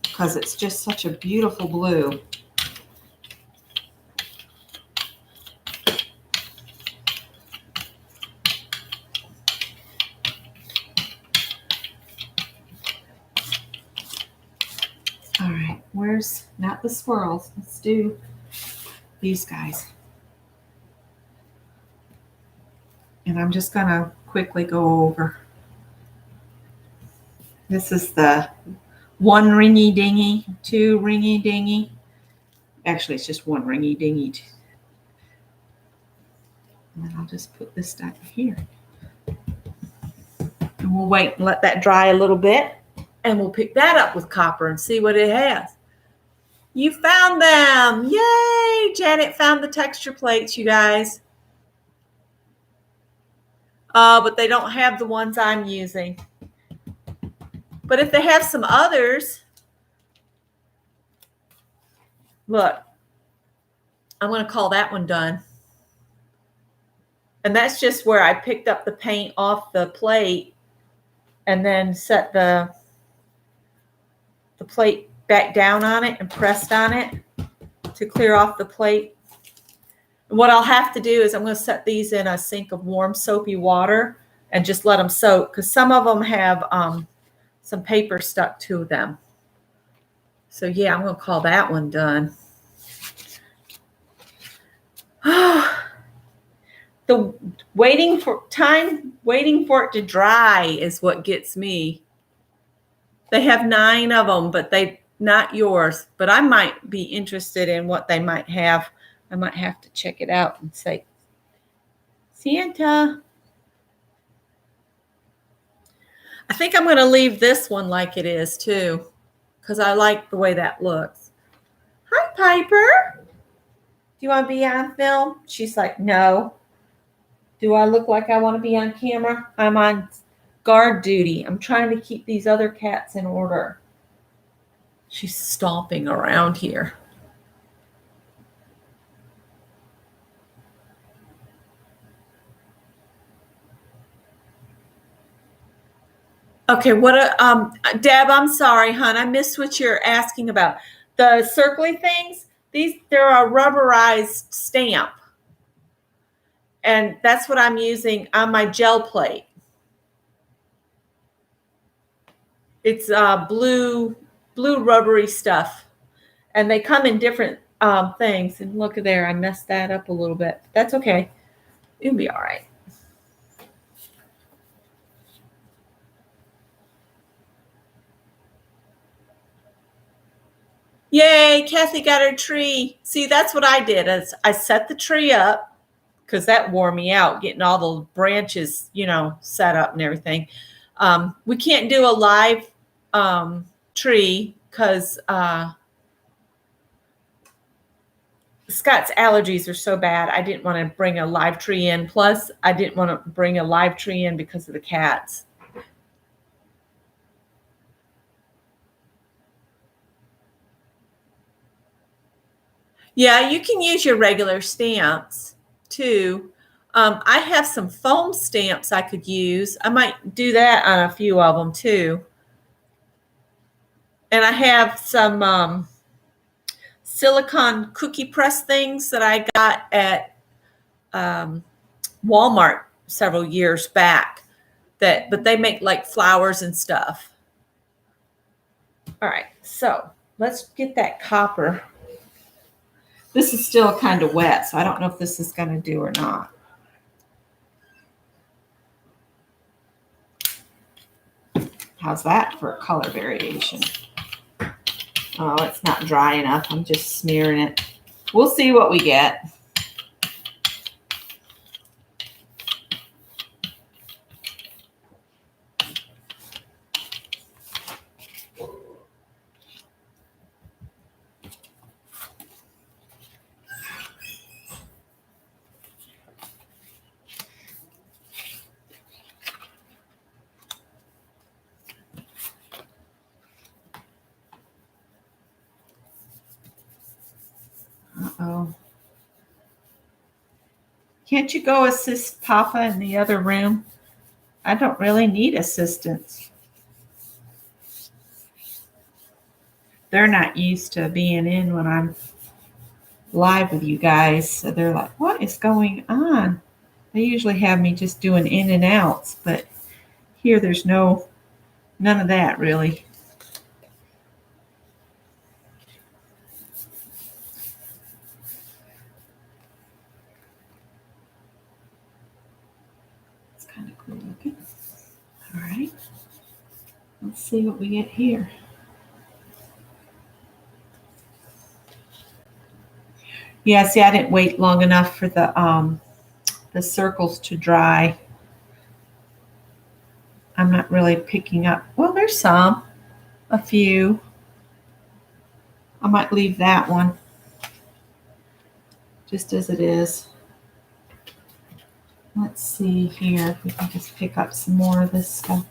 because it's just such a beautiful blue. All right, where's not the swirls? Let's do these guys. And I'm just gonna quickly go over. This is the 1 ringy dingy, 2 ringy dingy. Actually, it's just 1 ringy dingy. And then I'll just put this down here. And we'll wait and let that dry a little bit. And we'll pick that up with copper and see what it has. You found them. Yay! Janet found the texture plates, you guys. But they don't have the ones I'm using. But if they have some others, look, I'm going to call that one done. And that's just where I picked up the paint off the plate and then set the plate back down on it and pressed on it to clear off the plate. And what I'll have to do is I'm going to set these in a sink of warm soapy water and just let them soak because some of them have some paper stuck to them. So yeah, I'm going to call that one done. The waiting for it to dry is what gets me. They have 9 of them, but not yours. But I might be interested in what they might have. I might have to check it out and say, Santa. I think I'm going to leave this one like it is too, because I like the way that looks. Hi, Piper. Do you want to be on film? She's like, no. Do I look like I want to be on camera? I'm on guard duty. I'm trying to keep these other cats in order. She's stomping around here. Okay, Deb, I'm sorry, hon. I missed what you're asking about. The circly things, they're a rubberized stamp. And that's what I'm using on my gel plate. It's blue rubbery stuff. And they come in different things. And look at there, I messed that up a little bit. That's okay. It'll be all right. Yay, Kathy got her tree. See, that's what I did. Is I set the tree up because that wore me out, getting all the branches, set up and everything. We can't do a live tree because Scott's allergies are so bad. I didn't want to bring a live tree in. Plus, I didn't want to bring a live tree in because of the cats. Yeah, you can use your regular stamps too. I have some foam stamps I could use. I might do that on a few of them too. And I have some silicone cookie press things that I got at Walmart several years back. But they make like flowers and stuff. All right, so let's get that copper. This is still kind of wet, so I don't know if this is going to do or not. How's that for a color variation? Oh, it's not dry enough. I'm just smearing it. We'll see what we get. Oh. Can't you go assist Papa in the other room? I don't really need assistance. They're not used to being in when I'm live with you guys. So they're like, what is going on? They usually have me just doing in and outs, but here there's none of that really. It's kind of cool looking. All right. Let's see what we get here. Yeah, see, I didn't wait long enough for the circles to dry. I'm not really picking up. Well, there's a few. I might leave that one just as it is. Let's see here if we can just pick up some more of this stuff.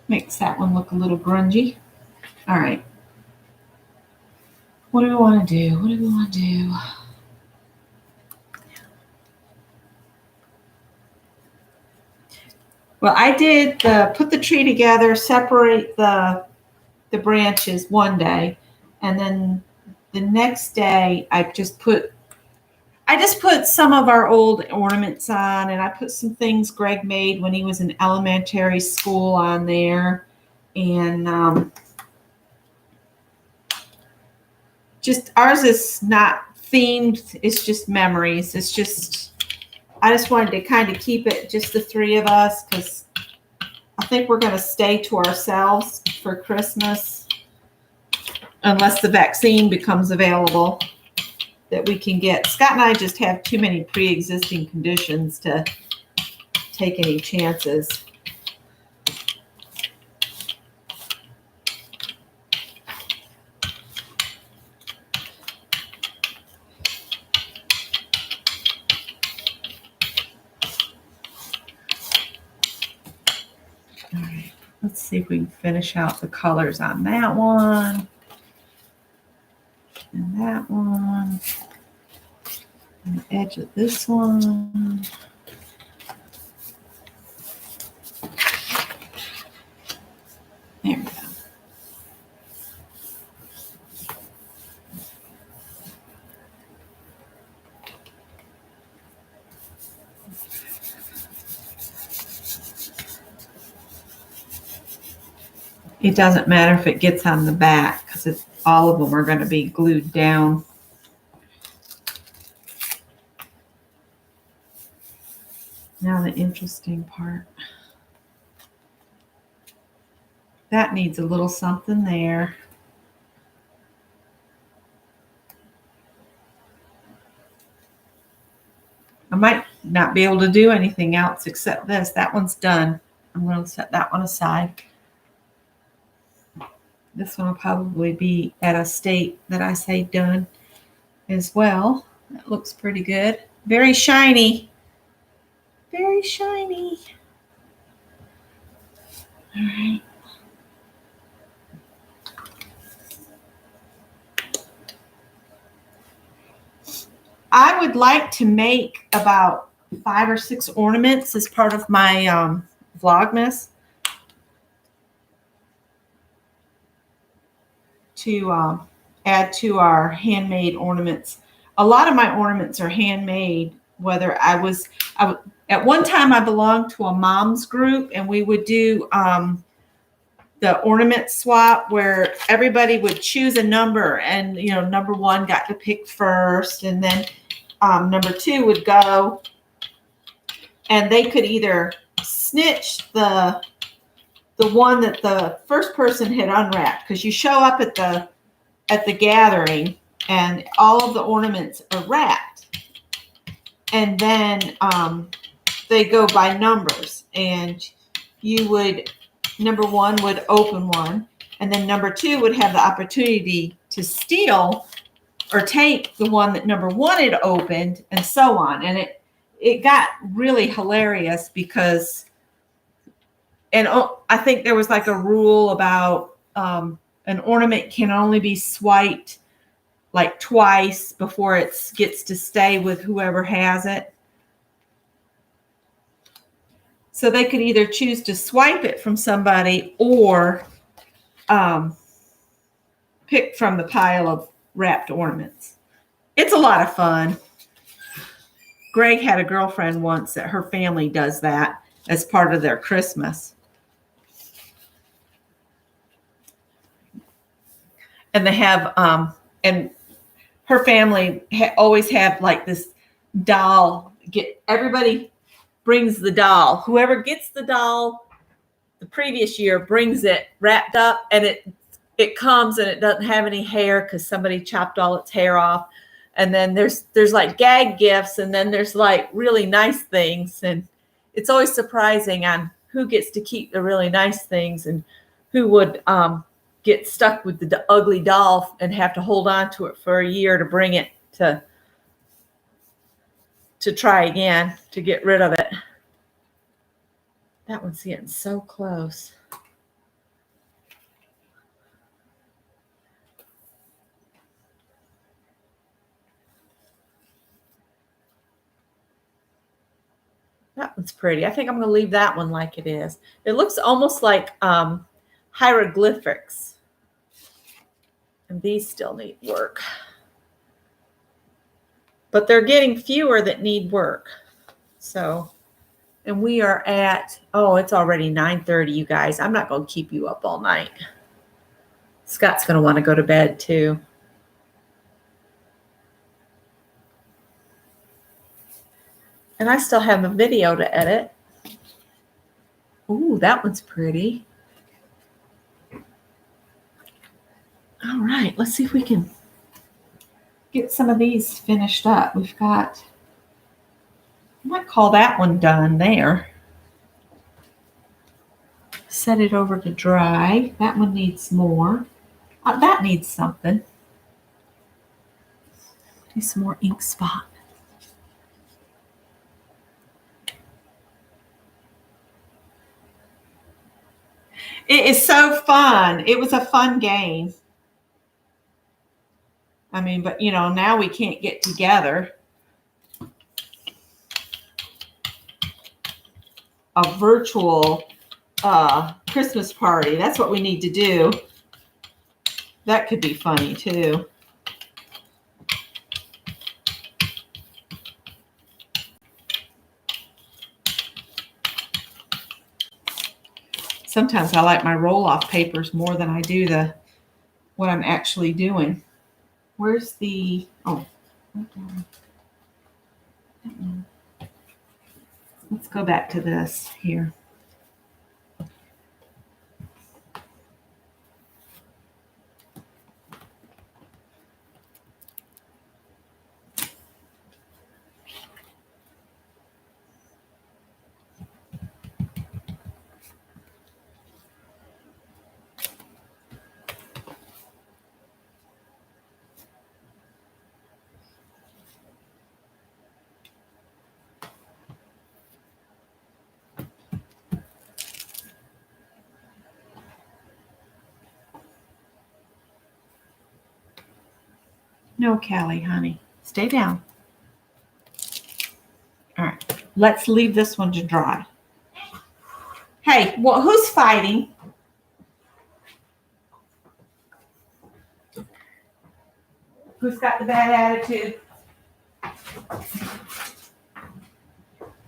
Makes that one look a little grungy. All right. What do we want to do? What do we want to do? Well, I did put the tree together, separate the branches one day, and then the next day I just put some of our old ornaments on, and I put some things Greg made when he was in elementary school on there, and just ours is not themed. It's just memories. I just wanted to kind of keep it just the three of us because I think we're going to stay to ourselves for Christmas unless the vaccine becomes available that we can get. Scott and I just have too many pre-existing conditions to take any chances. All right, let's see if we can finish out the colors on that one. And that one. And the edge of this one. There we go. It doesn't matter if it gets on the back because all of them are going to be glued down. Now the interesting part. That needs a little something there. I might not be able to do anything else except this. That one's done. I'm going to set that one aside. This one will probably be at a state that I say done as well. That looks pretty good. Very shiny. Very shiny. All right. I would like to make about 5 or 6 ornaments as part of my Vlogmas to add to our handmade ornaments. A lot of my ornaments are handmade, whether at one time I belonged to a mom's group and we would do the ornament swap where everybody would choose a number and, you know, number 1 got to pick first and then number 2 would go and they could either snitch the one that the first person had unwrapped because you show up at the gathering and all of the ornaments are wrapped and then they go by numbers and you would number one would open one, and then number two would have the opportunity to steal or take the one that number one had opened, and so on. And it got really hilarious because, and I think there was like a rule about an ornament can only be swiped like twice before it gets to stay with whoever has it. So they could either choose to swipe it from somebody or pick from the pile of wrapped ornaments. It's a lot of fun. Greg had a girlfriend once that her family does that as part of their Christmas. And they have, and her family always have like this doll. Everybody brings the doll. Whoever gets the doll the previous year brings it wrapped up, and it comes and it doesn't have any hair because somebody chopped all its hair off. And then there's like gag gifts, and then there's like really nice things. And it's always surprising on who gets to keep the really nice things and who would get stuck with the ugly doll and have to hold on to it for a year to bring it to try again to get rid of it. That one's getting so close. That one's pretty. I think I'm going to leave that one like it is. It looks almost like hieroglyphics. And these still need work. But they're getting fewer that need work. So, and we are at, it's already 9:30, you guys. I'm not going to keep you up all night. Scott's going to want to go to bed too. And I still have a video to edit. Ooh, that one's pretty. All right, let's see if we can get some of these finished up. We've got, I might call that one done there. Set it over to dry. That one needs more. That needs something. Do some more ink spot. It is so fun. It was a fun game. I mean, but now we can't get together. A virtual Christmas party. That's what we need to do. That could be funny too. Sometimes I like my roll-off papers more than I do what I'm actually doing. Where's the, let's go back to this here. No, Callie, honey. Stay down. All right. Let's leave this one to dry. Hey, well, who's fighting? Who's got the bad attitude?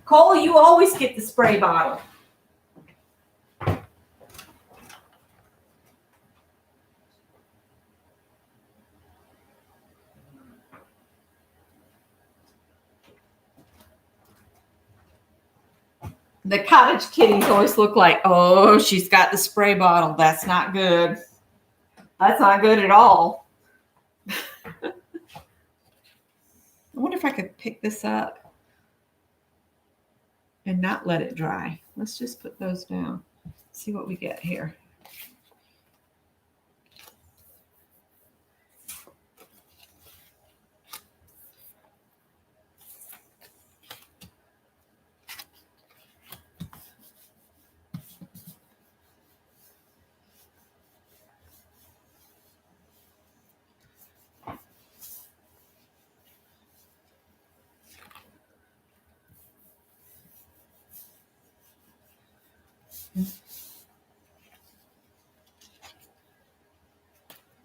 Cole, you always get the spray bottle. The cottage kitties always look like, oh, she's got the spray bottle. That's not good. That's not good at all. I wonder if I could pick this up and not let it dry. Let's just put those down. See what we get here.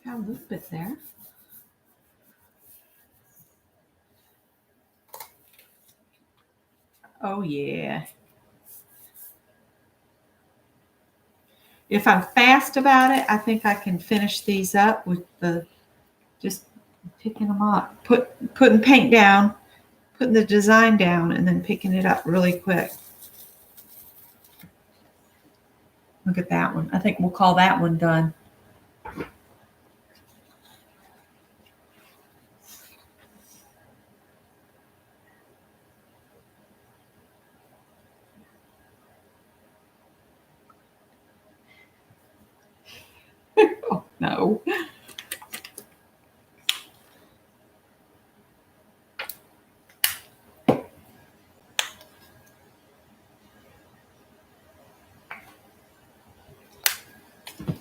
Got a little bit there. Oh yeah. If I'm fast about it, I think I can finish these up with the just picking them up, putting paint down, putting the design down, and then picking it up really quick. Look at that one. I think we'll call that one done. Oh, no.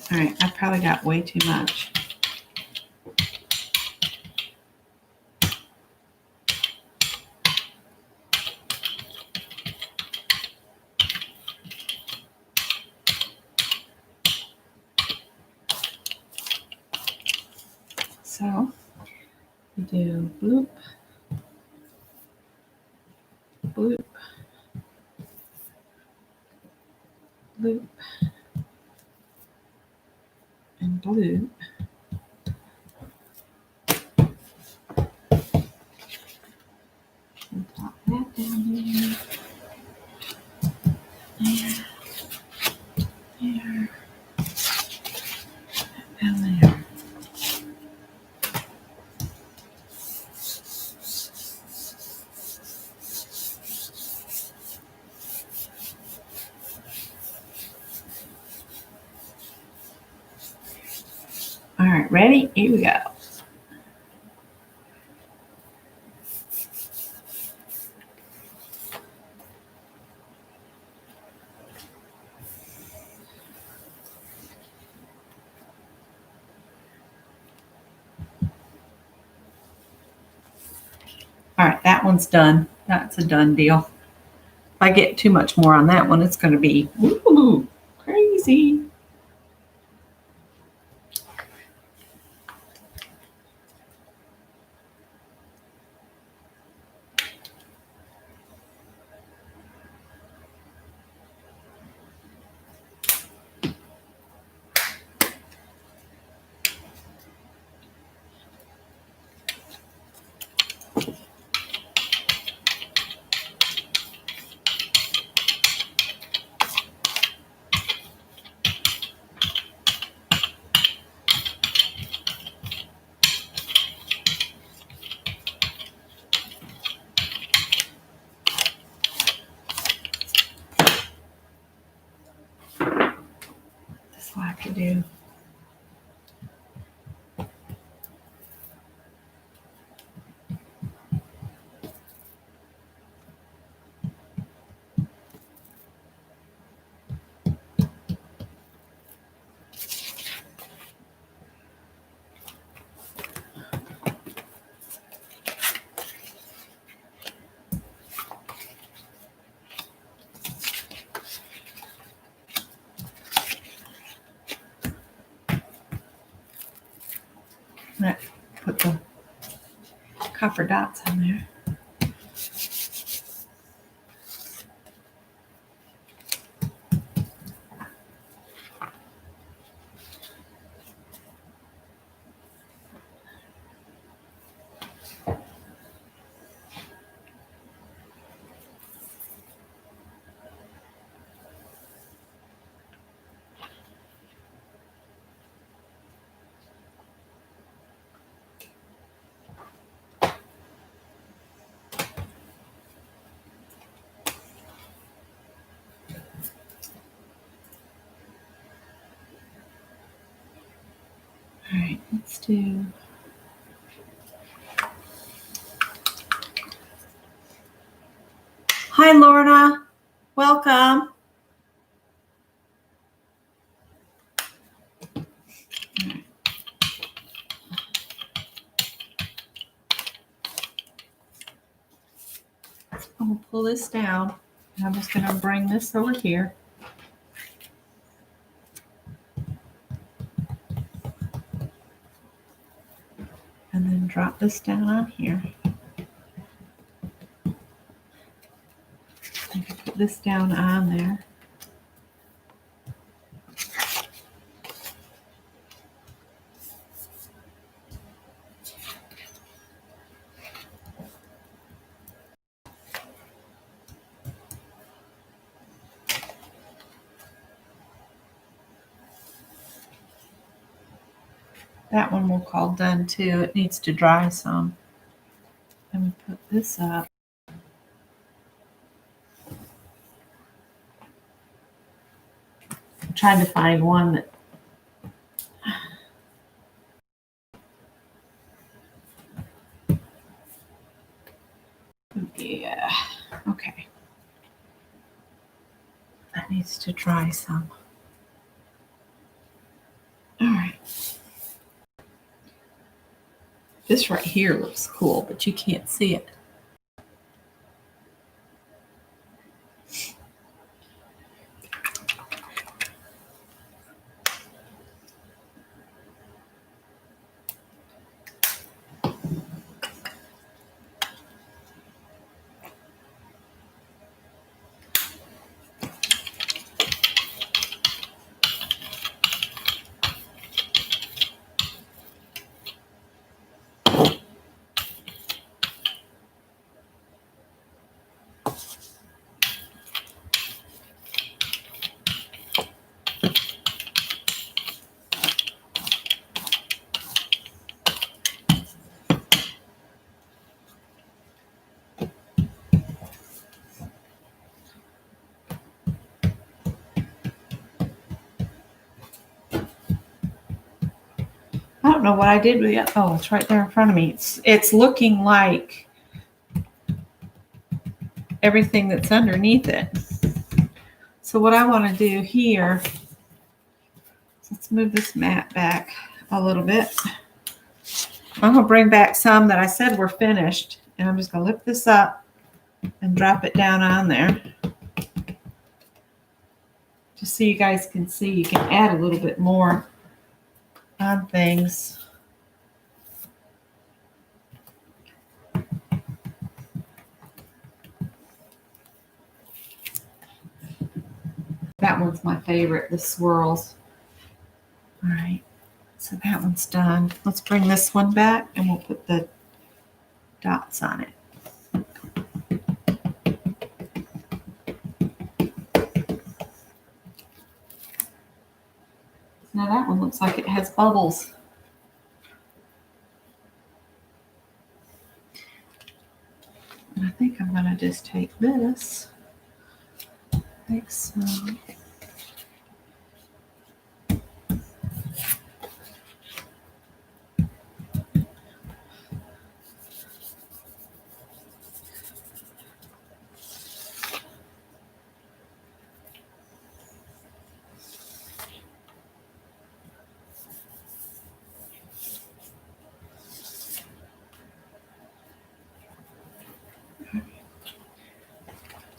All right, I probably got way too much. So we do bloop, bloop, bloop, and bloop. And pop that down there. There. There. And there. All right, ready? Here we go. All right, that one's done. That's a done deal. If I get too much more on that one, it's going to be woo, crazy. That's what I have to do. Right, put the copper dots on there. All right, let's do. Hi, Lorna. Welcome. I'm going to pull this down. I'm just going to bring this over here. And then drop this down on here. And put this down on there. That one we'll call done too. It needs to dry some. Let me put this up. I'm trying to find one that. Yeah, okay. That needs to dry some. All right. This right here looks cool, but you can't see it. I don't know what I did with it. Oh, it's right there in front of me. It's looking like everything that's underneath it. So what I want to do here, let's move this mat back a little bit. I'm going to bring back some that I said were finished, and I'm just going to lift this up and drop it down on there. Just so you guys can see, you can add a little bit more on things. That one's my favorite, the swirls. All right, so that one's done. Let's bring this one back and we'll put the dots on it. Now that one looks like it has bubbles. And I think I'm gonna just take this, like so.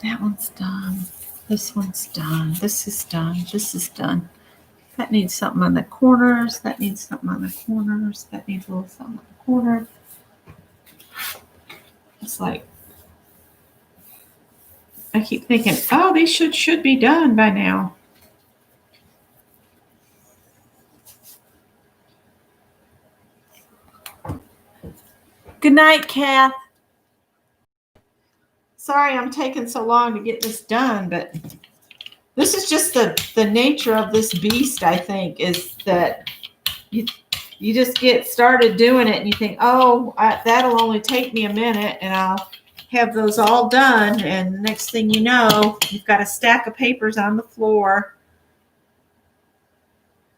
That one's done. This one's done. This is done. This is done. That needs something on the corners. That needs something on the corners. That needs a little something on the corner. It's like, I keep thinking, oh, these should be done by now. Good night, Kath. Sorry I'm taking so long to get this done, but this is just the nature of this beast, I think, is that you just get started doing it and you think, oh, that'll only take me a minute and I'll have those all done. And next thing you know, you've got a stack of papers on the floor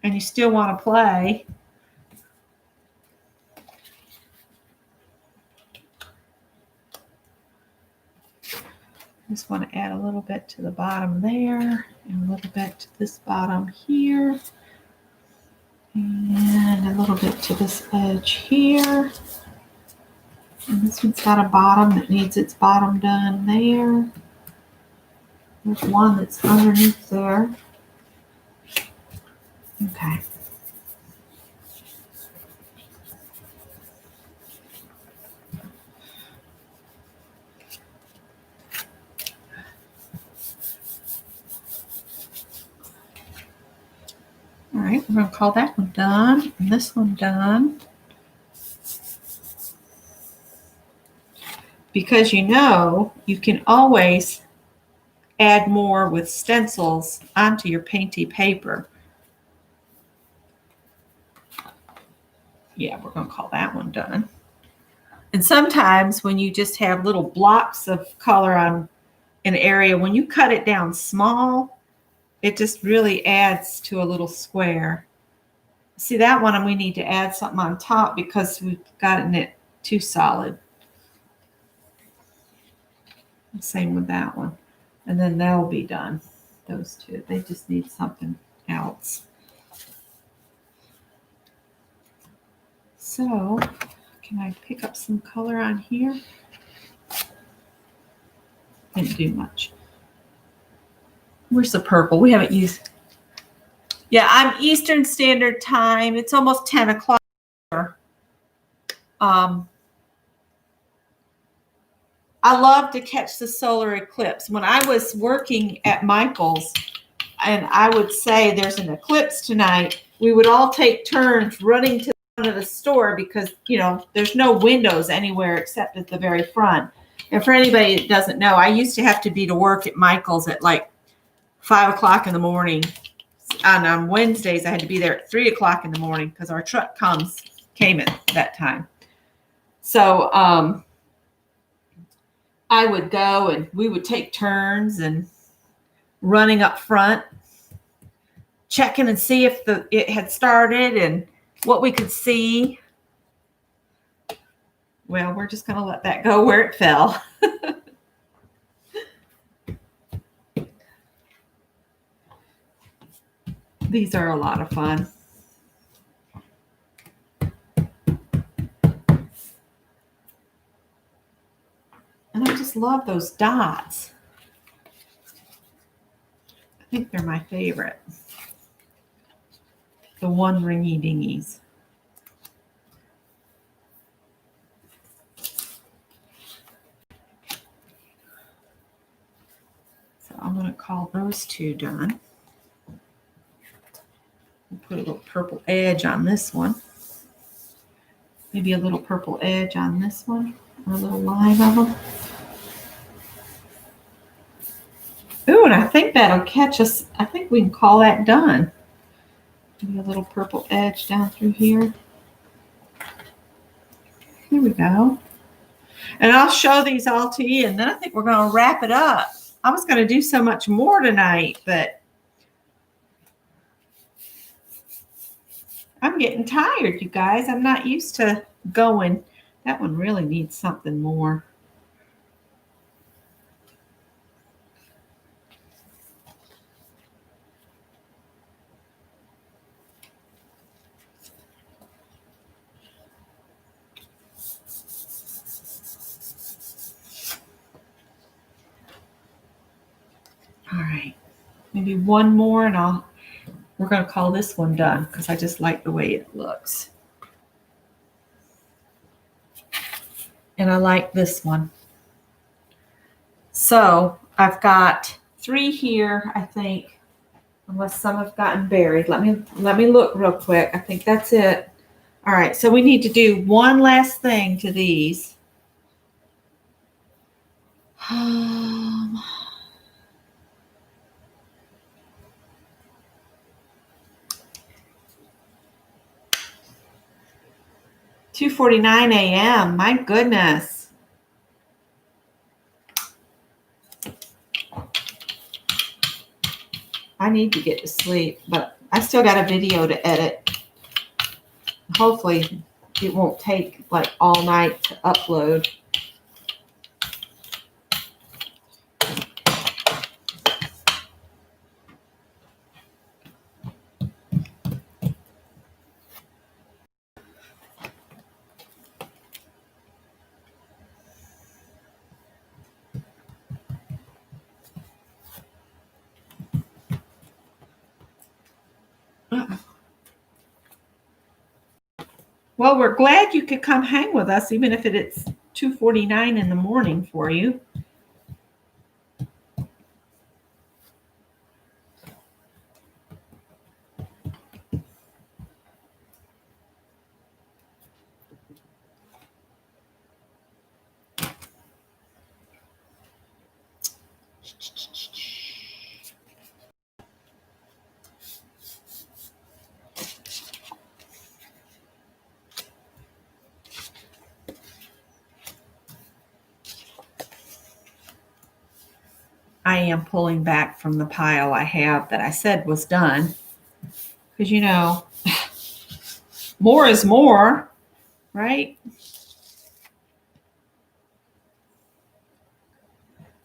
and you still want to play. Just want to add a little bit to the bottom there and a little bit to this bottom here. And a little bit to this edge here. And this one's got a bottom that needs its bottom done there. There's one that's underneath there. Okay. All right, we're going to call that one done and this one done. Because you know, you can always add more with stencils onto your painty paper. Yeah, we're going to call that one done. And sometimes when you just have little blocks of color on an area, when you cut it down small, it just really adds to a little square. See that one, and we need to add something on top because we've gotten it too solid. Same with that one. And then they'll be done. Those two. They just need something else. So, can I pick up some color on here? Didn't do much. Where's the purple? We haven't used. Yeah, I'm Eastern Standard Time. It's almost 10 o'clock. I love to catch the solar eclipse. When I was working at Michael's, and I would say there's an eclipse tonight, we would all take turns running to the front of the store because, you know, there's no windows anywhere except at the very front. And for anybody that doesn't know, I used to have to be to work at Michael's at like 5 o'clock in the morning. And on Wednesdays, I had to be there at 3 o'clock in the morning because our truck came at that time. So, I would go and we would take turns and running up front, checking and see if it had started and what we could see. Well, we're just going to let that go where it fell. These are a lot of fun. And I just love those dots. I think they're my favorite. The one ringy dingies. So I'm going to call those two done. Put a little purple edge on this one. Maybe a little purple edge on this one. Or a little line of them. Ooh, and I think that'll catch us. I think we can call that done. Maybe a little purple edge down through here. Here we go. And I'll show these all to you, and then I think we're going to wrap it up. I was going to do so much more tonight, but I'm getting tired, you guys. I'm not used to going. That one really needs something more. All right, maybe one more and we're going to call this one done because I just like the way it looks. And I like this one. So I've got 3 here, I think, unless some have gotten buried. Let me look real quick. I think that's it. All right, so we need to do one last thing to these. 2:49 a.m. My goodness. I need to get to sleep, but I still got a video to edit. Hopefully it won't take like all night to upload. Well, we're glad you could come hang with us, even if it's 2:49 in the morning for you. I am pulling back from the pile I have that I said was done. Because, you know, more is more, right?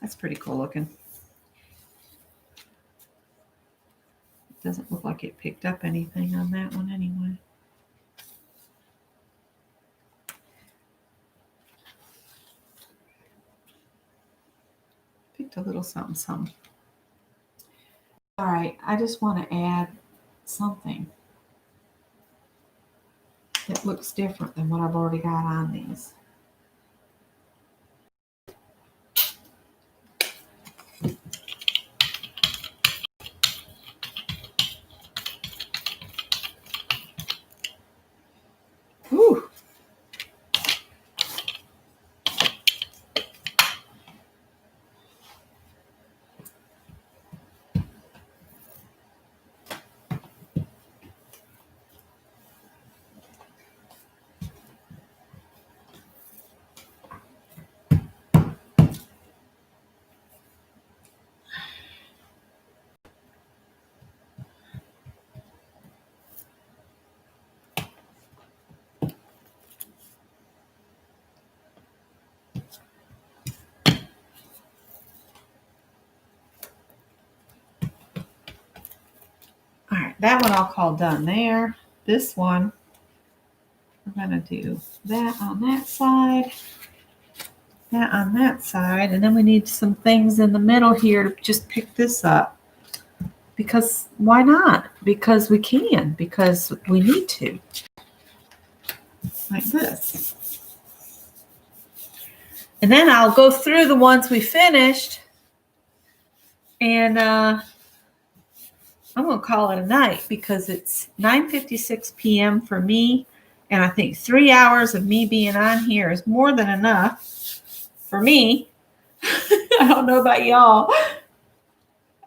That's pretty cool looking. It doesn't look like it picked up anything on that one anyway. Picked a little something, something. All right, I just want to add something that looks different than what I've already got on these. Whew. All right, that one I'll call done there. This one, we're going to do that on that side, that on that side, and then we need some things in the middle here to just pick this up. Because why not? Because we can, because we need to. Like this. And then I'll go through the ones we finished, and I'm going to call it a night because it's 9:56 p.m. for me, and I think 3 hours of me being on here is more than enough for me. I don't know about y'all.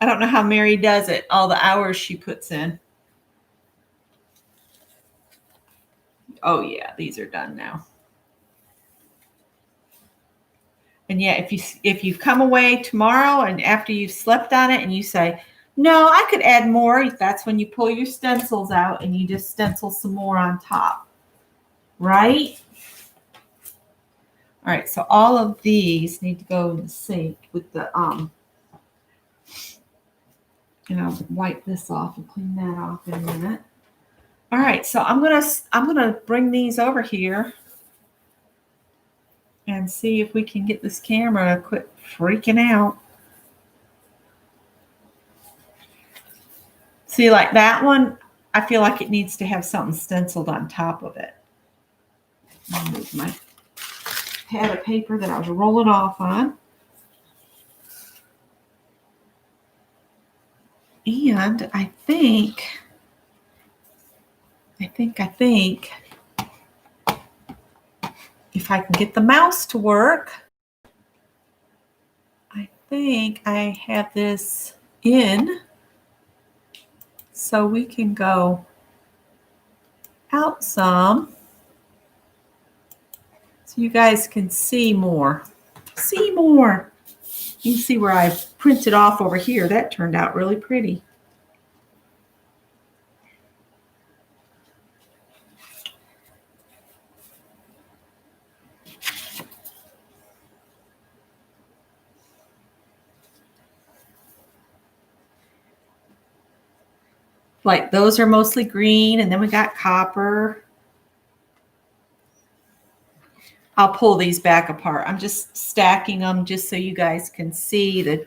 I don't know how Mary does it, all the hours she puts in. Oh, yeah, these are done now. And yeah, if you come away tomorrow and after you've slept on it and you say, no, I could add more, that's when you pull your stencils out and you just stencil some more on top. Right? All right, so all of these need to go in the sink with the and I'll wipe this off and clean that off in a minute. All right, so I'm gonna bring these over here and see if we can get this camera to quit freaking out. See, like that one, I feel like it needs to have something stenciled on top of it. I'll move my pad of paper that I was rolling off on. And I think if I can get the mouse to work, I think I have this in so we can go out some so you guys can see more. See more. You can see where I printed off over here. That turned out really pretty. Like those are mostly green, and then we got copper. I'll pull these back apart. I'm just stacking them just so you guys can see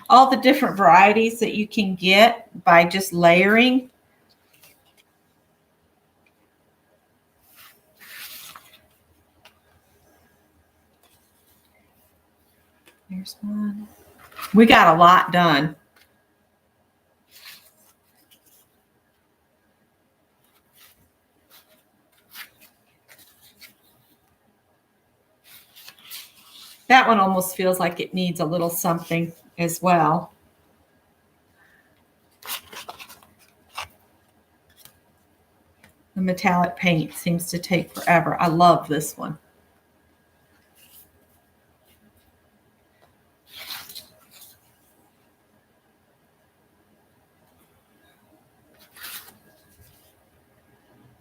all the different varieties that you can get by just layering. There's one. We got a lot done. That one almost feels like it needs a little something as well. The metallic paint seems to take forever. I love this one.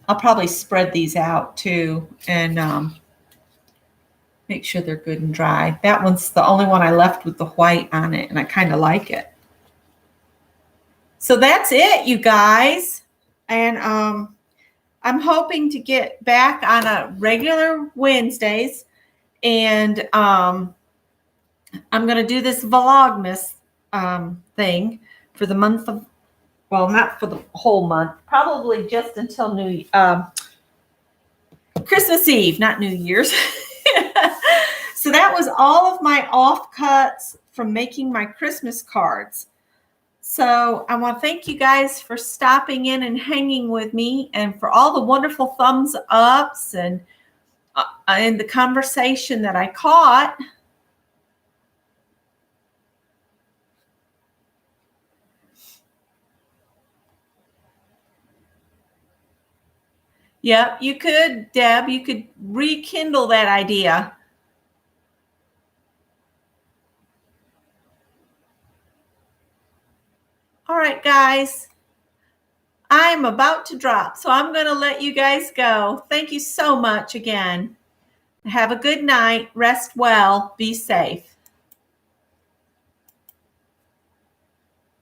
I'll probably spread these out too and make sure they're good and dry. That one's the only one I left with the white on it, and I kind of like it. So that's it, you guys. And I'm hoping to get back on a regular Wednesdays, and I'm going to do this Vlogmas thing for the month of, well, not for the whole month, probably just until Christmas Eve, not New Year's. So that was all of my offcuts from making my Christmas cards. So I want to thank you guys for stopping in and hanging with me, and for all the wonderful thumbs ups and the conversation that I caught. Yep, you could, Deb. You could rekindle that idea. All right, guys. I'm about to drop, so I'm going to let you guys go. Thank you so much again. Have a good night. Rest well. Be safe.